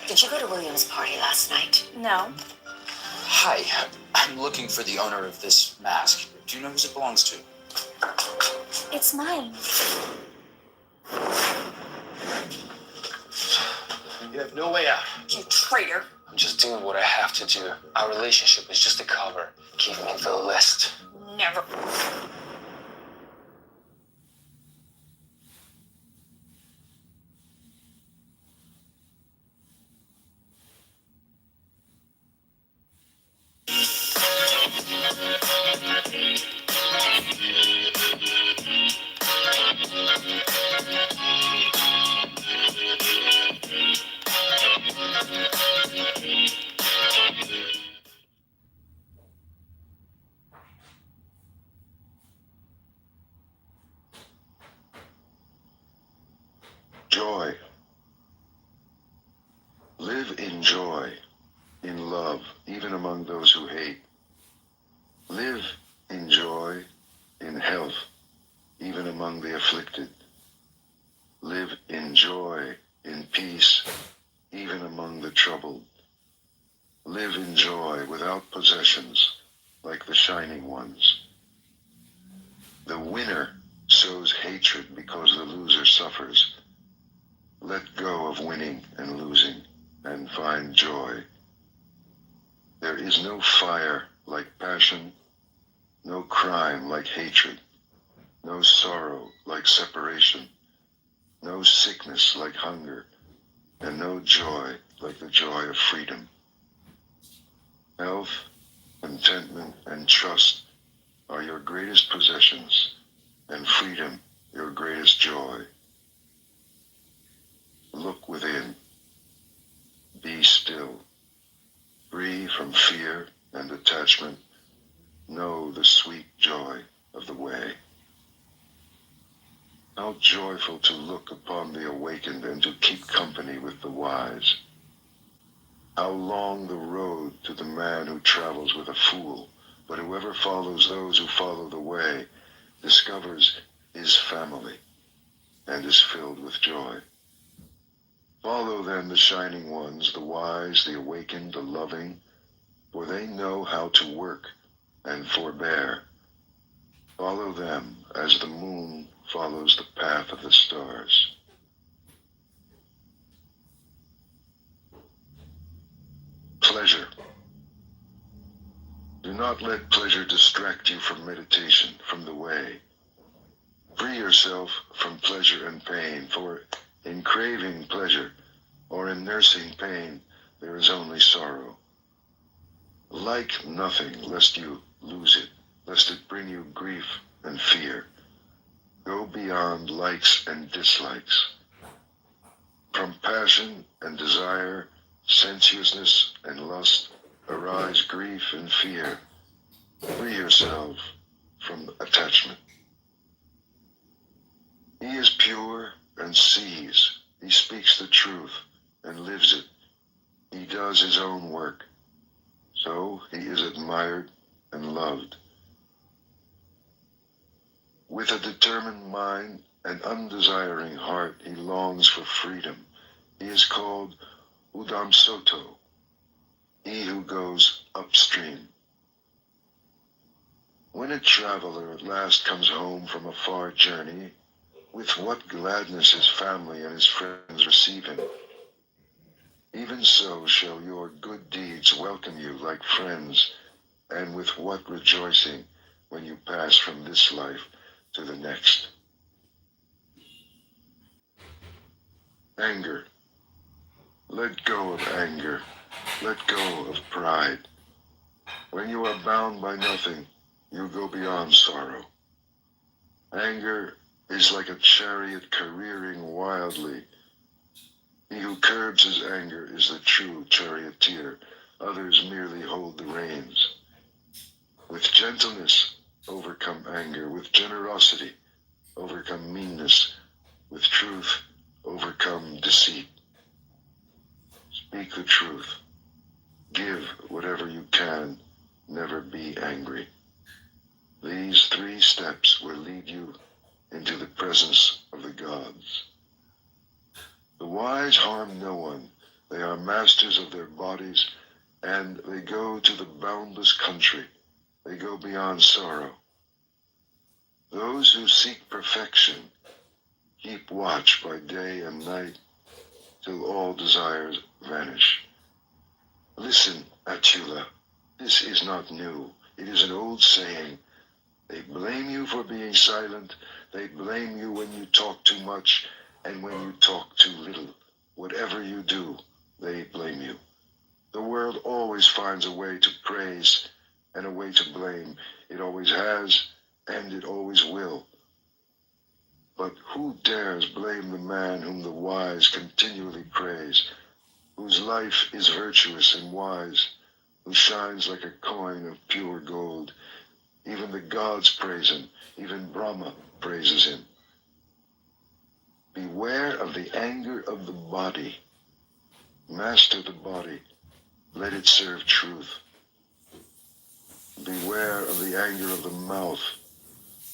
Did you go to William's party last night? No. Hi, I'm looking for the owner of this mask. Do you know whose it belongs to? It's mine. You have no way out. You traitor. I'm just doing what I have to do. Our relationship is just a cover. Keep me for the list. Never. Joy. Live in joy, in love, even among those who hate. Live in joy, in health, even among the afflicted. Live in joy, in peace, even among the troubled. Live in joy without possessions, like the shining ones. The winner sows hatred because the loser suffers. Let go of winning and losing and find joy. There is no fire like passion, no crime like hatred, no sorrow like separation, no sickness like hunger, and no joy like the joy of freedom. Health, contentment, and trust are your greatest possessions, and freedom your greatest joy. Look within. Be still. Free from fear and attachment. Know the sweet joy of the way. How joyful to look upon the awakened and to keep company with the wise. How long the road to the man who travels with a fool, but whoever follows those who follow the way discovers his family and is filled with joy. Follow then the shining ones, the wise, the awakened, the loving, for they know how to work and forbear. Follow them as the moon follows the path of the stars. Pleasure. Do not let pleasure distract you from meditation, from the way. Free yourself from pleasure and pain, for in craving pleasure or in nursing pain, there is only sorrow. Like nothing, lest you lose it, lest it bring you grief and fear. Go beyond likes and dislikes. From passion and desire, sensuousness and lust, arise grief and fear. Free yourself from attachment. He is pure and sees. He speaks the truth and lives it. He does his own work. So he is admired and loved. With a determined mind and undesiring heart, he longs for freedom. He is called Udam Soto, he who goes upstream. When a traveler at last comes home from a far journey, with what gladness his family and his friends receive him. Even so shall your good deeds welcome you like friends, and with what rejoicing when you pass from this life to the next. Anger. Let go of anger. Let go of pride. When you are bound by nothing, you go beyond sorrow. Anger is like a chariot careering wildly. He who curbs his anger is the true charioteer. Others merely hold the reins. With gentleness, overcome anger. With generosity, overcome meanness. With truth, overcome deceit. Speak the truth. Give whatever you can. Never be angry. These 3 steps will lead you into the presence of the gods. The wise harm no one. They are masters of their bodies, and they go to the boundless country. They go beyond sorrow. Those who seek perfection keep watch by day and night till all desires vanish. Listen, Attila, this is not new. It is an old saying. They blame you for being silent. They blame you when you talk too much and when you talk too little. Whatever you do, they blame you. The world always finds a way to praise and a way to blame. It always has, and it always will. But who dares blame the man whom the wise continually praise, whose life is virtuous and wise, who shines like a coin of pure gold? Even the gods praise him. Even Brahma praises him. Beware of the anger of the body. Master the body. Let it serve truth. Beware of the anger of the mouth.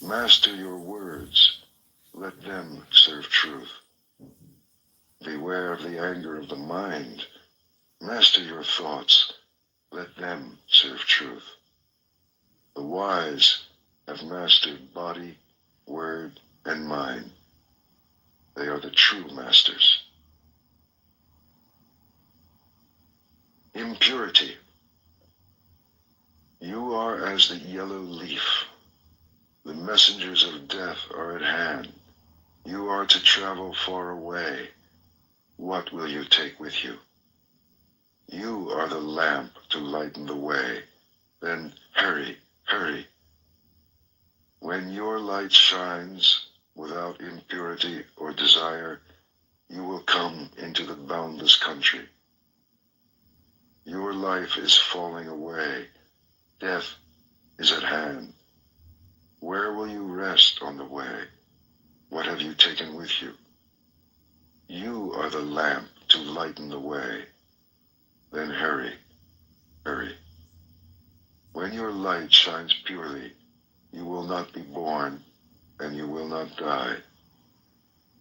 Master your words. Let them serve truth. Beware of the anger of the mind. Master your thoughts. Let them serve truth. The wise have mastered body, word, and mind. They are the true masters. Impurity. You are as the yellow leaf. The messengers of death are at hand. You are to travel far away. What will you take with you? You are the lamp to lighten the way. Then hurry, hurry. When your life light shines without impurity or desire, you will come into the boundless country. Your life is falling away. Death is at hand. Where will you rest on the way? What have you taken with you? You are the lamp to lighten the way. Then hurry, hurry. When your light shines purely, you will not be born, and you will not die.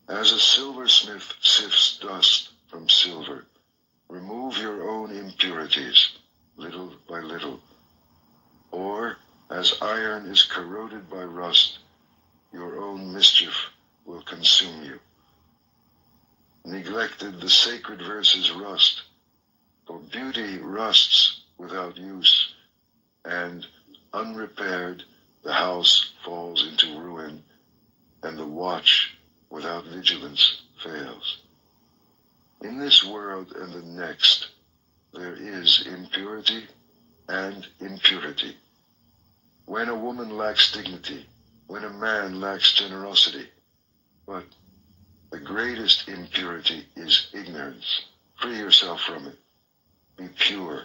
As a silversmith sifts dust from silver, remove your own impurities, little by little. Or, as iron is corroded by rust, your own mischief will consume you. Neglected, the sacred verses rust, for beauty rusts without use, and, unrepaired, the house falls into ruin, and the watch without vigilance fails. In this world and the next, there is impurity and impurity. When a woman lacks dignity, when a man lacks generosity, but the greatest impurity is ignorance. Free yourself from it. Be pure.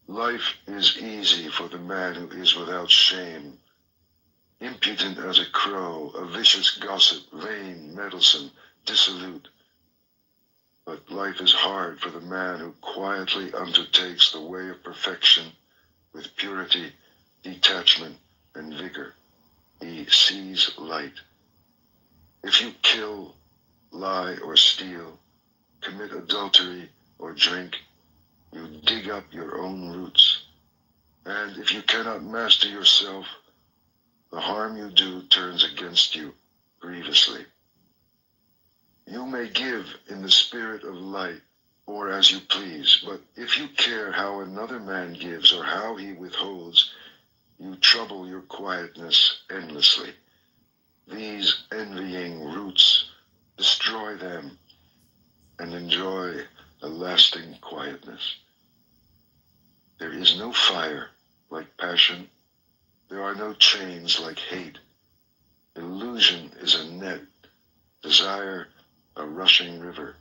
Life is easy for the man who is without shame, impudent as a crow, a vicious gossip, vain, meddlesome, dissolute. But life is hard for the man who quietly undertakes the way of perfection with purity, detachment, and vigor. He sees light. If you kill, lie, or steal, commit adultery, or drink, you dig up your own roots. And if you cannot master yourself, the harm you do turns against you grievously. You may give in the spirit of light, or as you please, but if you care how another man gives or how he withholds, you trouble your quietness endlessly. These envying roots, destroy them and enjoy a lasting quietness. There is no fire like passion. There are no chains like hate. Illusion is a net, desire a rushing river.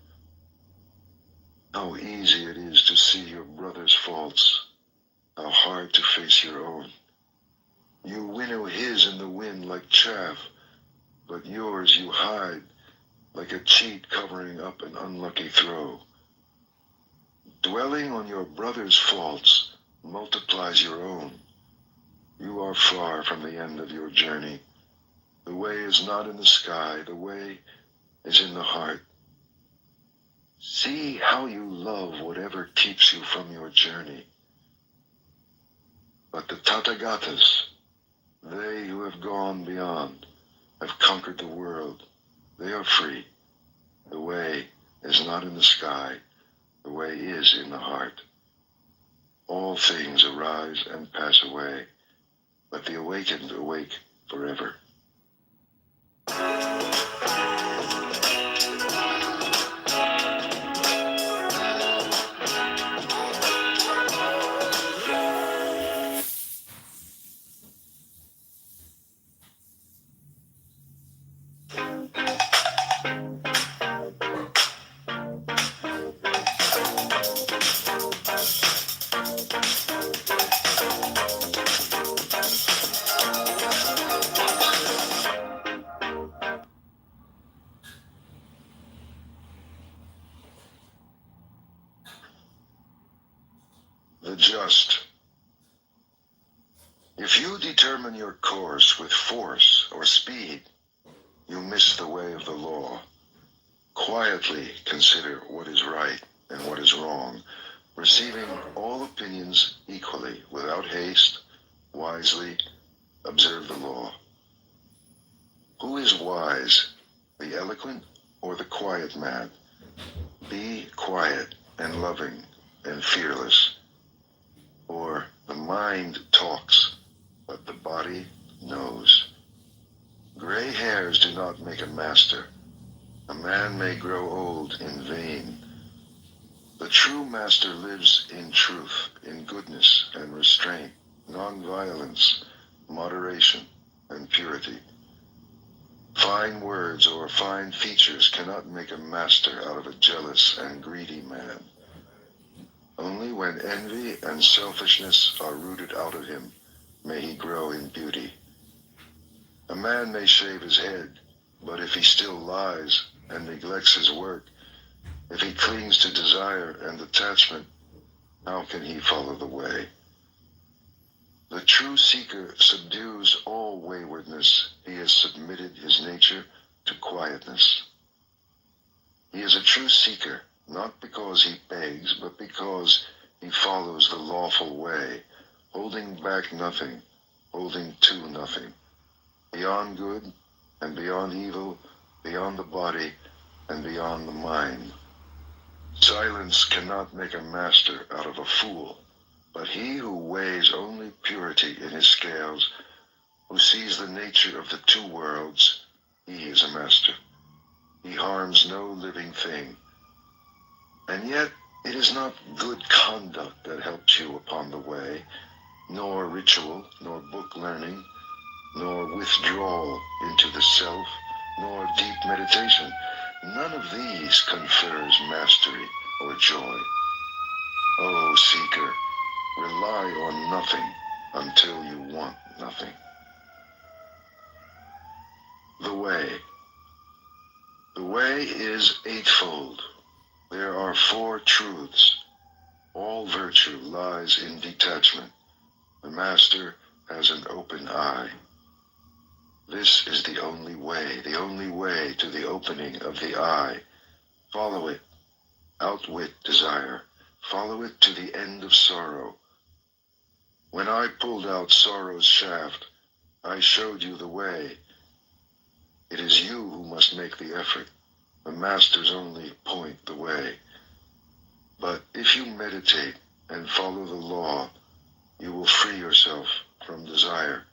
How easy it is to see your brother's faults, how hard to face your own. You winnow his in the wind like chaff, but yours you hide like a cheat covering up an unlucky throw. Dwelling on your brother's faults multiplies your own. You are far from the end of your journey. The way is not in the sky, the way is in the heart. See how you love whatever keeps you from your journey. But the Tathagatas, they who have gone beyond, have conquered the world. They are free. The way is not in the sky. The way is in the heart. All things arise and pass away, but the awakened awake forever. The just. If you determine your course with force or speed, you miss the way of the law. Quietly consider what is right and what is wrong, receiving all opinions equally, without haste, wisely observe the law. Who is wise, the eloquent or the quiet man? Be quiet and loving and fearless. Or the mind talks, but the body knows. Gray hairs do not make a master. A man may grow old in vain. The true master lives in truth, in goodness and restraint, non-violence, moderation, and purity. Fine words or fine features cannot make a master out of a jealous and greedy man. Only when envy and selfishness are rooted out of him may he grow in beauty. A man may shave his head, but if he still lies and neglects his work, if he clings to desire and attachment, how can he follow the way? The true seeker subdues all waywardness. He has submitted his nature to quietness. He is a true seeker, not because he begs, but because he follows the lawful way, holding back nothing, holding to nothing. Beyond good and beyond evil, beyond the body and beyond the mind. Silence cannot make a master out of a fool, but he who weighs only purity in his scales, who sees the nature of the two worlds, he is a master. He harms no living thing. And yet it is not good conduct that helps you upon the way, nor ritual, nor book learning, nor withdrawal into the self, nor deep meditation. None of these confers mastery or joy. O seeker, rely on nothing until you want nothing. The way. The way is eightfold. There are four truths. All virtue lies in detachment. The master has an open eye. This is the only way to the opening of the eye. Follow it. Outwit desire. Follow it to the end of sorrow. When I pulled out sorrow's shaft, I showed you the way. It is you who must make the effort. The masters only point the way. But if you meditate and follow the law, you will free yourself from desire.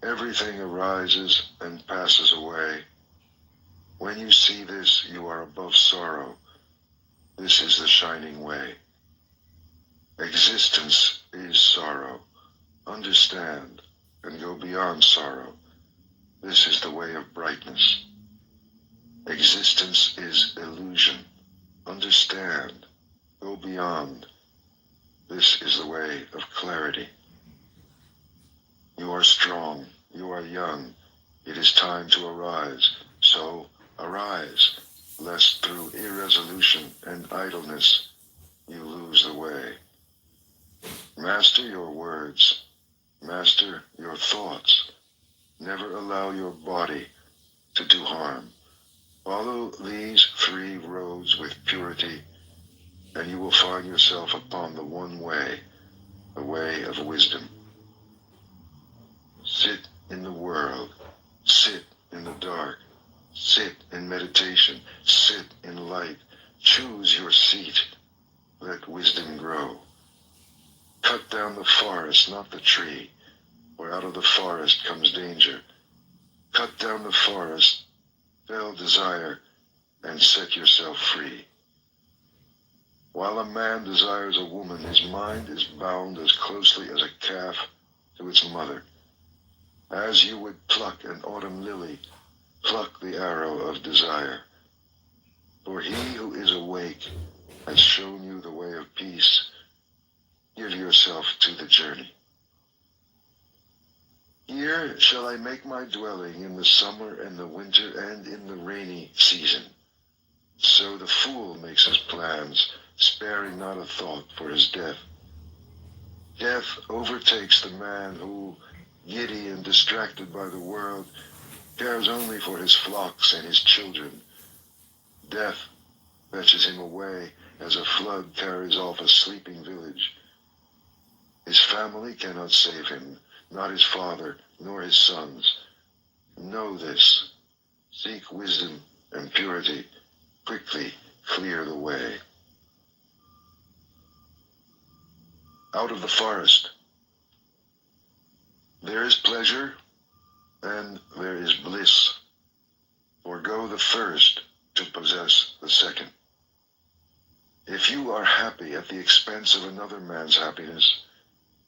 Everything arises and passes away. When you see this, you are above sorrow. This is the shining way. Existence is sorrow. Understand and go beyond sorrow. This is the way of brightness. Existence is illusion. Understand. Go beyond. This is the way of clarity. You are strong. You are young. It is time to arise. So arise, lest through irresolution and idleness you lose the way. Master your words. Master your thoughts. Never allow your body to do harm. Follow these three roads with purity, and you will find yourself upon the one way, the way of wisdom. Sit in the world. Sit in the dark. Sit in meditation. Sit in light. Choose your seat. Let wisdom grow. Cut down the forest, not the tree, for out of the forest comes danger. Cut down the forest, fell desire, and set yourself free. While a man desires a woman, his mind is bound as closely as a calf to its mother. As you would pluck an autumn lily, pluck the arrow of desire. For he who is awake has shown you the way of peace. Give yourself to the journey. Here shall I make my dwelling in the summer and the winter and in the rainy season. So the fool makes his plans, sparing not a thought for his death. Death overtakes the man who, giddy and distracted by the world, cares only for his flocks and his children. Death fetches him away as a flood carries off a sleeping village. His family cannot save him, not his father, nor his sons. Know this. Seek wisdom and purity. Quickly clear the way. Out of the forest. There is pleasure, and there is bliss. Forgo the first to possess the second. If you are happy at the expense of another man's happiness,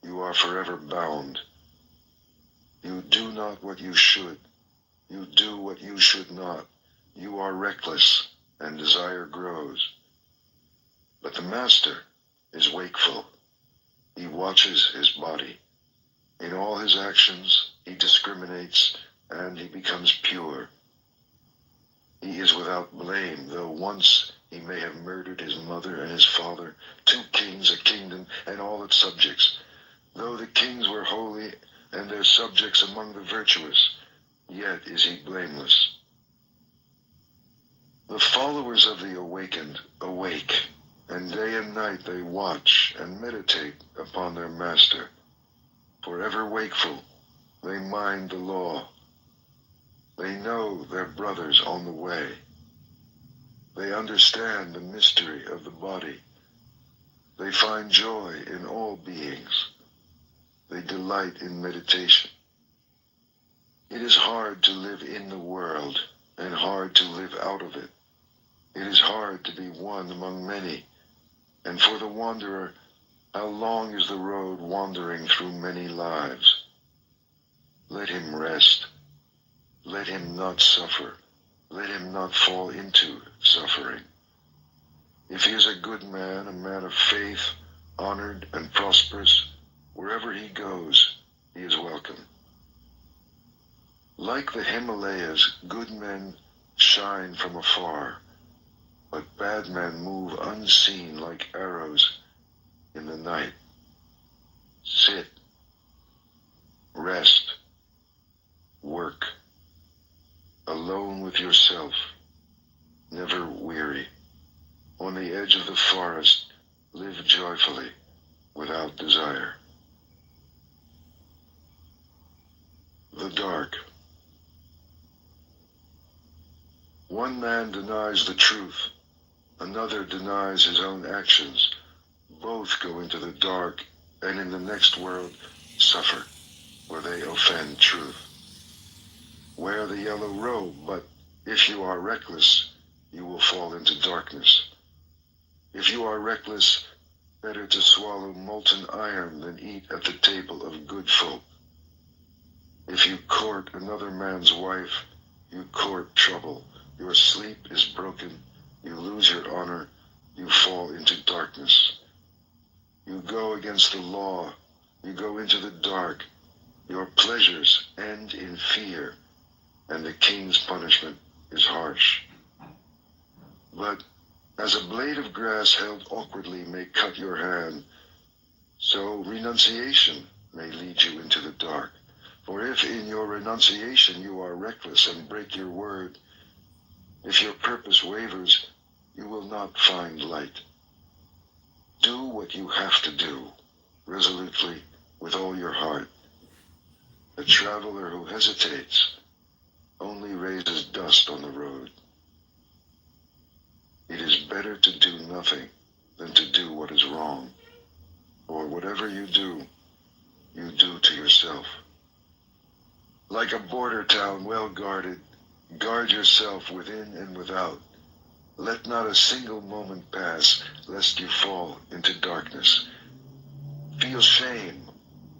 you are forever bound. You do not what you should, You do what you should not. You are reckless, and desire grows. But the master is wakeful. He watches his body. In all his actions, he discriminates, and he becomes pure. He is without blame, though once he may have murdered his mother and his father, 2 kings, a kingdom, and all its subjects. Though the kings were holy, and their subjects among the virtuous, yet is he blameless. The followers of the awakened awake, and day and night they watch and meditate upon their master. Forever wakeful, they mind the law. They know their brothers on the way. They understand the mystery of the body. They find joy in all beings. They delight in meditation. It is hard to live in the world, and hard to live out of it. It is hard to be one among many, and for the wanderer, how long is the road wandering through many lives? Let him rest. Let him not suffer. Let him not fall into suffering. If he is a good man, a man of faith, honored and prosperous, wherever he goes, he is welcome. Like the Himalayas, good men shine from afar, but bad men move unseen like arrows in the night. Sit, rest, work, alone with yourself, never weary. On the edge of the forest, live joyfully, without desire. The dark. One man denies the truth, another denies his own actions. Both go into the dark, and in the next world suffer, where they offend truth. Wear the yellow robe, but if you are reckless, you will fall into darkness. If you are reckless, better to swallow molten iron than eat at the table of good folk. If you court another man's wife, you court trouble. Your sleep is broken, you lose your honor, you fall into darkness. You go against the law, you go into the dark. Your pleasures end in fear, and the king's punishment is harsh. But as a blade of grass held awkwardly may cut your hand, so renunciation may lead you into the dark. For if in your renunciation you are reckless and break your word, if your purpose wavers, you will not find light. Do what you have to do, resolutely, with all your heart. A traveler who hesitates only raises dust on the road. It is better to do nothing than to do what is wrong. For whatever you do to yourself. Like a border town well guarded, guard yourself within and without. Let not a single moment pass, lest you fall into darkness. Feel shame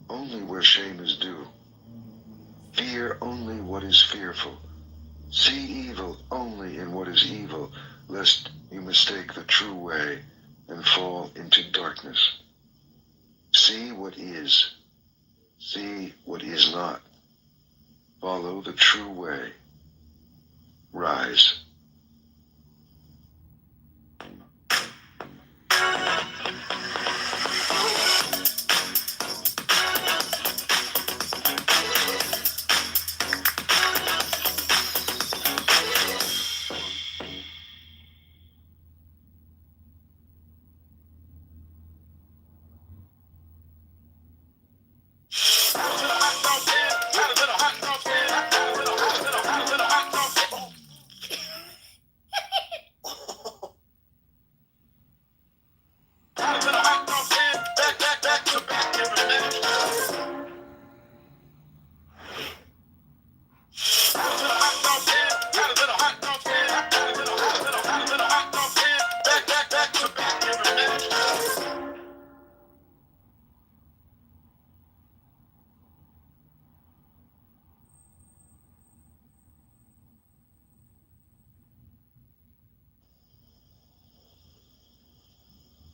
only where shame is due. Fear only what is fearful. See evil only in what is evil, lest you mistake the true way and fall into darkness. See what is. See what is not. Follow the true way. Rise.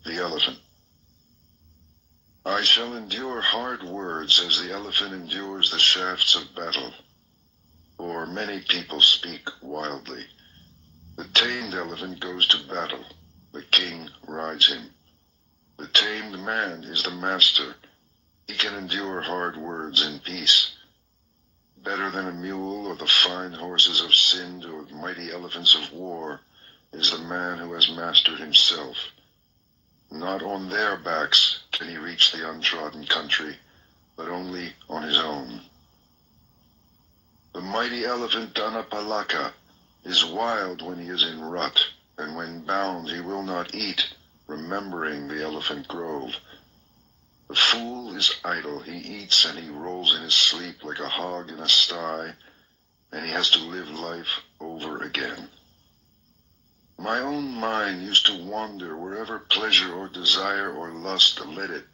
The elephant. I shall endure hard words as the elephant endures the shafts of battle. For many people speak wildly. The tamed elephant goes to battle. The king rides him. The tamed man is the master. He can endure hard words in peace. Better than a mule or the fine horses of Sind or the mighty elephants of war is the man who has mastered himself. Not on their backs can he reach the untrodden country, but only on his own. The mighty elephant Danapalaka is wild when he is in rut, and when bound he will not eat, remembering the elephant grove. The fool is idle, he eats and he rolls in his sleep like a hog in a sty, and he has to live life over again. My own mind used to wander wherever pleasure or desire or lust led it,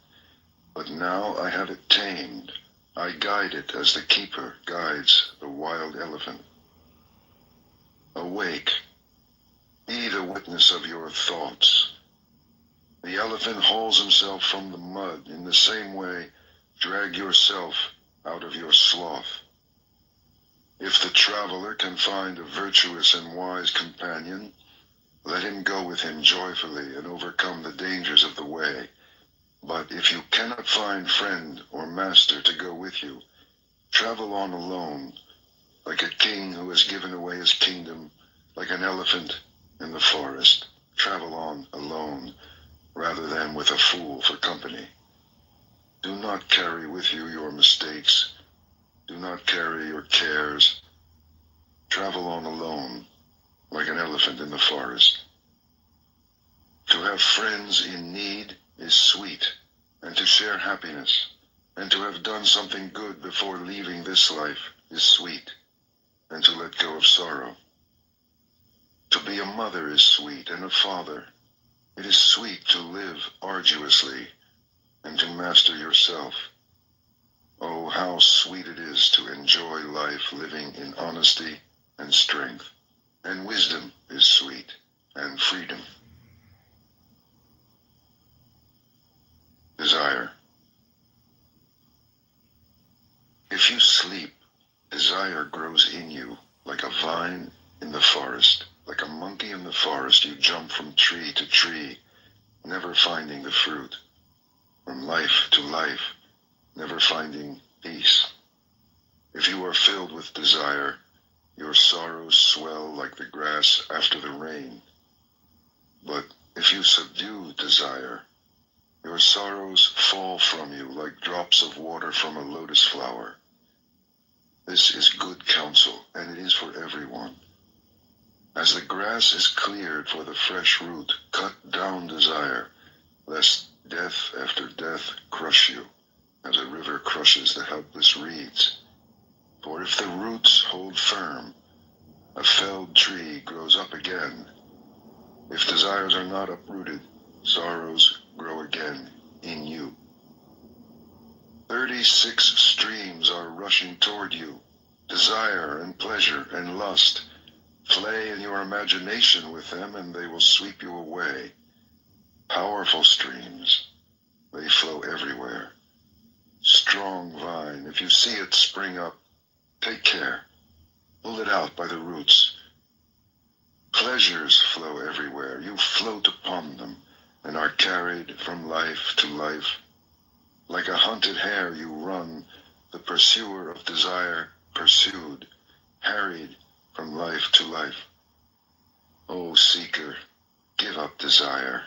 but now I have it tamed. I guide it as the keeper guides the wild elephant. Awake, be the witness of your thoughts. The elephant hauls himself from the mud. In the same way, drag yourself out of your sloth. If the traveler can find a virtuous and wise companion, let him go with him joyfully and overcome the dangers of the way. But if you cannot find friend or master to go with you, travel on alone, like a king who has given away his kingdom, like an elephant in the forest. Travel on alone, rather than with a fool for company. Do not carry with you your mistakes. Do not carry your cares. Travel on alone, like an elephant in the forest. To have friends in need is sweet, and to share happiness, and to have done something good before leaving this life is sweet, and to let go of sorrow. To be a mother is sweet, and a father. It is sweet to live arduously, and to master yourself. Oh, how sweet it is to enjoy life living in honesty and strength. And wisdom is sweet, and freedom. Desire. If you sleep, desire grows in you like a vine in the forest. Like a monkey in the forest, you jump from tree to tree, never finding the fruit. From life to life, never finding peace. If you are filled with desire, your sorrows swell like the grass after the rain. But if you subdue desire, your sorrows fall from you like drops of water from a lotus flower. This is good counsel, and it is for everyone. As the grass is cleared for the fresh root, cut down desire, lest death after death crush you, as a river crushes the helpless reeds. For if the roots hold firm, a felled tree grows up again. If desires are not uprooted, sorrows grow again in you. 36 streams are rushing toward you, desire and pleasure and lust. Play in your imagination with them and they will sweep you away. Powerful streams, they flow everywhere. Strong vine, if you see it spring up, take care. Pull it out by the roots. Pleasures flow everywhere. You float upon them and are carried from life to life. Like a hunted hare you run, the pursuer of desire pursued, harried from life to life. O seeker, give up desire.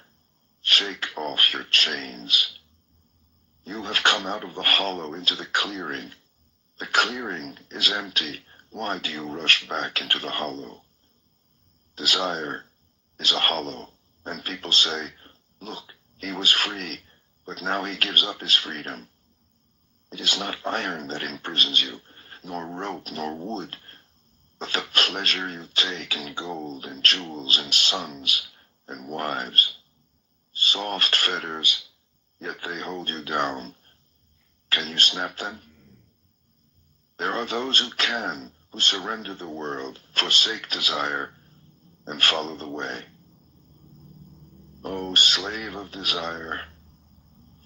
Shake off your chains. You have come out of the hollow into the clearing. The clearing is empty. Why do you rush back into the hollow? Desire is a hollow, and people say, look, he was free, but now he gives up his freedom. It is not iron that imprisons you, nor rope, nor wood, but the pleasure you take in gold and jewels and sons and wives. Soft fetters, yet they hold you down. Can you snap them? There are those who can, who surrender the world, forsake desire, and follow the way. O slave of desire,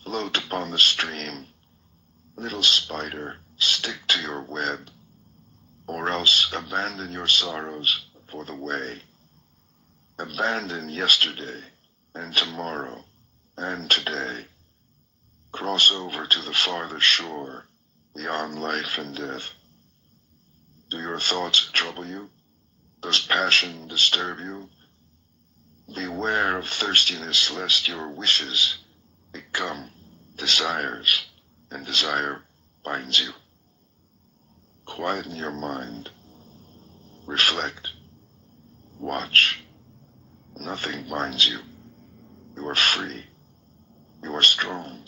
float upon the stream. Little spider, stick to your web, or else abandon your sorrows for the way. Abandon yesterday, and tomorrow, and today. Cross over to the farther shore, beyond life and death. Do your thoughts trouble you? Does passion disturb you? Beware of thirstiness, lest your wishes become desires, and desire binds you. Quieten your mind. Reflect. Watch. Nothing binds you. You are free. You are strong.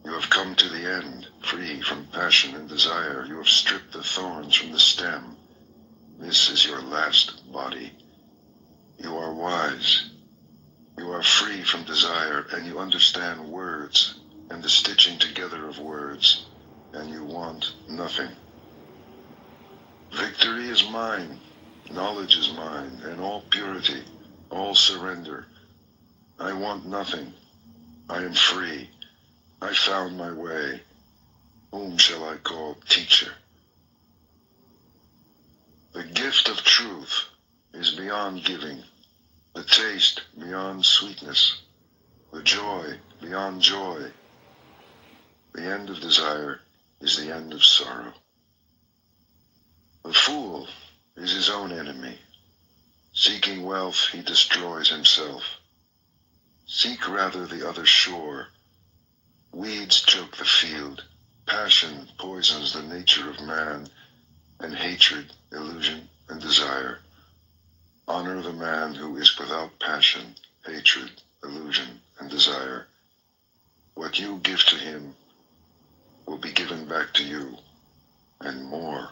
You have come to the end, free from passion and desire. You have stripped the thorns from the stem. This is your last body. You are wise. You are free from desire, and you understand words and the stitching together of words, and you want nothing. Victory is mine. Knowledge is mine, and all purity, all surrender. I want nothing. I am free. I found my way. Whom shall I call teacher? The gift of truth is beyond giving, the taste beyond sweetness, the joy beyond joy. The end of desire is the end of sorrow. The fool is his own enemy. Seeking wealth, he destroys himself. Seek rather the other shore. Weeds choke the field. Passion poisons the nature of man, and hatred, illusion, and desire. Honor the man who is without passion, hatred, illusion, and desire. What you give to him will be given back to you, and more.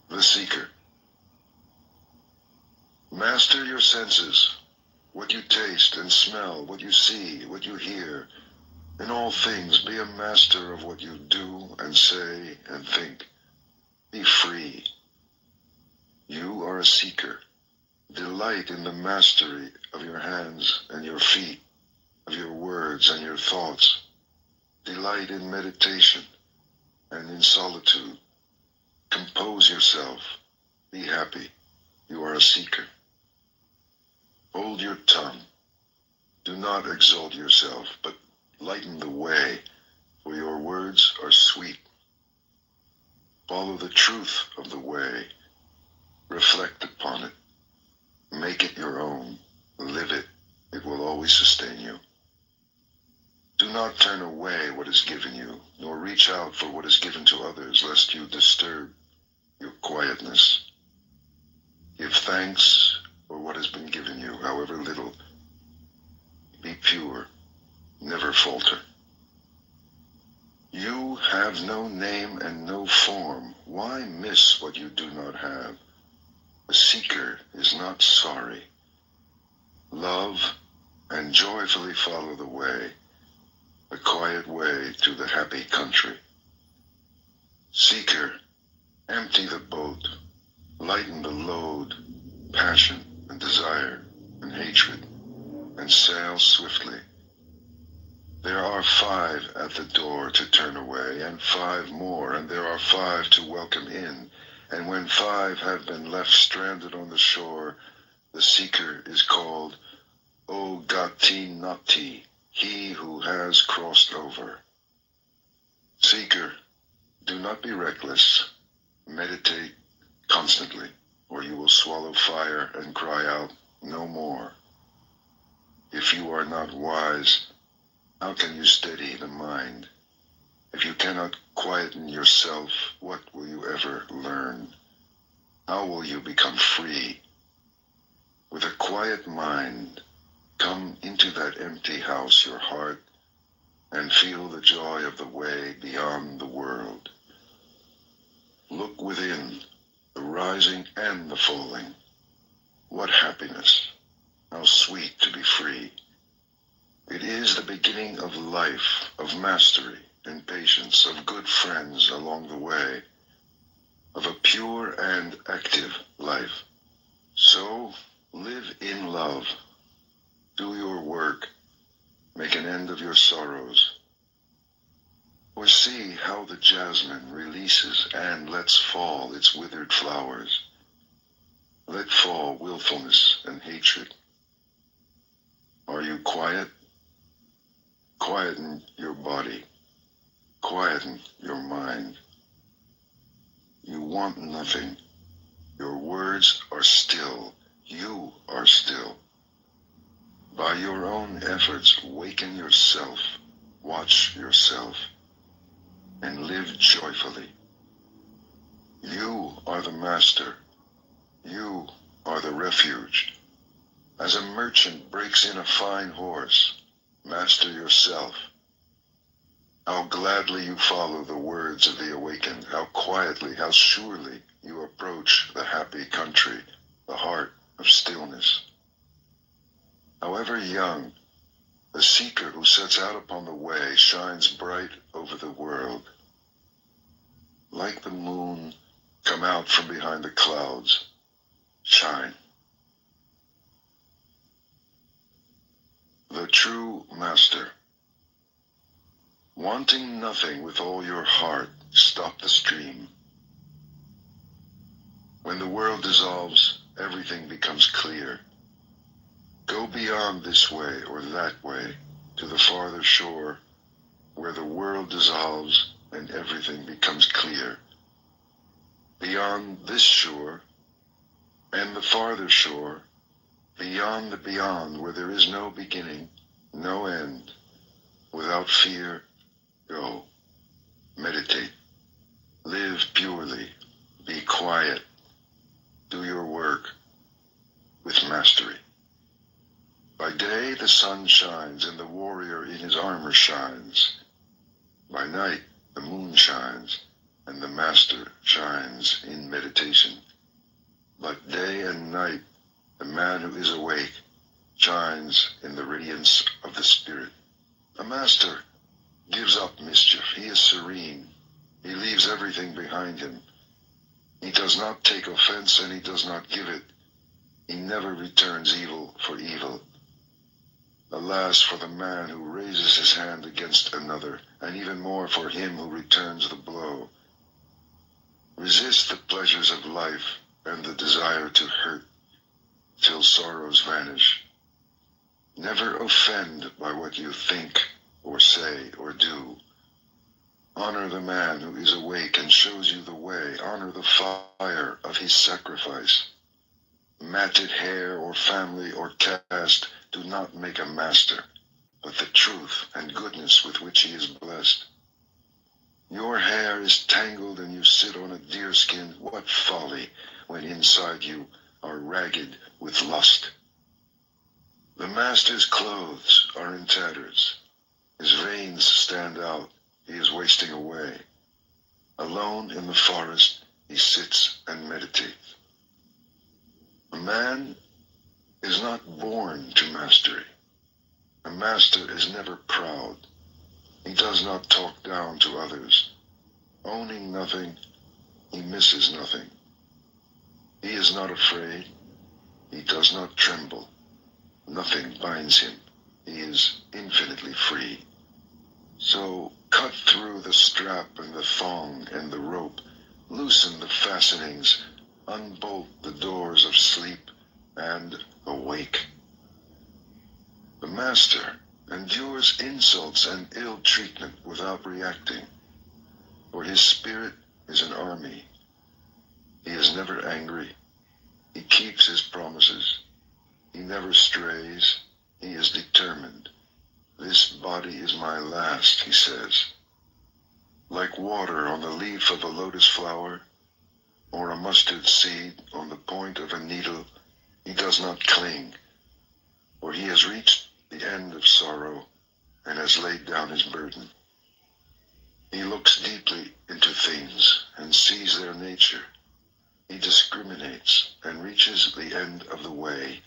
The Seeker. Master your senses, what you taste and smell, what you see, what you hear. In all things, be a master of what you do and say and think. Be free. You are a seeker. Delight in the mastery of your hands and your feet, of your words and your thoughts. Delight in meditation and in solitude. Compose yourself. Be happy. You are a seeker. Hold your tongue. Do not exalt yourself, but lighten the way, for your words are sweet. Follow the truth of the way. Reflect upon it. Make it your own. Live it. It will always sustain you. Do not turn away what is given you, nor reach out for what is given to others, lest you disturb your quietness. Give thanks for what has been given you, however little. Be pure. Never falter. You have no name and no form. Why miss what you do not have? The seeker is not sorry. Love and joyfully follow the way, the quiet way to the happy country. Seeker, empty the boat, lighten the load, passion and desire and hatred, and sail swiftly. There are 5 at the door to turn away, and 5 more, and there are 5 to welcome in. And when 5 have been left stranded on the shore, the seeker is called O Gati Nati, he who has crossed over. Seeker, do not be reckless. Meditate constantly, or you will swallow fire and cry out, no more. If you are not wise, how can you steady the mind? If you cannot quieten yourself, what will you ever learn? How will you become free? With a quiet mind, come into that empty house, your heart, and feel the joy of the way beyond the world. Look within, the rising and the falling. What happiness! How sweet to be free! It is the beginning of life, of mastery and patience, of good friends along the way, of a pure and active life. So, Live in love. Do your work. Make an end of your sorrows. Or see how the jasmine releases and lets fall its withered flowers. Let fall willfulness and hatred. Are you quiet? Quieten your body. Quieten your mind. You want nothing. Your words are still. You are still. By your own efforts, waken yourself. Watch yourself. And live joyfully. You are the master. You are the refuge. As a merchant breaks in a fine horse, master yourself. How gladly you follow the words of the awakened, how quietly, how surely you approach the happy country, the heart of stillness. However young, the seeker who sets out upon the way shines bright over the world. Like the moon, come out from behind the clouds, shine. The true master. Wanting nothing with all your heart, stop the stream. When the world dissolves, everything becomes clear. Go beyond this way or that way to the farther shore, where the world dissolves and everything becomes clear. Beyond this shore and the farther shore, beyond the beyond, where there is no beginning, no end, without fear, go. Meditate. Live purely. Be quiet. Do your work with mastery. By day the sun shines and the warrior in his armor shines. By night the moon shines and the master shines in meditation. But day and night the man who is awake shines in the radiance of the spirit. A master gives up mischief. He is serene. He leaves everything behind him. He does not take offense and he does not give it. He never returns evil for evil. Alas for the man who raises his hand against another, and even more for him who returns the blow. Resist the pleasures of life and the desire to hurt till sorrows vanish. Never offend by what you think or say or do. Honor the man who is awake and shows you the way. Honor the fire of his sacrifice. Matted hair or family or caste do not make a master, but the truth and goodness with which he is blessed. Your hair is tangled and you sit on a deerskin. What folly when inside you are ragged with lust. The master's clothes are in tatters. His veins stand out. He is wasting away. Alone in the forest, he sits and meditates. A man is not born to mastery. A master is never proud. He does not talk down to others. Owning nothing, he misses nothing. He is not afraid. He does not tremble. Nothing binds him. He is infinitely free. So cut through the strap and the thong and the rope. Loosen the fastenings. Unbolt the doors of sleep and awake. The master endures insults and ill treatment without reacting, for his spirit is an army. He is never angry. He keeps his promises. He never strays. He is determined. This body is my last, he says. Like water on the leaf of a lotus flower, or a mustard seed on the point of a needle, he does not cling, for he has reached the end of sorrow and has laid down his burden. He looks deeply into things and sees their nature. He discriminates and reaches the end of the way.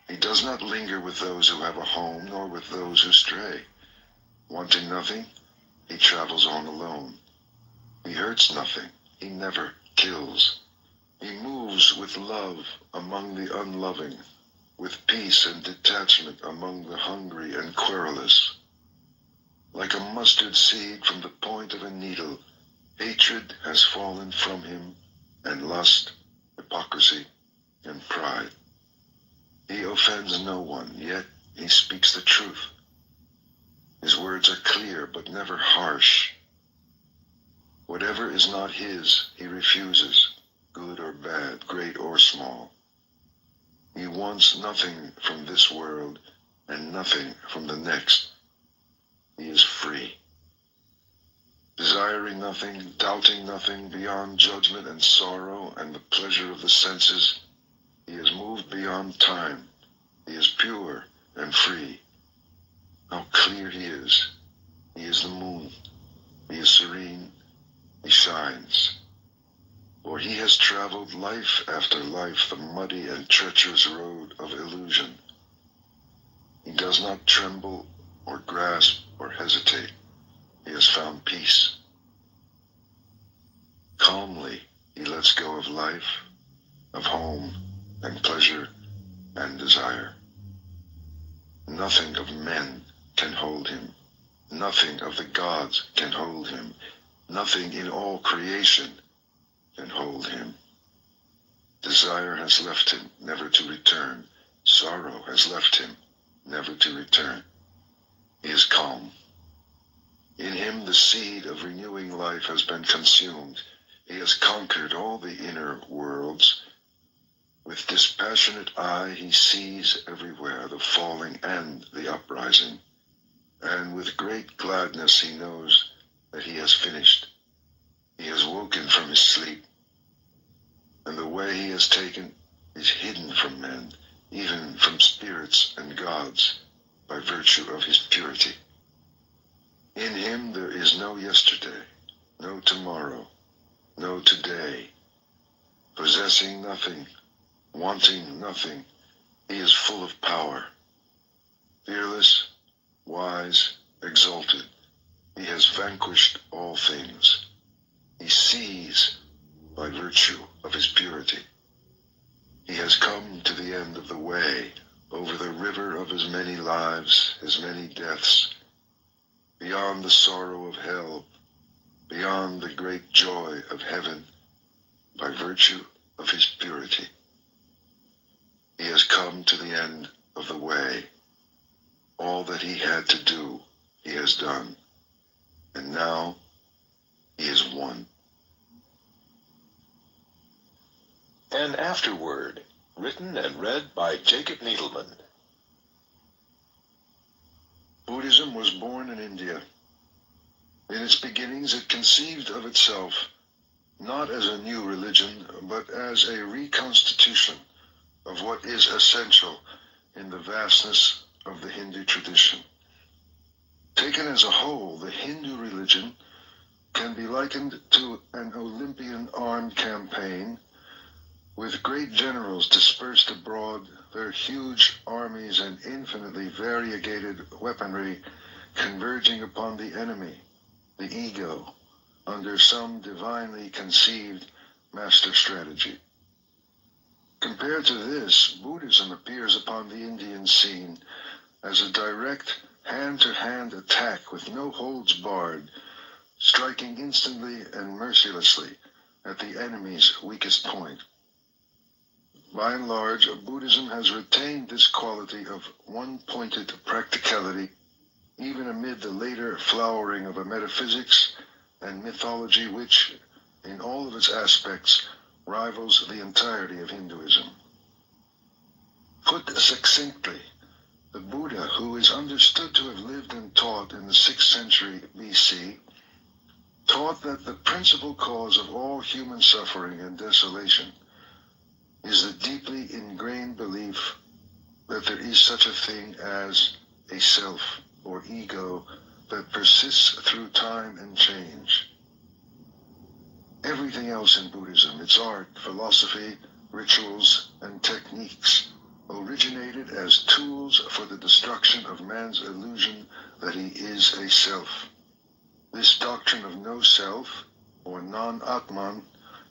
He does not linger with those who have a home, nor with those who stray. Wanting nothing, he travels on alone. He hurts nothing. He never kills. He moves with love among the unloving, with peace and detachment among the hungry and querulous. Like a mustard seed from the point of a needle, hatred has fallen from him, and lust, hypocrisy, and pride. He offends no one, yet he speaks the truth. His words are clear, but never harsh. Whatever is not his, he refuses, good or bad, great or small. He wants nothing from this world and nothing from the next. He is free. Desiring nothing, doubting nothing, beyond judgment and sorrow and the pleasure of the senses, he is moved beyond time. He is pure and free. How clear he is. He is the moon. He is serene. He shines. For he has traveled life after life the muddy and treacherous road of illusion. He does not tremble or grasp or hesitate. He has found peace. Calmly he lets go of life, of home and pleasure and desire. Nothing of men can hold him. Nothing of the gods can hold him. Nothing in all creation can hold him. Desire has left him, never to return. Sorrow has left him, never to return. He is calm. In him the seed of renewing life has been consumed. He has conquered all the inner worlds. With dispassionate eye he sees everywhere the falling and the uprising. And with great gladness he knows that he has finished. He has woken from his sleep. And the way he has taken is hidden from men, even from spirits and gods, by virtue of his purity. In him there is no yesterday, no tomorrow, no today. Possessing nothing, wanting nothing, he is full of power. Fearless, wise, exalted, he has vanquished all things. He sees by virtue of his purity. He has come to the end of the way, over the river of his many lives, his many deaths, beyond the sorrow of hell, beyond the great joy of heaven, by virtue of his purity. He has come to the end of the way. All that he had to do, he has done. And now, he is one. An Afterword, written and read by Jacob Needleman. Buddhism was born in India. In its beginnings, it conceived of itself not as a new religion, but as a reconstitution of what is essential in the vastness of the Hindu tradition. Taken as a whole, the Hindu religion can be likened to an Olympian armed campaign with great generals dispersed abroad, their huge armies and infinitely variegated weaponry converging upon the enemy, the ego, under some divinely conceived master strategy. Compared to this, Buddhism appears upon the Indian scene as a direct hand-to-hand attack with no holds barred, striking instantly and mercilessly at the enemy's weakest point. By and large, Buddhism has retained this quality of one-pointed practicality, even amid the later flowering of a metaphysics and mythology which, in all of its aspects, rivals the entirety of Hinduism. Put succinctly, the Buddha, who is understood to have lived and taught in the 6th century BC, taught that the principal cause of all human suffering and desolation is the deeply ingrained belief that there is such a thing as a self or ego that persists through time and change. Everything else in Buddhism, its art, philosophy, rituals, and techniques, originated as tools for the destruction of man's illusion that he is a self. This doctrine of no self, or non-Atman,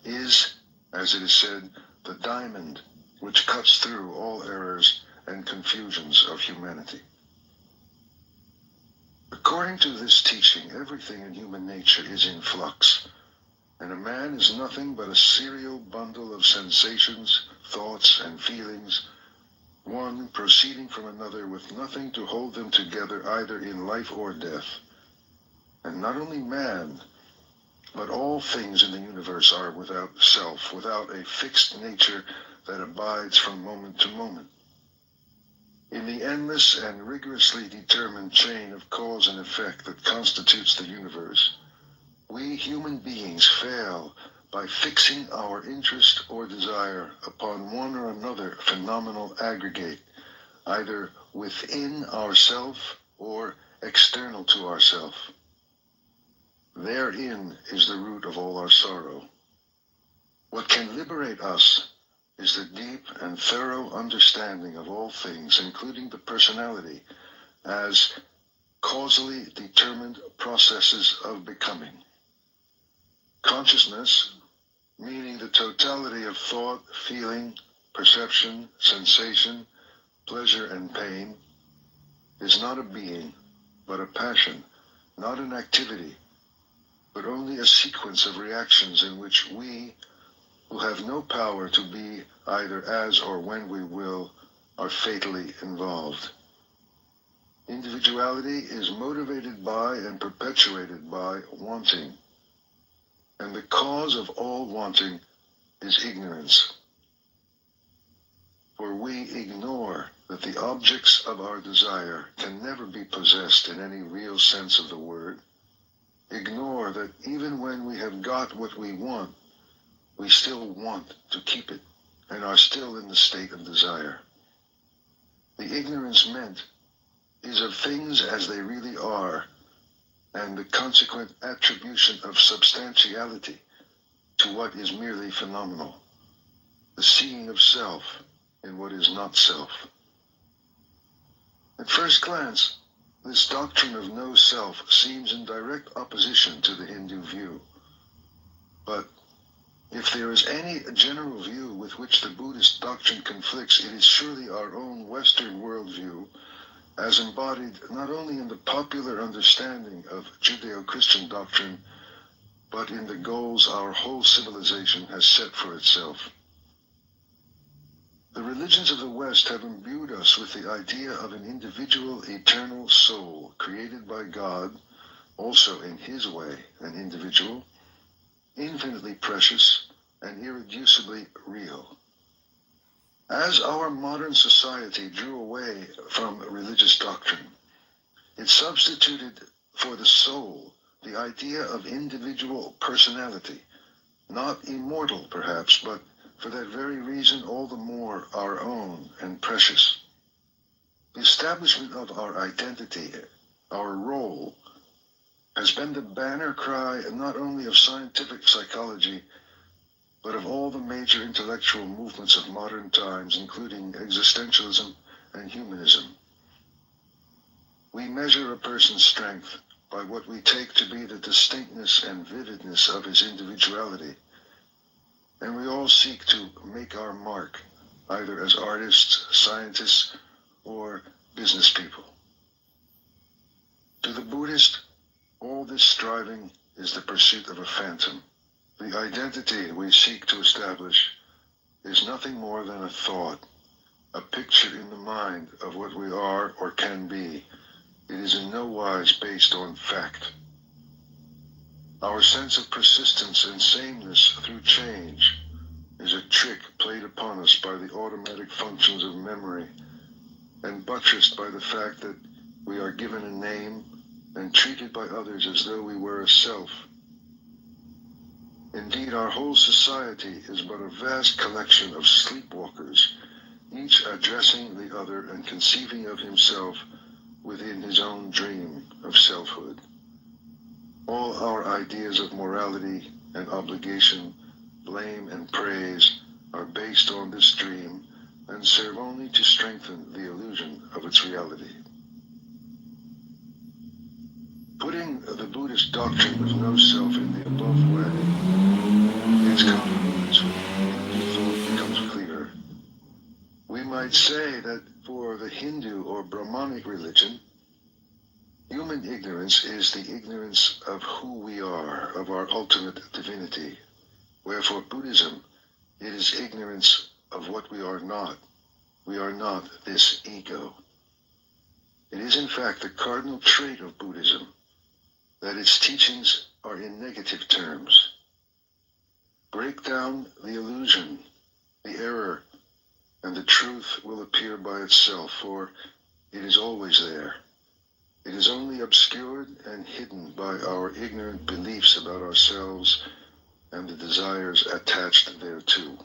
is, as it is said, the diamond which cuts through all errors and confusions of humanity. According to this teaching, everything in human nature is in flux, and a man is nothing but a serial bundle of sensations, thoughts, and feelings, one proceeding from another with nothing to hold them together either in life or death. And not only man, but all things in the universe are without self, without a fixed nature that abides from moment to moment. In the endless and rigorously determined chain of cause and effect that constitutes the universe, we human beings fail by fixing our interest or desire upon one or another phenomenal aggregate, either within ourself or external to ourself. Therein is the root of all our sorrow. What can liberate us is the deep and thorough understanding of all things, including the personality, as causally determined processes of becoming. Consciousness, meaning the totality of thought, feeling, perception, sensation, pleasure, and pain, is not a being, but a passion, not an activity, but only a sequence of reactions in which we, who have no power to be either as or when we will, are fatally involved. Individuality is motivated by and perpetuated by wanting, and the cause of all wanting is ignorance. For we ignore that the objects of our desire can never be possessed in any real sense of the word, ignore that even when we have got what we want, we still want to keep it and are still in the state of desire. The ignorance meant is of things as they really are, and the consequent attribution of substantiality to what is merely phenomenal, the seeing of self in what is not self. At first glance, this doctrine of no self seems in direct opposition to the Hindu view. But if there is any general view with which the Buddhist doctrine conflicts, it is surely our own Western worldview, as embodied not only in the popular understanding of Judeo-Christian doctrine, but in the goals our whole civilization has set for itself. The religions of the West have imbued us with the idea of an individual eternal soul created by God, also in His way an individual, infinitely precious and irreducibly real. As our modern society drew away from religious doctrine, it substituted for the soul the idea of individual personality, not immortal perhaps, but for that very reason all the more our own and precious. The establishment of our identity, our role, has been the banner cry not only of scientific psychology, but of all the major intellectual movements of modern times, including existentialism and humanism. We measure a person's strength by what we take to be the distinctness and vividness of his individuality, and we all seek to make our mark, either as artists, scientists, or business people. To the Buddhist, all this striving is the pursuit of a phantom. The identity we seek to establish is nothing more than a thought, a picture in the mind of what we are or can be. It is in no wise based on fact. Our sense of persistence and sameness through change is a trick played upon us by the automatic functions of memory and buttressed by the fact that we are given a name and treated by others as though we were a self. Indeed, our whole society is but a vast collection of sleepwalkers, each addressing the other and conceiving of himself within his own dream of selfhood. All our ideas of morality and obligation, blame and praise are based on this dream and serve only to strengthen the illusion of its reality. Putting the Buddhist doctrine of no self in the above way is congruence with might say that for the Hindu or Brahmanic religion, human ignorance is the ignorance of who we are, of our ultimate divinity, where for Buddhism, it is ignorance of what we are not. We are not this ego. It is in fact the cardinal trait of Buddhism that its teachings are in negative terms. Break down the illusion, the error, and the truth will appear by itself, for it is always there. It is only obscured and hidden by our ignorant beliefs about ourselves and the desires attached thereto.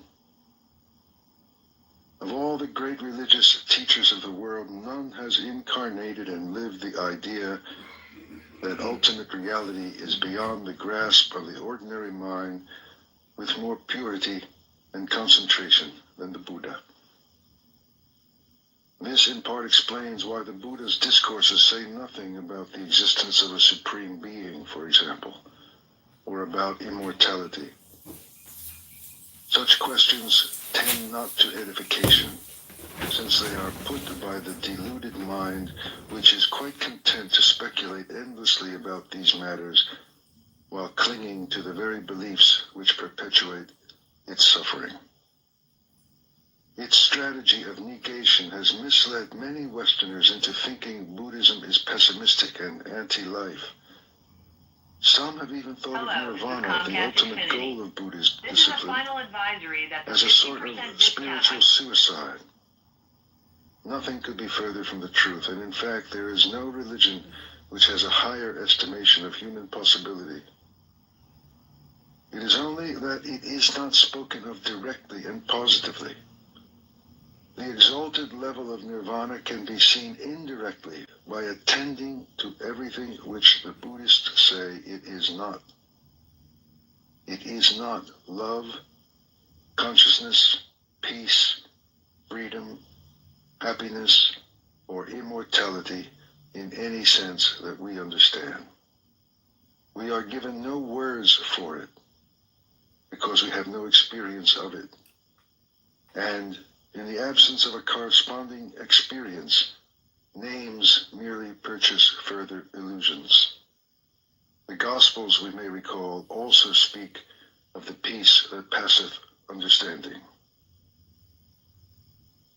Of all the great religious teachers of the world, none has incarnated and lived the idea that ultimate reality is beyond the grasp of the ordinary mind with more purity and concentration than the Buddha. This in part explains why the Buddha's discourses say nothing about the existence of a supreme being, for example, or about immortality. Such questions tend not to edification, since they are put by the deluded mind, which is quite content to speculate endlessly about these matters while clinging to the very beliefs which perpetuate its suffering. Its strategy of negation has misled many Westerners into thinking Buddhism is pessimistic and anti-life. Some have even thought of nirvana, the ultimate goal of Buddhist discipline, as a sort of spiritual suicide. Nothing could be further from the truth, and in fact there is no religion which has a higher estimation of human possibility. It is only that it is not spoken of directly and positively. The exalted level of nirvana can be seen indirectly by attending to everything which the Buddhists say it is not. It is not love, consciousness, peace, freedom, happiness, or immortality in any sense that we understand. We are given no words for it because we have no experience of it. And in the absence of a corresponding experience, names merely purchase further illusions. The Gospels, we may recall, also speak of the peace that passeth understanding.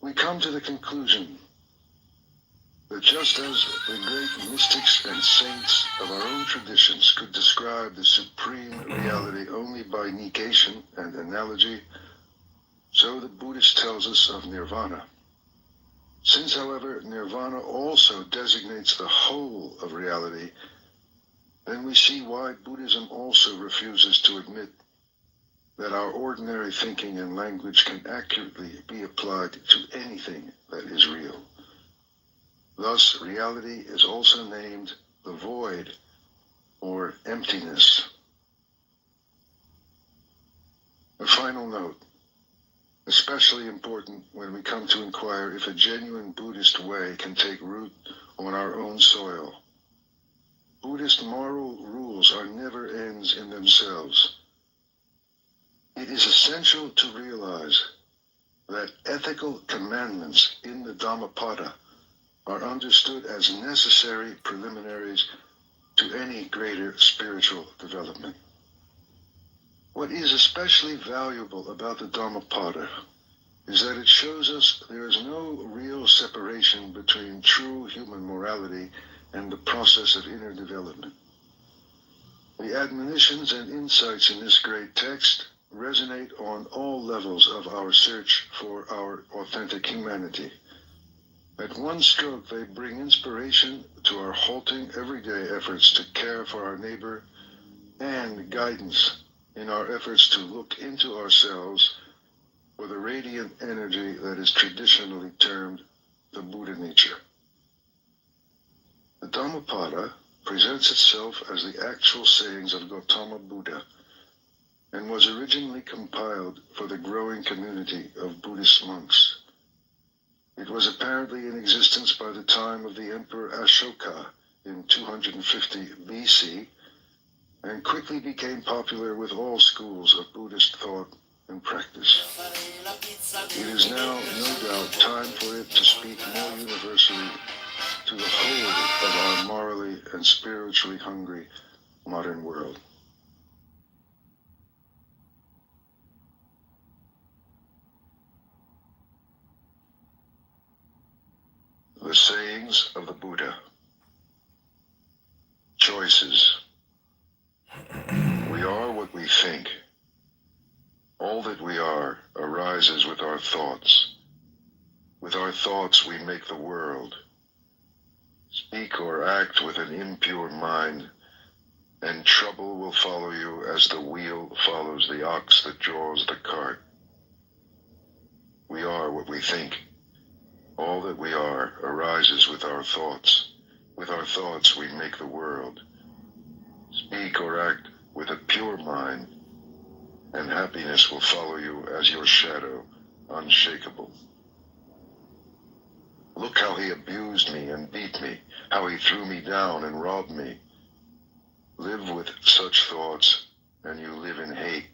We come to the conclusion that just as the great mystics and saints of our own traditions could describe the supreme reality only by negation and analogy, so the Buddhist tells us of nirvana. Since, however, nirvana also designates the whole of reality, then we see why Buddhism also refuses to admit that our ordinary thinking and language can accurately be applied to anything that is real. Thus, reality is also named the void, or emptiness. A final note, especially important when we come to inquire if a genuine Buddhist way can take root on our own soil. Buddhist moral rules are never ends in themselves. It is essential to realize that ethical commandments in the Dhammapada are understood as necessary preliminaries to any greater spiritual development. What is especially valuable about the Dhammapada is that it shows us there is no real separation between true human morality and the process of inner development. The admonitions and insights in this great text resonate on all levels of our search for our authentic humanity. At one stroke, they bring inspiration to our halting everyday efforts to care for our neighbor and guidance in our efforts to look into ourselves for the radiant energy that is traditionally termed the Buddha nature. The Dhammapada presents itself as the actual sayings of Gautama Buddha and was originally compiled for the growing community of Buddhist monks. It was apparently in existence by the time of the Emperor Ashoka in 250 BC and quickly became popular with all schools of Buddhist thought and practice. It is now, no doubt, time for it to speak more universally to the whole of our morally and spiritually hungry modern world. The sayings of the Buddha. Choices. We are what we think. All that we are arises with our thoughts. With our thoughts we make the world. Speak or act with an impure mind, and trouble will follow you as the wheel follows the ox that draws the cart. We are what we think. All that we are arises with our thoughts. With our thoughts we make the world. Speak or act with a pure mind, and happiness will follow you as your shadow, unshakable. Look how he abused me and beat me, how he threw me down and robbed me. Live with such thoughts, and you live in hate.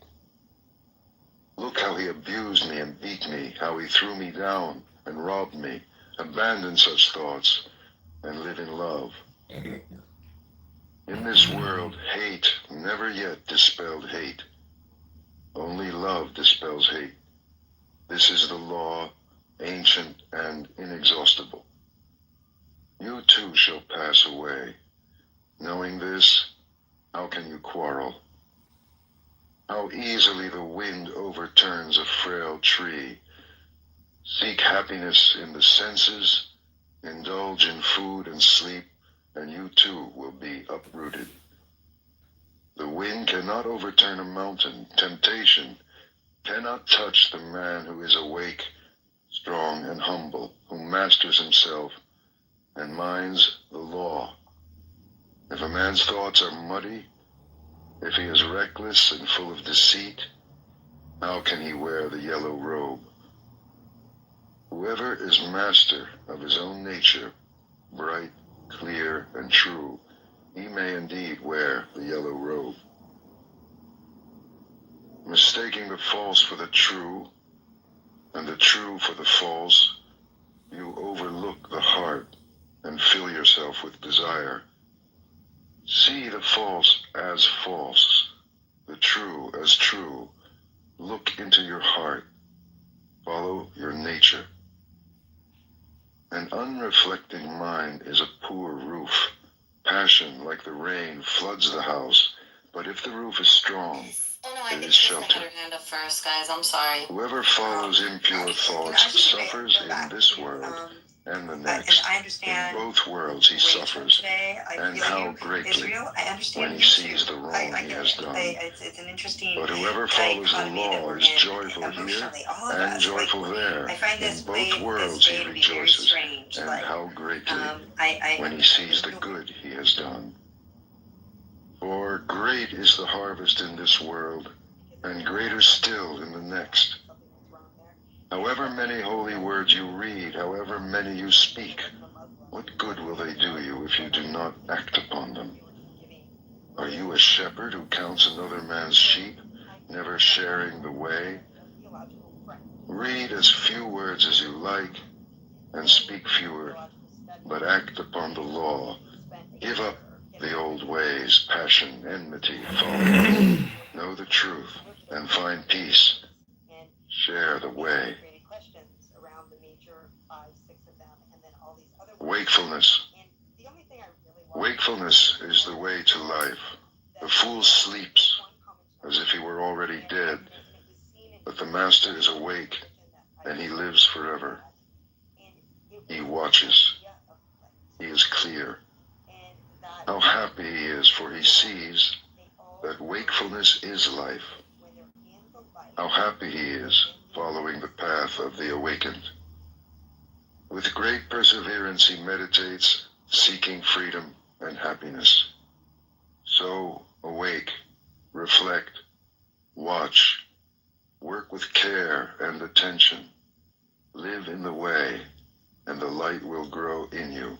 Look how he abused me and beat me, how he threw me down and robbed me. Abandon such thoughts, and live in love. In this world, hate never yet dispelled hate. Only love dispels hate. This is the law, ancient and inexhaustible. You too shall pass away. Knowing this, how can you quarrel? How easily the wind overturns a frail tree. Seek happiness in the senses, indulge in food and sleep, and you too will be uprooted. The wind cannot overturn a mountain. Temptation cannot touch the man who is awake, strong, and humble, who masters himself and minds the law. If a man's thoughts are muddy, if he is reckless and full of deceit, how can he wear the yellow robe? Whoever is master of his own nature, bright, clear, and true, he may indeed wear the yellow robe. Mistaking the false for the true, and the true for the false, you overlook the heart and fill yourself with desire. See the false as false, the true as true. Look into your heart. Follow your nature. An unreflecting mind is a poor roof. Passion, like the rain, floods the house, but if the roof is strong, it is shelter. Her hand up first, guys. I'm sorry. Whoever follows impure thoughts suffers in this world and the next. I understand. In both worlds he suffers, and how greatly when he sees the wrong he has done. It's an interesting. But whoever follows the law is joyful here and joyful there. In both worlds he rejoices, and how greatly when he sees the good he has done. For great is the harvest in this world, and greater still in the next. However many holy words you read, however many you speak, what good will they do you if you do not act upon them? Are you a shepherd who counts another man's sheep, never sharing the way? Read as few words as you like, and speak fewer, but act upon the law. Give up the old ways, passion, enmity, folly. Know the truth, and find peace. Share the way. Wakefulness. Wakefulness is the way to life. The fool sleeps as if he were already dead, but the master is awake, and he lives forever. He watches. He is clear. How happy he is, for he sees that wakefulness is life. How happy he is, following the path of the awakened. With great perseverance he meditates, seeking freedom and happiness. So awake, reflect, watch, work with care and attention. Live in the way, and the light will grow in you.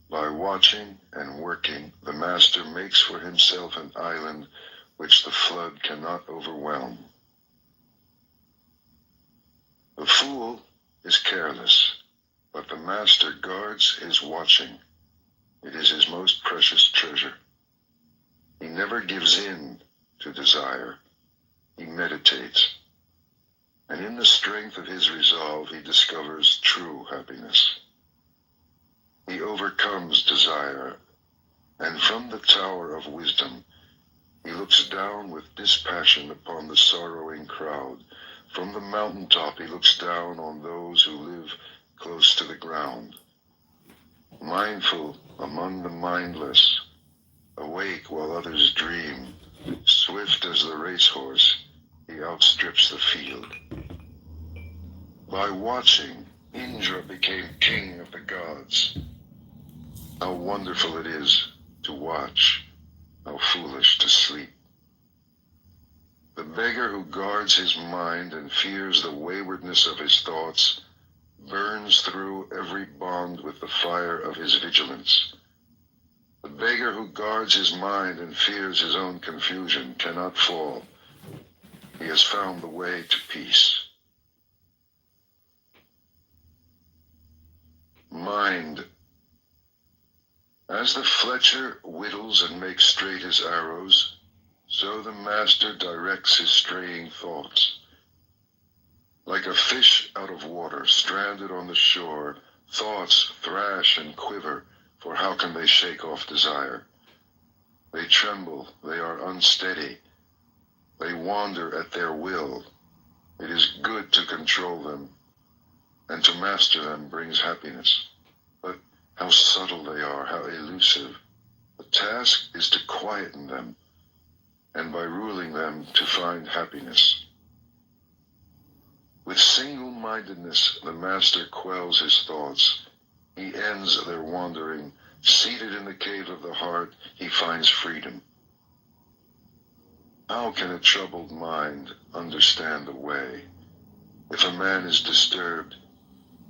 By watching and working, the master makes for himself an island which the flood cannot overwhelm. The fool is careless, but the master guards his watching. It is his most precious treasure. He never gives in to desire. He meditates. And in the strength of his resolve, he discovers true happiness. He overcomes desire, and from the tower of wisdom, he looks down with dispassion upon the sorrowing crowd. From the mountaintop, he looks down on those who live close to the ground. Mindful among the mindless, awake while others dream, swift as the racehorse, he outstrips the field. By watching, Indra became king of the gods. How wonderful it is to watch, how foolish to sleep. The beggar who guards his mind and fears the waywardness of his thoughts burns through every bond with the fire of his vigilance. The beggar who guards his mind and fears his own confusion cannot fall. He has found the way to peace. Mind. As the fletcher whittles and makes straight his arrows, so the master directs his straying thoughts. Like a fish out of water, stranded on the shore, thoughts thrash and quiver, for how can they shake off desire? They tremble, they are unsteady, they wander at their will. It is good to control them, and to master them brings happiness. But how subtle they are, how elusive. The task is to quieten them, and by ruling them to find happiness. With single-mindedness, the master quells his thoughts. He ends their wandering. Seated in the cave of the heart, he finds freedom. How can a troubled mind understand the way? If a man is disturbed,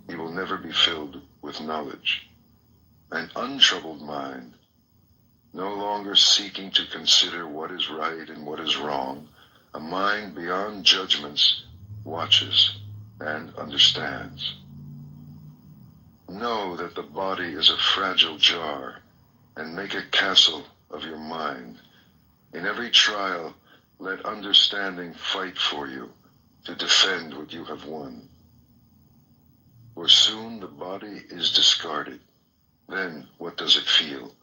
he will never be filled with knowledge. An untroubled mind, no longer seeking to consider what is right and what is wrong, a mind beyond judgments, watches and understands. Know that the body is a fragile jar, and make a castle of your mind. In every trial, let understanding fight for you to defend what you have won. For soon the body is discarded. Then what does it feel?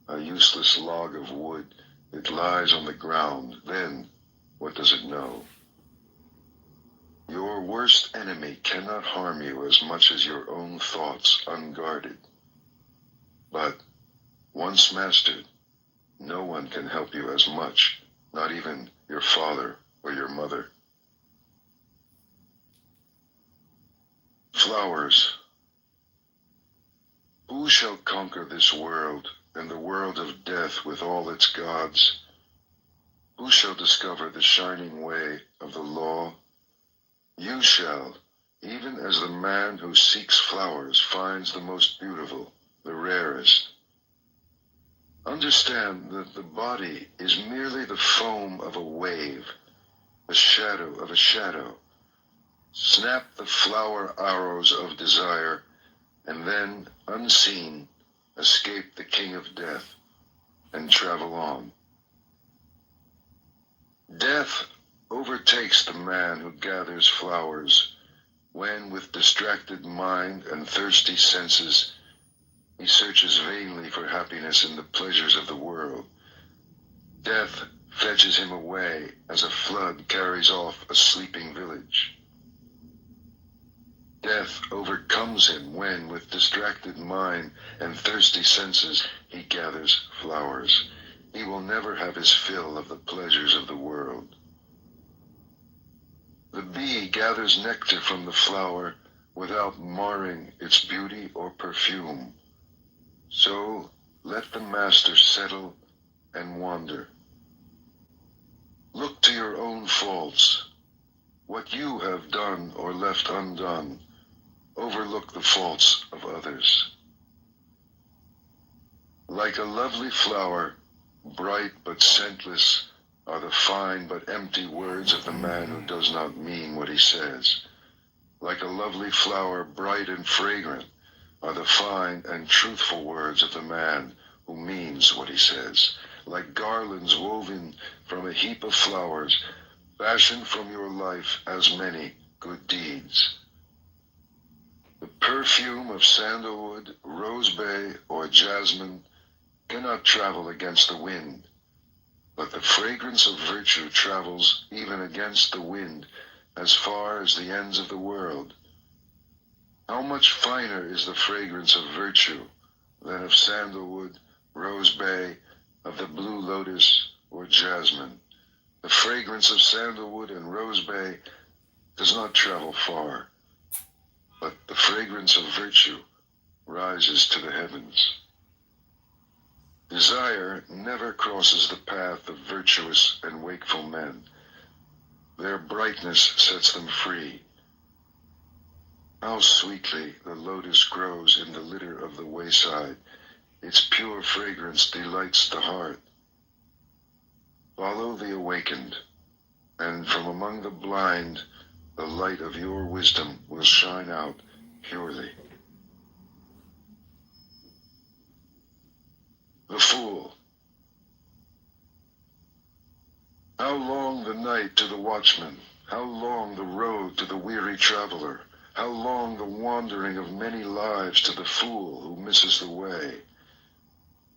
A useless log of wood. It lies on the ground. Then what does it know? Your worst enemy cannot harm you as much as your own thoughts unguarded. But once mastered, no one can help you as much, not even your father or your mother. Flowers. Who shall conquer this world and the world of death with all its gods? Who shall discover the shining way of the law? You shall, even as the man who seeks flowers finds the most beautiful, the rarest. Understand that the body is merely the foam of a wave, the shadow of a shadow. Snap the flower arrows of desire, and then, unseen, escape the king of death, and travel on. Death overtakes the man who gathers flowers, when with distracted mind and thirsty senses, he searches vainly for happiness in the pleasures of the world. Death fetches him away as a flood carries off a sleeping village. Death overcomes him when, with distracted mind and thirsty senses, he gathers flowers. He will never have his fill of the pleasures of the world. The bee gathers nectar from the flower without marring its beauty or perfume. So let the master settle and wander. Look to your own faults, what you have done or left undone. Overlook the faults of others. Like a lovely flower, bright but scentless, are the fine but empty words of the man who does not mean what he says. Like a lovely flower, bright and fragrant, are the fine and truthful words of the man who means what he says. Like garlands woven from a heap of flowers, fashioned from your life as many good deeds. The perfume of sandalwood, rosebay, or jasmine cannot travel against the wind, but the fragrance of virtue travels even against the wind as far as the ends of the world. How much finer is the fragrance of virtue than of sandalwood, rosebay, of the blue lotus, or jasmine? The fragrance of sandalwood and rosebay does not travel far, but the fragrance of virtue rises to the heavens. Desire never crosses the path of virtuous and wakeful men. Their brightness sets them free. How sweetly the lotus grows in the litter of the wayside. Its pure fragrance delights the heart. Follow the awakened, and from among the blind, the light of your wisdom will shine out purely. The Fool. How long the night to the watchman? How long the road to the weary traveler? How long the wandering of many lives to the fool who misses the way?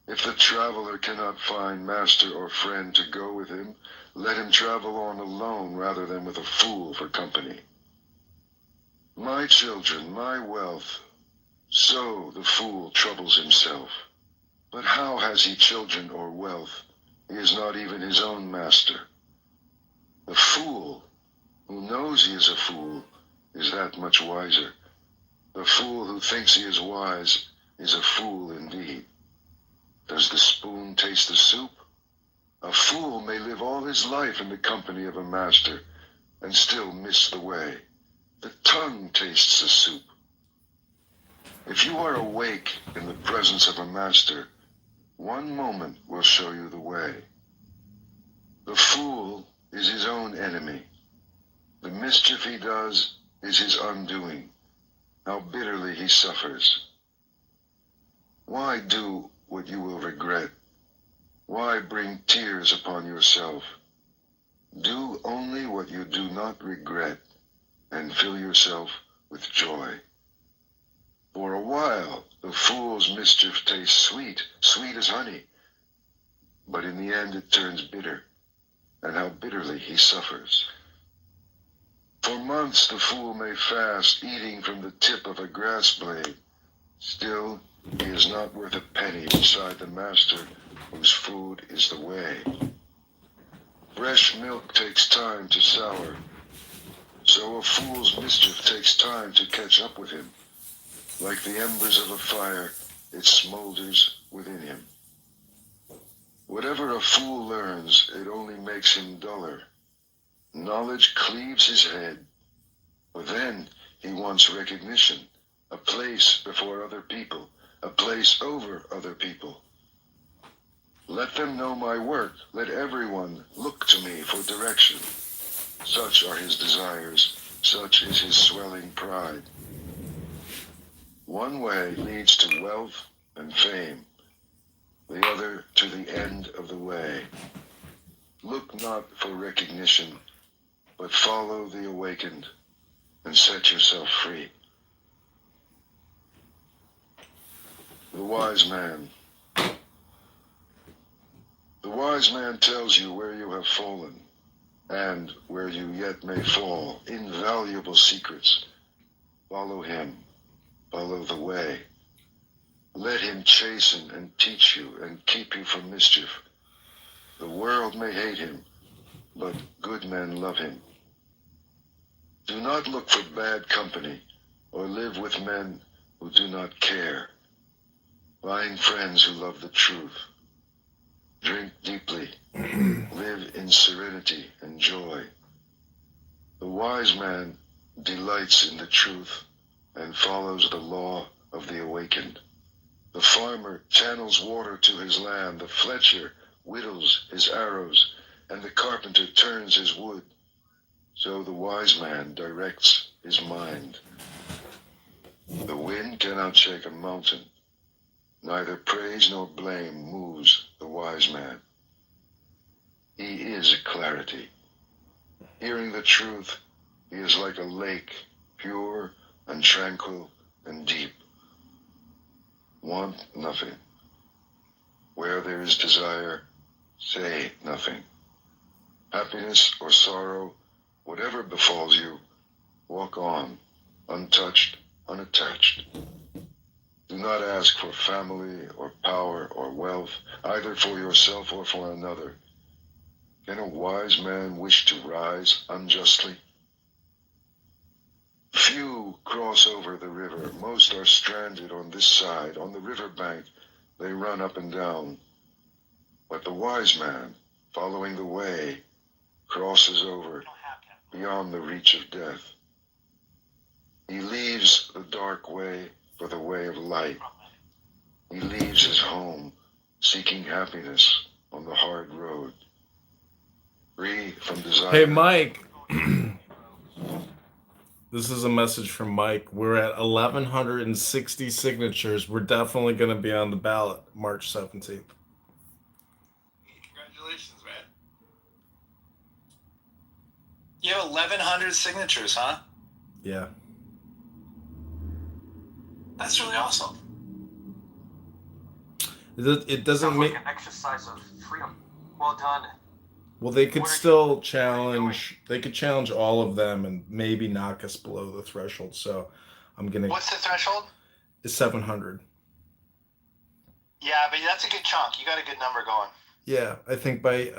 If the traveler cannot find master or friend to go with him, let him travel on alone rather than with a fool for company. My children, my wealth, so the fool troubles himself. But how has he children or wealth? He is not even his own master. The fool, who knows he is a fool, is that much wiser. The fool who thinks he is wise is a fool indeed. Does the spoon taste the soup? A fool may live all his life in the company of a master and still miss the way. The tongue tastes the soup. If you are awake in the presence of a master, one moment will show you the way. The fool is his own enemy. The mischief he does is his undoing. How bitterly he suffers. Why do what you will regret? Why bring tears upon yourself? Do only what you do not regret, and fill yourself with joy. For a while, the fool's mischief tastes sweet, sweet as honey. But in the end it turns bitter, and how bitterly he suffers. For months the fool may fast, eating from the tip of a grass blade. Still, he is not worth a penny beside the master whose food is the way. Fresh milk takes time to sour, so a fool's mischief takes time to catch up with him. Like the embers of a fire, it smolders within him. Whatever a fool learns, it only makes him duller. Knowledge cleaves his head, but then he wants recognition, a place before other people, a place over other people. Let them know my work. Let everyone look to me for direction. Such are his desires. Such is his swelling pride. One way leads to wealth and fame, the other to the end of the way. Look not for recognition, but follow the awakened and set yourself free. The Wise Man. The wise man tells you where you have fallen, and where you yet may fall, invaluable secrets. Follow him, follow the way. Let him chasten and teach you and keep you from mischief. The world may hate him, but good men love him. Do not look for bad company, or live with men who do not care. Find friends who love the truth. Drink deeply, live in serenity and joy. The wise man delights in the truth and follows the law of the awakened. The farmer channels water to his land, the fletcher whittles his arrows, and the carpenter turns his wood. So the wise man directs his mind. The wind cannot shake a mountain. Neither praise nor blame moves the wise man. He is clarity. Hearing the truth, he is like a lake, pure and tranquil and deep. Want nothing. Where there is desire, say nothing. Happiness or sorrow, whatever befalls you, walk on, untouched, unattached. Do not ask for family or power or wealth, either for yourself or for another. Can a wise man wish to rise unjustly? Few cross over the river. Most are stranded on this side. On the river bank, they run up and down. But the wise man, following the way, crosses over beyond the reach of death. He leaves the dark way for the way of light. He leaves his home, seeking happiness on the hard road. Free from desire. Hey, Mike. This is a message from Mike. We're at 1,160 signatures. We're definitely going to be on the ballot March 17th. Congratulations, man. You have 1,100 signatures, huh? Yeah. That's really awesome. It doesn't Sounds make... like an exercise of freedom. Well done. Well, they could still challenge... They could challenge all of them and maybe knock us below the threshold. So I'm going to... What's the threshold? It's 700. Yeah, but that's a good chunk. You got a good number going. Yeah, I think by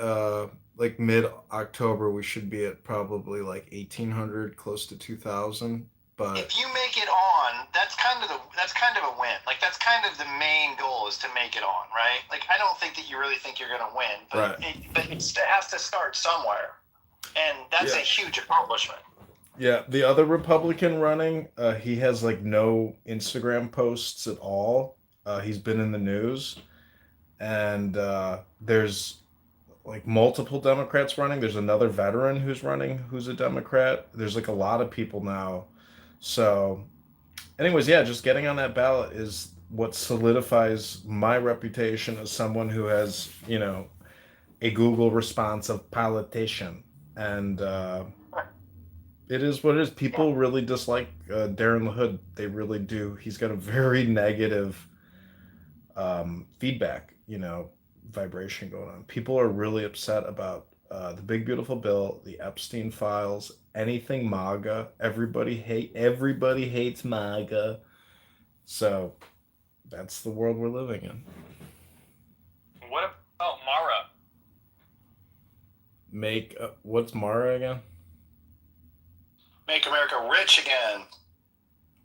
like mid-October we should be at probably like 1,800, close to 2,000. But If you make it on, that's kind of a win. Like that's kind of the main goal is to make it on, right? Like I don't think that you really think you're going to win, but Right. it has to start somewhere, and that's a huge accomplishment. yeah, the other Republican running, he has like no Instagram posts at all. He's been in the news, and there's like multiple Democrats running. There's another veteran who's running who's a Democrat. There's like a lot of people now. So, anyways, yeah, just getting on that ballot is what solidifies my reputation as someone who has, you know, a Google response of politician. And it is what it is. People really dislike Darren LaHood. They really do. He's got a very negative feedback, you know, vibration going on. People are really upset about the Big Beautiful Bill, the Epstein files, anything MAGA. Everybody hates MAGA. So that's the world we're living in. What about Mara? What's Mara again? Make America rich again.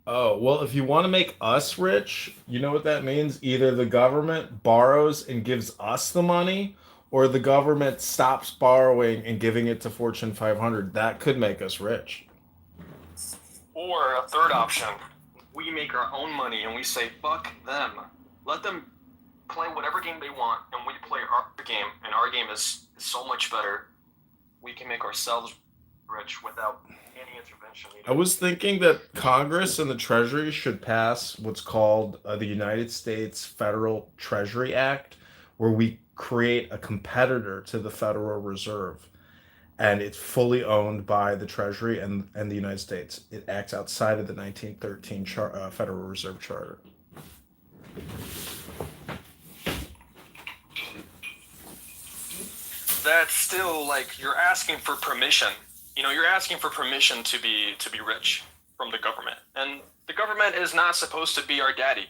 Oh, well, if you want to make us rich, you know what that means? Either the government borrows and gives us the money, or the government stops borrowing and giving it to Fortune 500. That could make us rich. Or a third option, we make our own money and we say, fuck them. Let them play whatever game they want and we play our game, and our game is so much better. We can make ourselves rich without any intervention needed. I was thinking that Congress and the Treasury should pass what's called the United States Federal Treasury Act, where we create a competitor to the Federal Reserve. And it's fully owned by the Treasury and the United States. It acts outside of the 1913 Federal Reserve Charter. That's still like you're asking for permission. You know, you're asking for permission to be rich from the government. And the government is not supposed to be our daddy.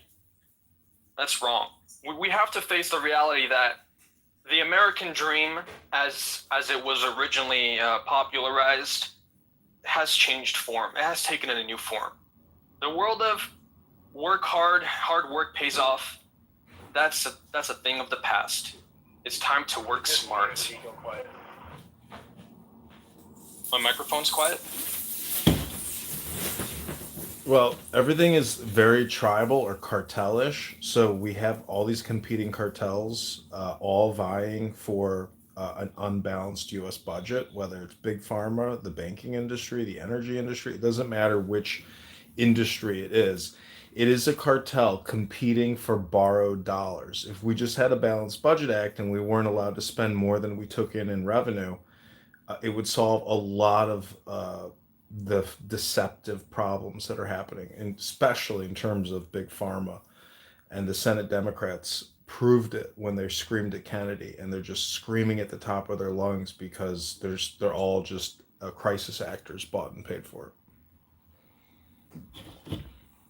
That's wrong. We have to face the reality that the American dream, as it was originally popularized, has changed form. It has taken a new form. The world of work hard work pays off. That's a thing of the past. It's time to work smart. My microphone's quiet. Well, everything is very tribal or cartelish. So we have all these competing cartels, all vying for an unbalanced U.S. budget, whether it's big pharma, the banking industry, the energy industry. It doesn't matter which industry it is. It is a cartel competing for borrowed dollars. If we just had a balanced budget act and we weren't allowed to spend more than we took in revenue, it would solve a lot of the deceptive problems that are happening, and especially in terms of big pharma. And the Senate Democrats proved it when they screamed at Kennedy, and they're just screaming at the top of their lungs because they're all just crisis actors bought and paid for.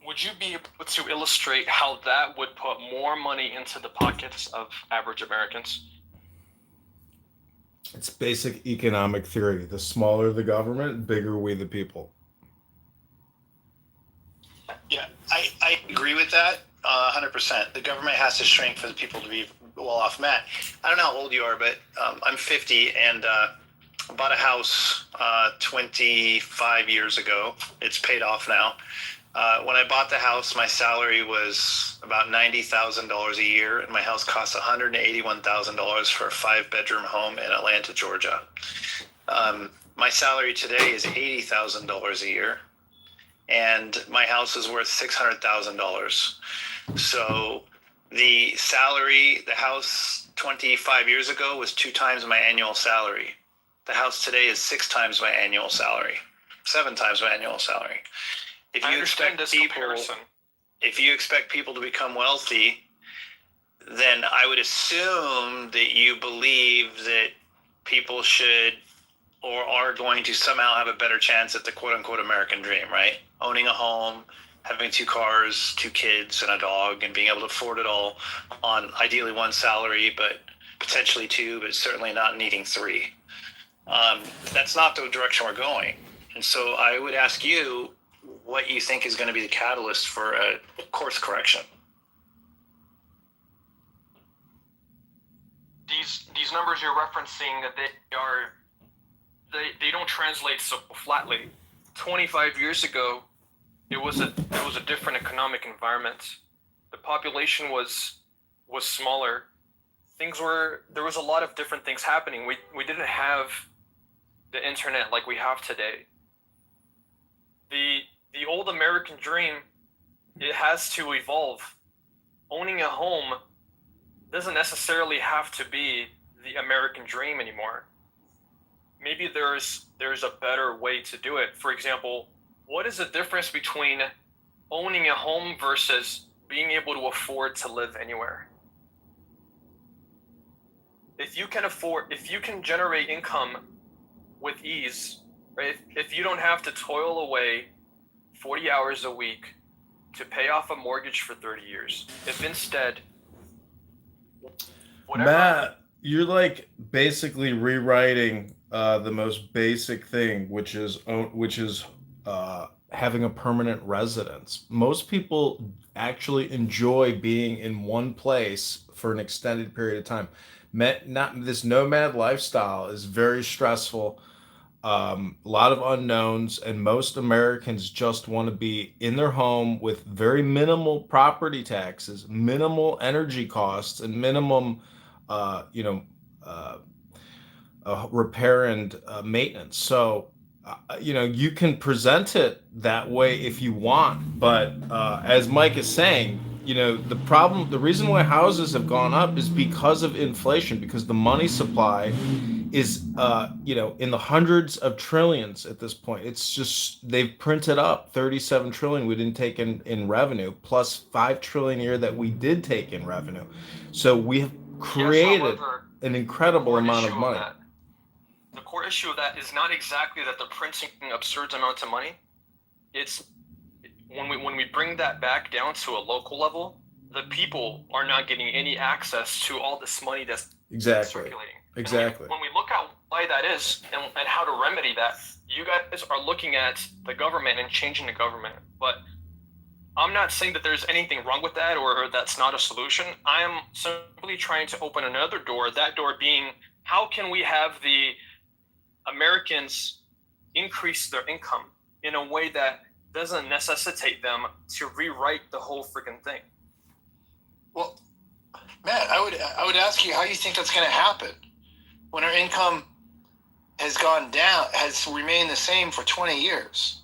Would you be able to illustrate how that would put more money into the pockets of average Americans? It's basic economic theory. The smaller the government, bigger we the people. Yeah, I agree with that 100%. The government has to shrink for the people to be well off. Matt, I don't know how old you are, but I'm 50 and bought a house 25 years ago. It's paid off now. When I bought the house, my salary was about $90,000 a year, and my house cost $181,000 for a 5-bedroom home in Atlanta, Georgia. My salary today is $80,000 a year, and my house is worth $600,000. So the salary, the house 25 years ago was 2 times my annual salary. The house today is 6 times my annual salary, 7 times my annual salary. If you expect people to become wealthy, then I would assume that you believe that people should or are going to somehow have a better chance at the quote-unquote American dream, right? Owning a home, having 2 cars, 2 kids, and a dog, and being able to afford it all on ideally 1 salary, but potentially 2, but certainly not needing 3. That's not the direction we're going. And so I would ask you what you think is going to be the catalyst for a course correction. These numbers you're referencing, they don't translate so flatly. 25 years ago, it was a different economic environment. The population was smaller. There was a lot of different things happening. We didn't have the internet like we have today. The old American dream, it has to evolve. Owning a home doesn't necessarily have to be the American dream anymore. Maybe there's a better way to do it. For example, what is the difference between owning a home versus being able to afford to live anywhere? If you can generate income with ease, right? If you don't have to toil away 40 hours a week to pay off a mortgage for 30 years, if instead, Matt, you're like basically rewriting the most basic thing, which is having a permanent residence. Most people actually enjoy being in one place for an extended period of time. This nomad lifestyle is very stressful. A lot of unknowns, and most Americans just want to be in their home with very minimal property taxes, minimal energy costs, and minimum, repair and maintenance. So, you can present it that way if you want, but as Mike is saying, the reason why houses have gone up is because of inflation, because the money supply is in the hundreds of trillions at this point. It's just they've printed up 37 trillion we didn't take in revenue, plus 5 trillion a year that we did take in revenue. So we have created an incredible amount of money. The core issue of that is not exactly that they're printing absurd amounts of money. It's when we bring that back down to a local level, the people are not getting any access to all this money that's circulating. Exactly. When we look at why that is and how to remedy that, you guys are looking at the government and changing the government. But I'm not saying that there's anything wrong with that or that's not a solution. I am simply trying to open another door, that door being, how can we have the Americans increase their income in a way that doesn't necessitate them to rewrite the whole freaking thing? Well, Matt, I would ask you how you think that's going to happen. when our income has gone down, has remained the same for 20 years.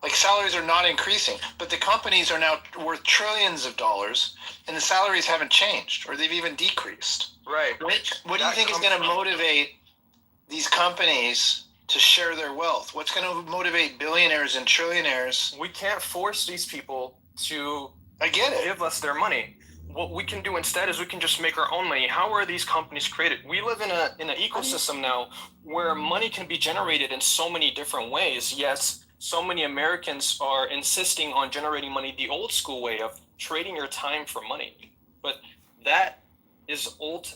Like, salaries are not increasing, but the companies are now worth trillions of dollars, and the salaries haven't changed, or they've even decreased. Right. What do you think is going to motivate these companies to share their wealth? What's going to motivate billionaires and trillionaires? We can't force these people to give us their money. What we can do instead is we can just make our own money. How are these companies created? We live in an ecosystem now where money can be generated in so many different ways. Yes, so many Americans are insisting on generating money the old school way of trading your time for money. But that is old.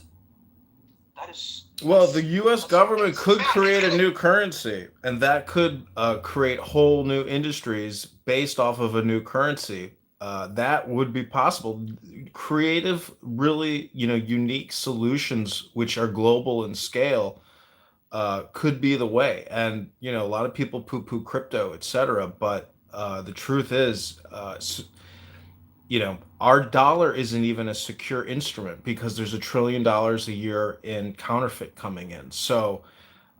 That is... Well, the U.S. government could create a new currency, and that could create whole new industries based off of a new currency. That would be possible. Creative, really, unique solutions which are global in scale could be the way. And a lot of people poo-poo crypto, etc. But the truth is, our dollar isn't even a secure instrument because there's $1 trillion a year in counterfeit coming in. So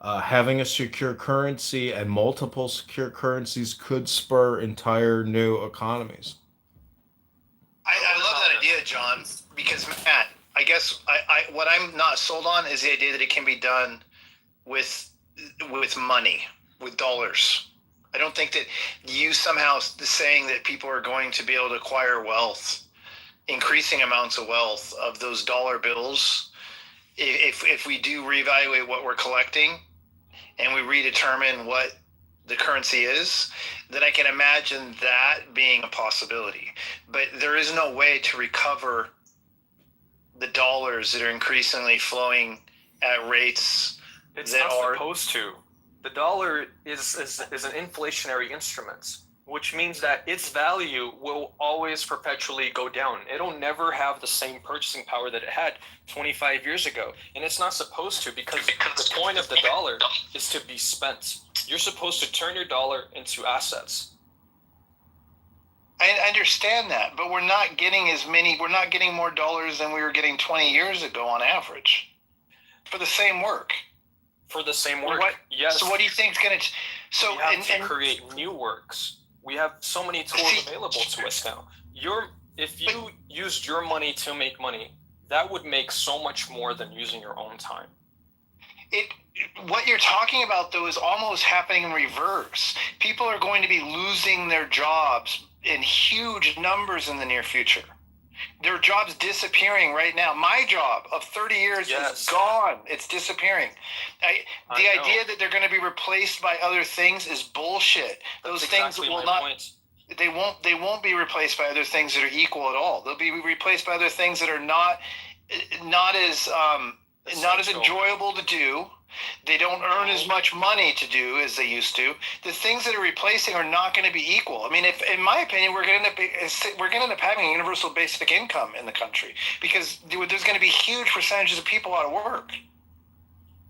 having a secure currency and multiple secure currencies could spur entire new economies. I love that idea, John, because, Matt, I guess what I'm not sold on is the idea that it can be done with money, with dollars. I don't think that you somehow saying that people are going to be able to acquire wealth, increasing amounts of wealth of those dollar bills, if we do reevaluate what we're collecting and we redetermine what the currency is, then I can imagine that being a possibility. But there is no way to recover the dollars that are increasingly flowing at rates It's that not are supposed to. The dollar is an inflationary instrument, which means that its value will always perpetually go down. It'll never have the same purchasing power that it had 25 years ago. And it's not supposed to, because the point of the dollar is to be spent. You're supposed to turn your dollar into assets. I understand that, but we're not getting more dollars than we were getting 20 years ago on average for the same work. For the same work, yes. So what do you think is going to... So we have to create new works. We have so many tools available to us now. If you used your money to make money, that would make so much more than using your own time. What you're talking about, though, is almost happening in reverse. People are going to be losing their jobs in huge numbers in the near future. There are jobs disappearing right now. My job of 30 years is gone. It's disappearing. The idea that they're going to be replaced by other things is bullshit. Those things will not. They won't be replaced by other things that are equal at all. They'll be replaced by other things that are not as enjoyable to do. They don't earn as much money to do as they used to. The things that are replacing are not going to be equal. I mean, if, in my opinion, we're going to end up having a universal basic income in the country, because there's going to be huge percentages of people out of work.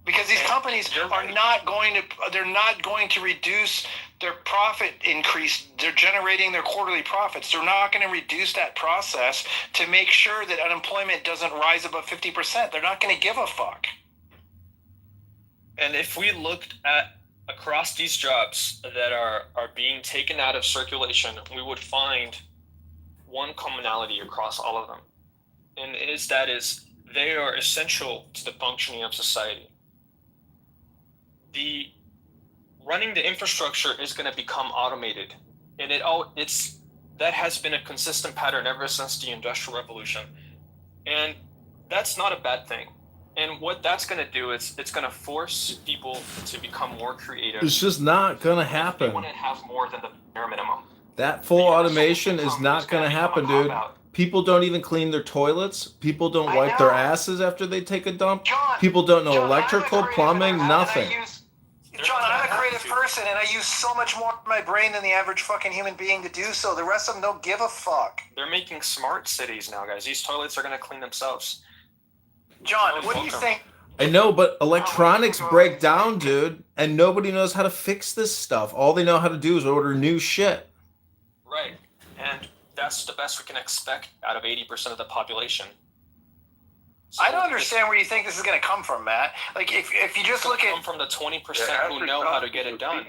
Because these companies are not going to reduce their profit increase. They're generating their quarterly profits. They're not going to reduce that process to make sure that unemployment doesn't rise above 50%. They're not going to give a fuck. And if we looked at across these jobs that are being taken out of circulation, we would find one commonality across all of them. And they are essential to the functioning of society. Running the infrastructure is going to become automated. And that has been a consistent pattern ever since the Industrial Revolution. And that's not a bad thing. And what that's going to do is it's going to force people to become more creative. It's just not going to happen. They want to have more than the bare minimum. That full automation is not going to happen, dude. People don't even clean their toilets. People don't wipe their asses after they take a dump. People don't know electrical, plumbing, nothing. John, I'm a creative person, and I use so much more of my brain than the average fucking human being to do so. The rest of them don't give a fuck. They're making smart cities now, guys. These toilets are going to clean themselves. John, what do you think? I know, but electronics break down, dude, and nobody knows how to fix this stuff. All they know how to do is order new shit. Right, and that's the best we can expect out of 80% of the population. I don't understand where you think this is going to come from, Matt. Like, if you just look at... come from the 20% who know how to get it done.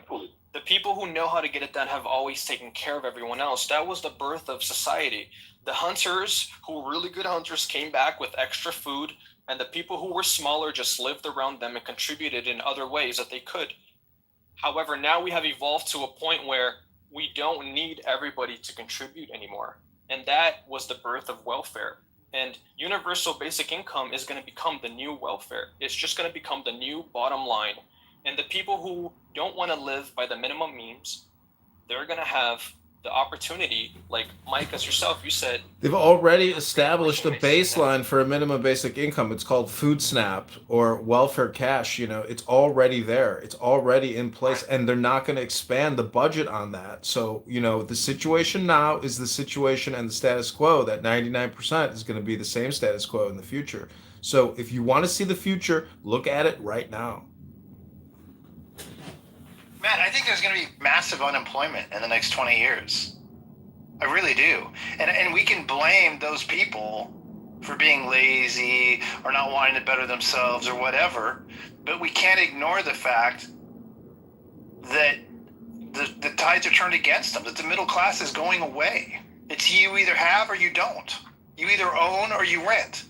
The people who know how to get it done have always taken care of everyone else. That was the birth of society. The hunters, who were really good hunters, came back with extra food, and the people who were smaller just lived around them and contributed in other ways that they could. However, now we have evolved to a point where we don't need everybody to contribute anymore. And that was the birth of welfare. And universal basic income is going to become the new welfare. It's just going to become the new bottom line. And the people who don't want to live by the minimum means, they're going to have the opportunity, like Mike, as yourself, you said. They've already established a baseline for a minimum basic income. It's called Food Snap or Welfare Cash. You know, it's already there. It's already in place, and they're not going to expand the budget on that. So, you know, the situation now is the situation and the status quo. That 99% is going to be the same status quo in the future. So if you want to see the future, look at it right now. Matt, I think there's going to be massive unemployment in the next 20 years. I really do. And we can blame those people for being lazy or not wanting to better themselves or whatever, but we can't ignore the fact that the tides are turned against them, that the middle class is going away. It's you either have or you don't. You either own or you rent.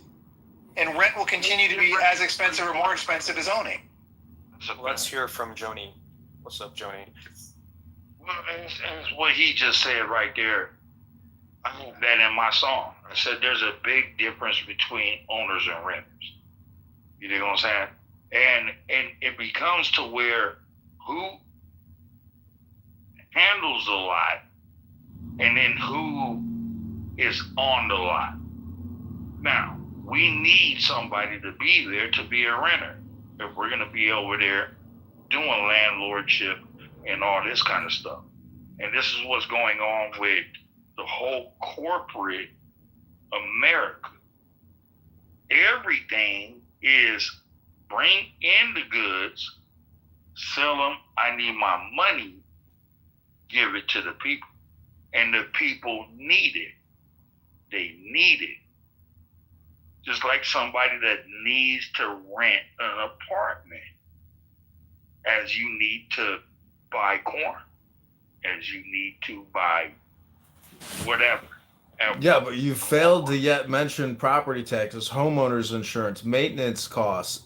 And rent will continue to be as expensive or more expensive as owning. So let's hear from Joni. What's up, Joni? Well, and what he just said right there, I had that in my song. I said there's a big difference between owners and renters. You know what I'm saying? And it becomes to where who handles the lot and then who is on the lot. Now, we need somebody to be there to be a renter. If we're going to be over there doing landlordship and all this kind of stuff. And this is what's going on with the whole corporate America. Everything is bring in the goods, sell them, I need my money, give it to the people. And the people need it. They need it. Just like somebody that needs to rent an apartment, as you need to buy corn, as you need to buy whatever. Yeah, but you failed to yet mention property taxes, homeowners insurance, maintenance costs,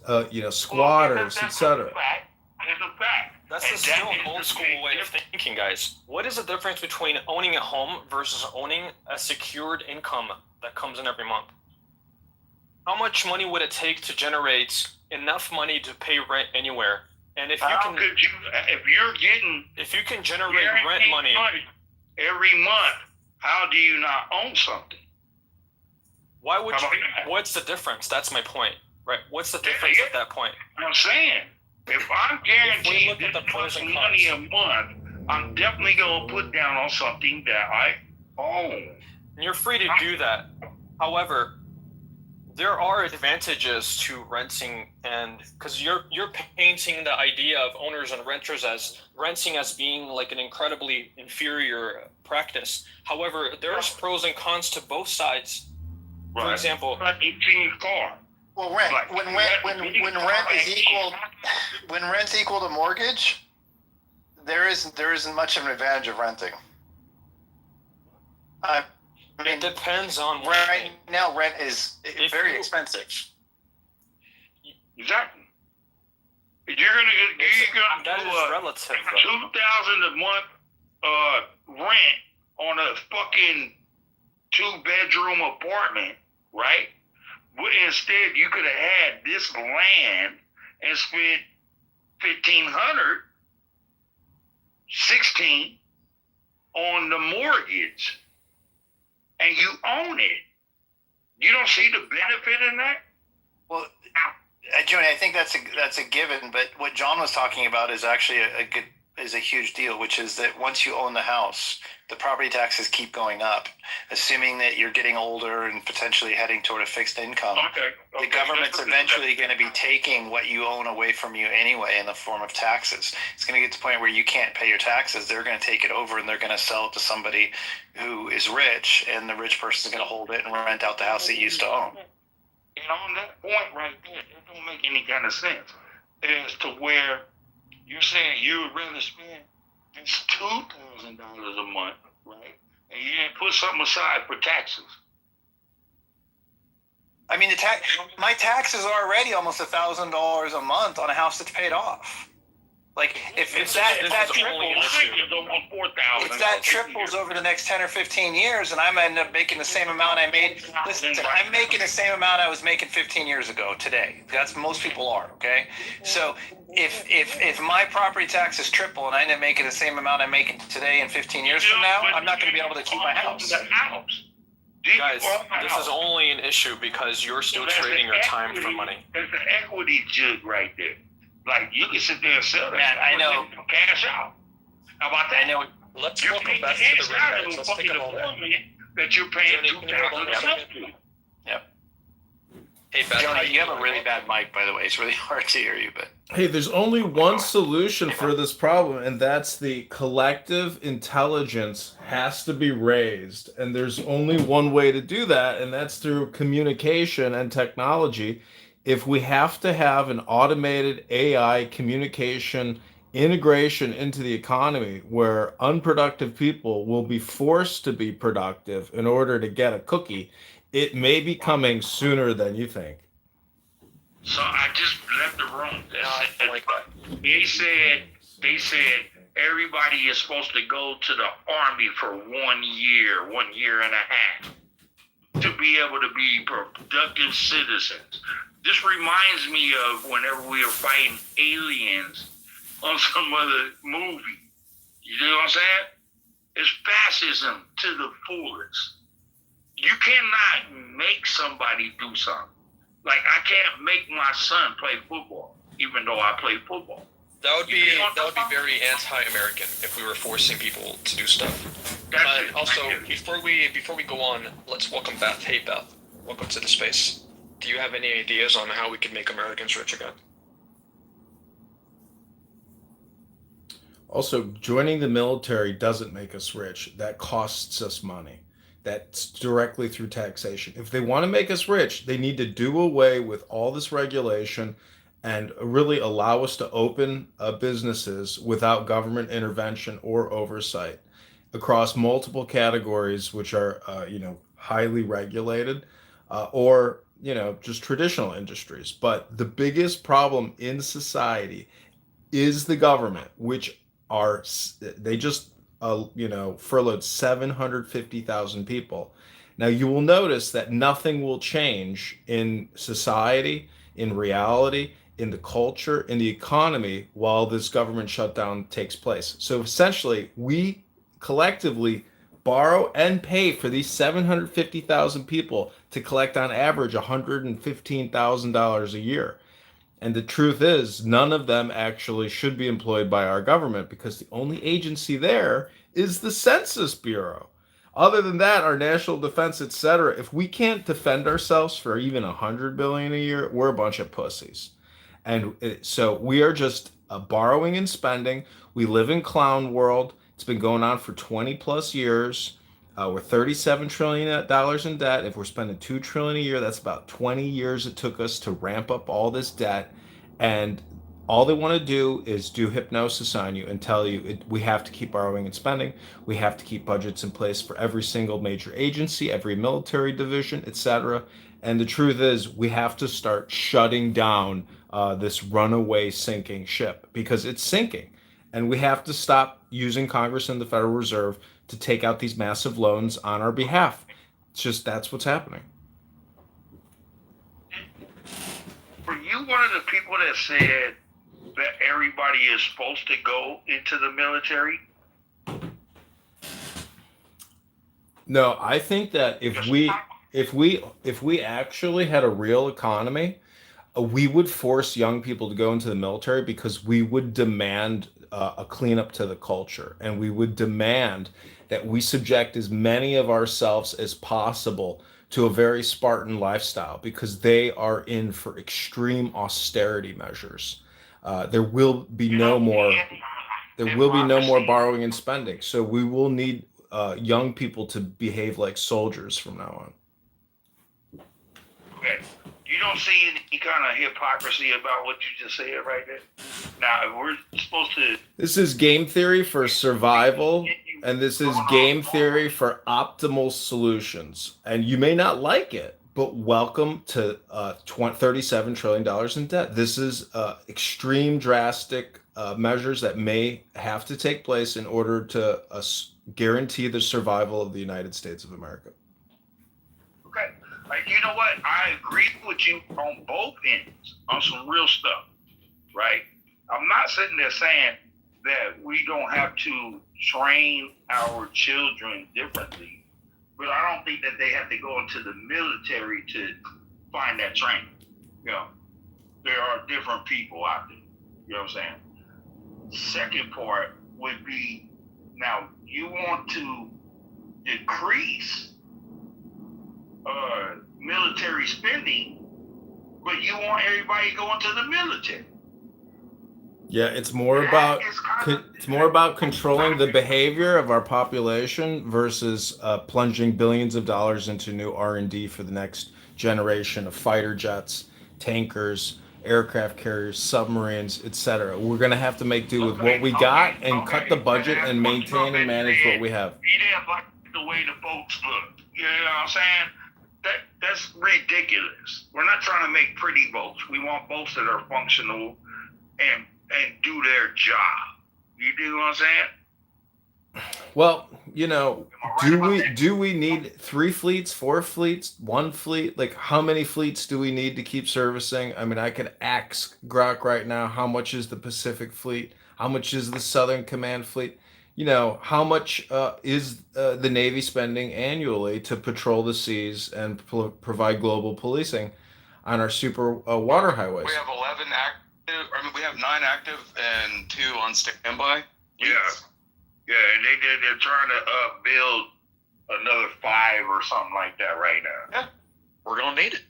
squatters, etc. It's a fact. That's still an old school way of thinking, guys. What is the difference between owning a home versus owning a secured income that comes in every month? How much money would it take to generate enough money to pay rent anywhere? And if you can generate rent money every month, how do you not own something? Why would you? What's the difference? That's my point, right? What's the difference at that point? I'm saying, if I'm guaranteed this much money a month, I'm definitely gonna put down on something that I own. And you're free to do that. However, there are advantages to renting, and because you're painting the idea of owners and renters as renting as being like an incredibly inferior practice. However, there's pros and cons to both sides. Right. For example, like 18 car. Well, rent when rent's equal to mortgage, there isn't much of an advantage of renting. It depends on right now. Rent is very expensive. Exactly. You're gonna that do is relative. $2,000 a month rent on a fucking 2-bedroom apartment, right? But instead, you could have had this land and spent $1,500, $1,600 on the mortgage. And you own it. You don't see the benefit in that? Well, Joni, I think that's a given. But what John was talking about is actually a huge deal, which is that once you own the house, the property taxes keep going up, assuming that you're getting older and potentially heading toward a fixed income. The government's eventually going to be taking what you own away from you anyway in the form of taxes. It's going to get to the point where you can't pay your taxes. They're going to take it over and they're going to sell it to somebody who is rich, and the rich person is going to hold it and rent out the house they used to own. And on that point right there, it don't make any kind of sense as to where you're saying you would rather spend this $2,000 a month, right? And you didn't put something aside for taxes. I mean, my taxes are already almost $1,000 a month on a house that's paid off. Like if that triples over the next 10 or 15 years, and I'm end up making the same amount I made. Listen, I'm making the same amount I was making 15 years ago today. That's most people are. Okay, so if my property taxes triple and I end up making the same amount I'm making today and 15 years from now, I'm not going to be able to keep my house. Guys, this is only an issue because you're still trading your time for money. There's an equity jug right there. Like, you can sit there and sell that. Man, I know. Cash out. How about that? I know. Let's welcome back to the ring, guys. Let's take a moment. That you're paying $2,000. Yep. Hey, Beth, Jonah, you have a really bad mic, by the way. It's really hard to hear you, but Hey, there's only one solution for this problem, and that's the collective intelligence has to be raised. And there's only one way to do that, and that's through communication and technology. If we have to have an automated AI communication integration into the economy where unproductive people will be forced to be productive in order to get a cookie, it may be coming sooner than you think. So I just left the room. They said everybody is supposed to go to the Army for 1 year and a half to be able to be productive citizens. This reminds me of whenever we were fighting aliens on some other movie. You know what I'm saying? It's fascism to the fullest. You cannot make somebody do something. Like, I can't make my son play football, even though I play football. That would be very anti-American if we were forcing people to do stuff. But also, before we go on, let's welcome Beth. Hey, Beth, welcome to the space. Do you have any ideas on how we can make Americans rich again? Also, joining the military doesn't make us rich. That costs us money. That's directly through taxation. If they want to make us rich, they need to do away with all this regulation and really allow us to open businesses without government intervention or oversight across multiple categories, which are, highly regulated or, just traditional industries. But the biggest problem in society is the government, which they just furloughed 750,000 people. Now you will notice that nothing will change in society, in reality, in the culture, in the economy while this government shutdown takes place. So essentially, we collectively borrow and pay for these 750,000 people to collect on average $115,000 a year. And the truth is, none of them actually should be employed by our government because the only agency there is the Census Bureau. Other than that, our national defense, etc., if we can't defend ourselves for even $100 billion a year, we're a bunch of pussies. And so we are just borrowing and spending. We live in clown world. It's been going on for 20 plus years. We're $37 trillion in debt. If we're spending $2 trillion a year, that's about 20 years it took us to ramp up all this debt. And all they want to do is do hypnosis on you and tell you we have to keep borrowing and spending. We have to keep budgets in place for every single major agency, every military division, etc. And the truth is, we have to start shutting down this runaway sinking ship because it's sinking. And we have to stop using Congress and the Federal Reserve to take out these massive loans on our behalf. It's just, that's what's happening. Were you one of the people that said that everybody is supposed to go into the military? No, I think that if we actually had a real economy, we would force young people to go into the military because we would demand a cleanup to the culture, and we would demand that we subject as many of ourselves as possible to a very Spartan lifestyle because they are in for extreme austerity measures. There will be no more borrowing and spending. So we will need young people to behave like soldiers from now on. Okay. You don't see any kind of hypocrisy about what you just said right there. Now, if we're supposed to. This is game theory for survival, and this is game theory for optimal solutions. And you may not like it, but welcome to $37 trillion in debt. This is extreme, drastic measures that may have to take place in order to guarantee the survival of the United States of America. Okay. Like, you know what? I agree with you on both ends on some real stuff, right? I'm not sitting there saying that we don't have to train our children differently, but I don't think that they have to go into the military to find that training. You know, there are different people out there. You know what I'm saying? Second part would be, now you want to decrease military spending, but you want everybody going to the military. Yeah, it's more about controlling the behavior of our population versus plunging billions of dollars into new R&D for the next generation of fighter jets, tankers, aircraft carriers, submarines, etc. We're going to have to make do with what we got and cut the budget and maintain and manage what we have. He didn't like the way the boats look. You know what I'm saying? That's ridiculous. We're not trying to make pretty boats. We want boats that are functional and do their job. You do what I'm saying? Well, you know, do we need 3 fleets, 4 fleets, 1 fleet? Like, how many fleets do we need to keep servicing? I mean, I could ask Grok right now, how much is the Pacific Fleet? How much is the Southern Command Fleet? You know, how much is the Navy spending annually to patrol the seas and provide global policing on our super water highways? We have 11 active. I mean, we have 9 active and 2 on standby. Yeah, and they're trying to build another 5 or something like that right now. Yeah, we're gonna need it.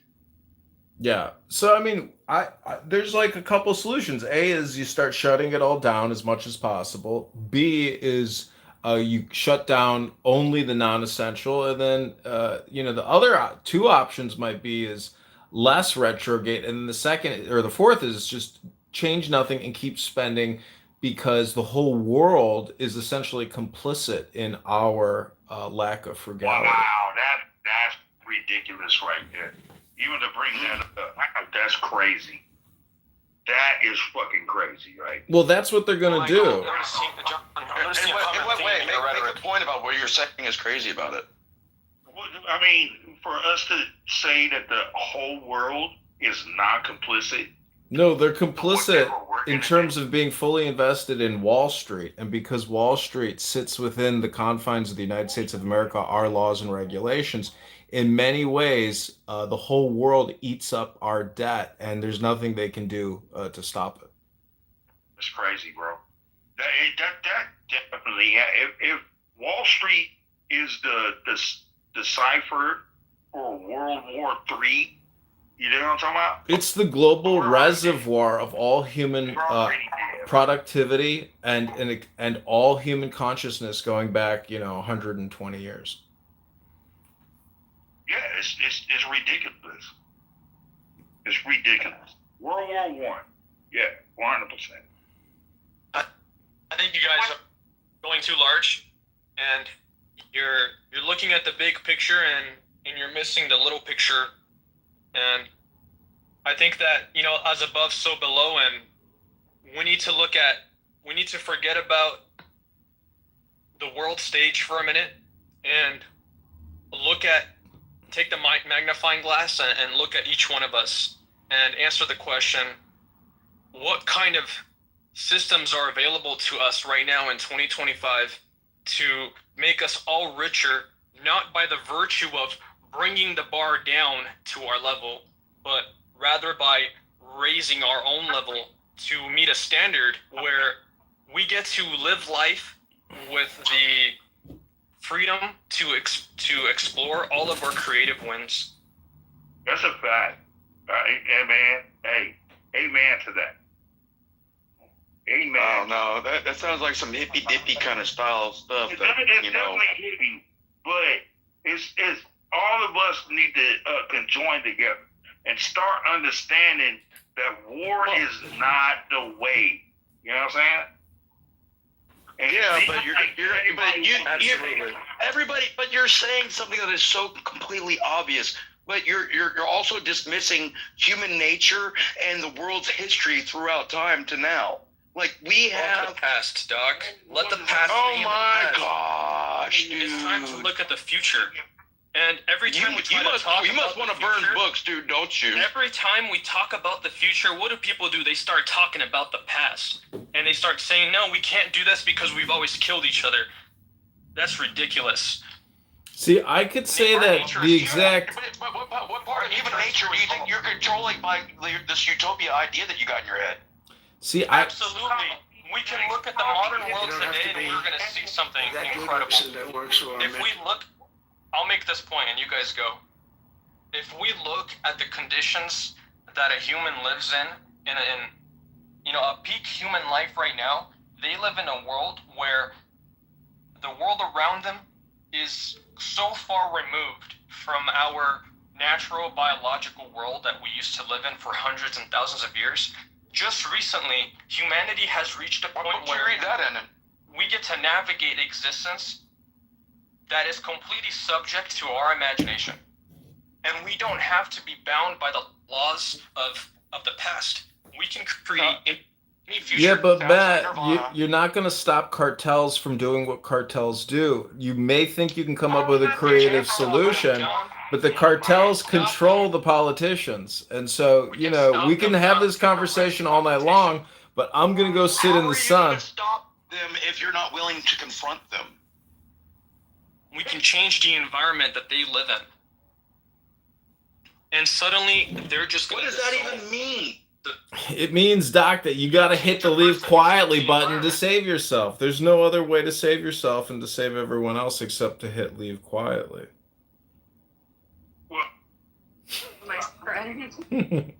Yeah. So I mean, I there's like a couple solutions. A is you start shutting it all down as much as possible. B is you shut down only the non-essential, and then you know, the other 2 options might be is less retrograde, and then the second or the fourth is just change nothing and keep spending, because the whole world is essentially complicit in our lack of frugality. Wow, that's ridiculous right there. Even to bring that up, that's crazy. That is fucking crazy, right? Well, that's what they're gonna do. Wait, make a point about what you're saying is crazy about it. I mean, for us to say that the whole world is not complicit. No, they're complicit in terms of being fully invested in Wall Street. And because Wall Street sits within the confines of the United States of America, our laws and regulations, in many ways, the whole world eats up our debt, and there's nothing they can do to stop it. It's crazy, bro. That definitely, if Wall Street is the cipher for World War III, you know what I'm talking about? It's the global reservoir of all human productivity and all human consciousness going back, 120 years. Yeah, it's ridiculous. It's ridiculous. World War I. Yeah, 100%. I think you guys are going too large, and you're looking at the big picture and you're missing the little picture. And I think that, as above, so below, and we need to forget about the world stage for a minute and take the magnifying glass and look at each one of us and answer the question, what kind of systems are available to us right now in 2025 to make us all richer, not by the virtue of bringing the bar down to our level, but rather by raising our own level to meet a standard where we get to live life with the freedom to explore all of our creative wins. That's a fact. Amen. Hey, amen to that. Amen. Oh no, that sounds like some hippy dippy kind of style stuff. It's definitely hippie, but it's all of us need to conjoin together. and start understanding that war is not the way. You know what I'm saying? And but you're saying something that is so completely obvious. But you're also dismissing human nature and the world's history throughout time to now. Like we have the past, Doc. Let the past. Oh be my in the past. gosh, dude! It's time to look at the future. And every time you must want to burn books, dude, don't you? Every time we talk about the future, what do people do? They start talking about the past. And they start saying, no, we can't do this because we've always killed each other. That's ridiculous. See, I could say that the exact... But what part of human nature do you think you're controlling by this utopia idea that you got in your head? See, Absolutely. We can look at the modern world today and we're going to see something incredible. If we look... I'll make this point and you guys go. If we look at the conditions that a human lives in a peak human life right now, they live in a world where the world around them is so far removed from our natural biological world that we used to live in for hundreds and thousands of years. Just recently, humanity has reached a point where we get to navigate existence that is completely subject to our imagination. And we don't have to be bound by the laws of the past. We can create any future. Yeah, but Matt, you're not going to stop cartels from doing what cartels do. You may think you can come up with a creative solution, but the cartels control the politicians. And so, we can have this conversation all night long, but I'm going to go sit in the sun. Stop them if you're not willing to confront them. We can change the environment that they live in. And suddenly, they're just... What does that even mean? It means, Doc, that you got to hit the leave quietly button to save yourself. There's no other way to save yourself and to save everyone else except to hit leave quietly. My friend.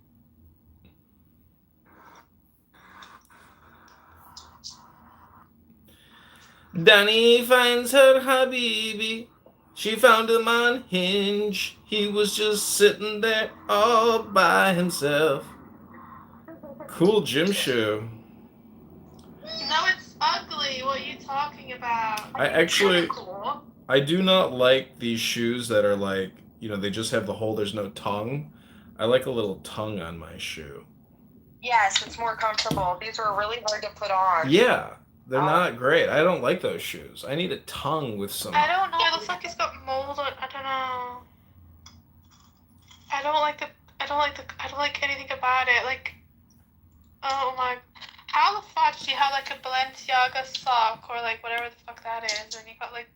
Danny finds her Habibi. She found him on Hinge. He was just sitting there all by himself. Cool gym shoe. No, it's ugly. What are you talking about? I do not like these shoes that are like, they just have the hole, there's no tongue. I like a little tongue on my shoe. Yes, it's more comfortable. These are really hard to put on. Yeah. They're not great. I don't like those shoes. I need a tongue with some... I don't know. It looks like it's got mold on. I don't know. I don't like anything about it. Like, oh my... How the fuck do you have like a Balenciaga sock or like whatever the fuck that is, and you got like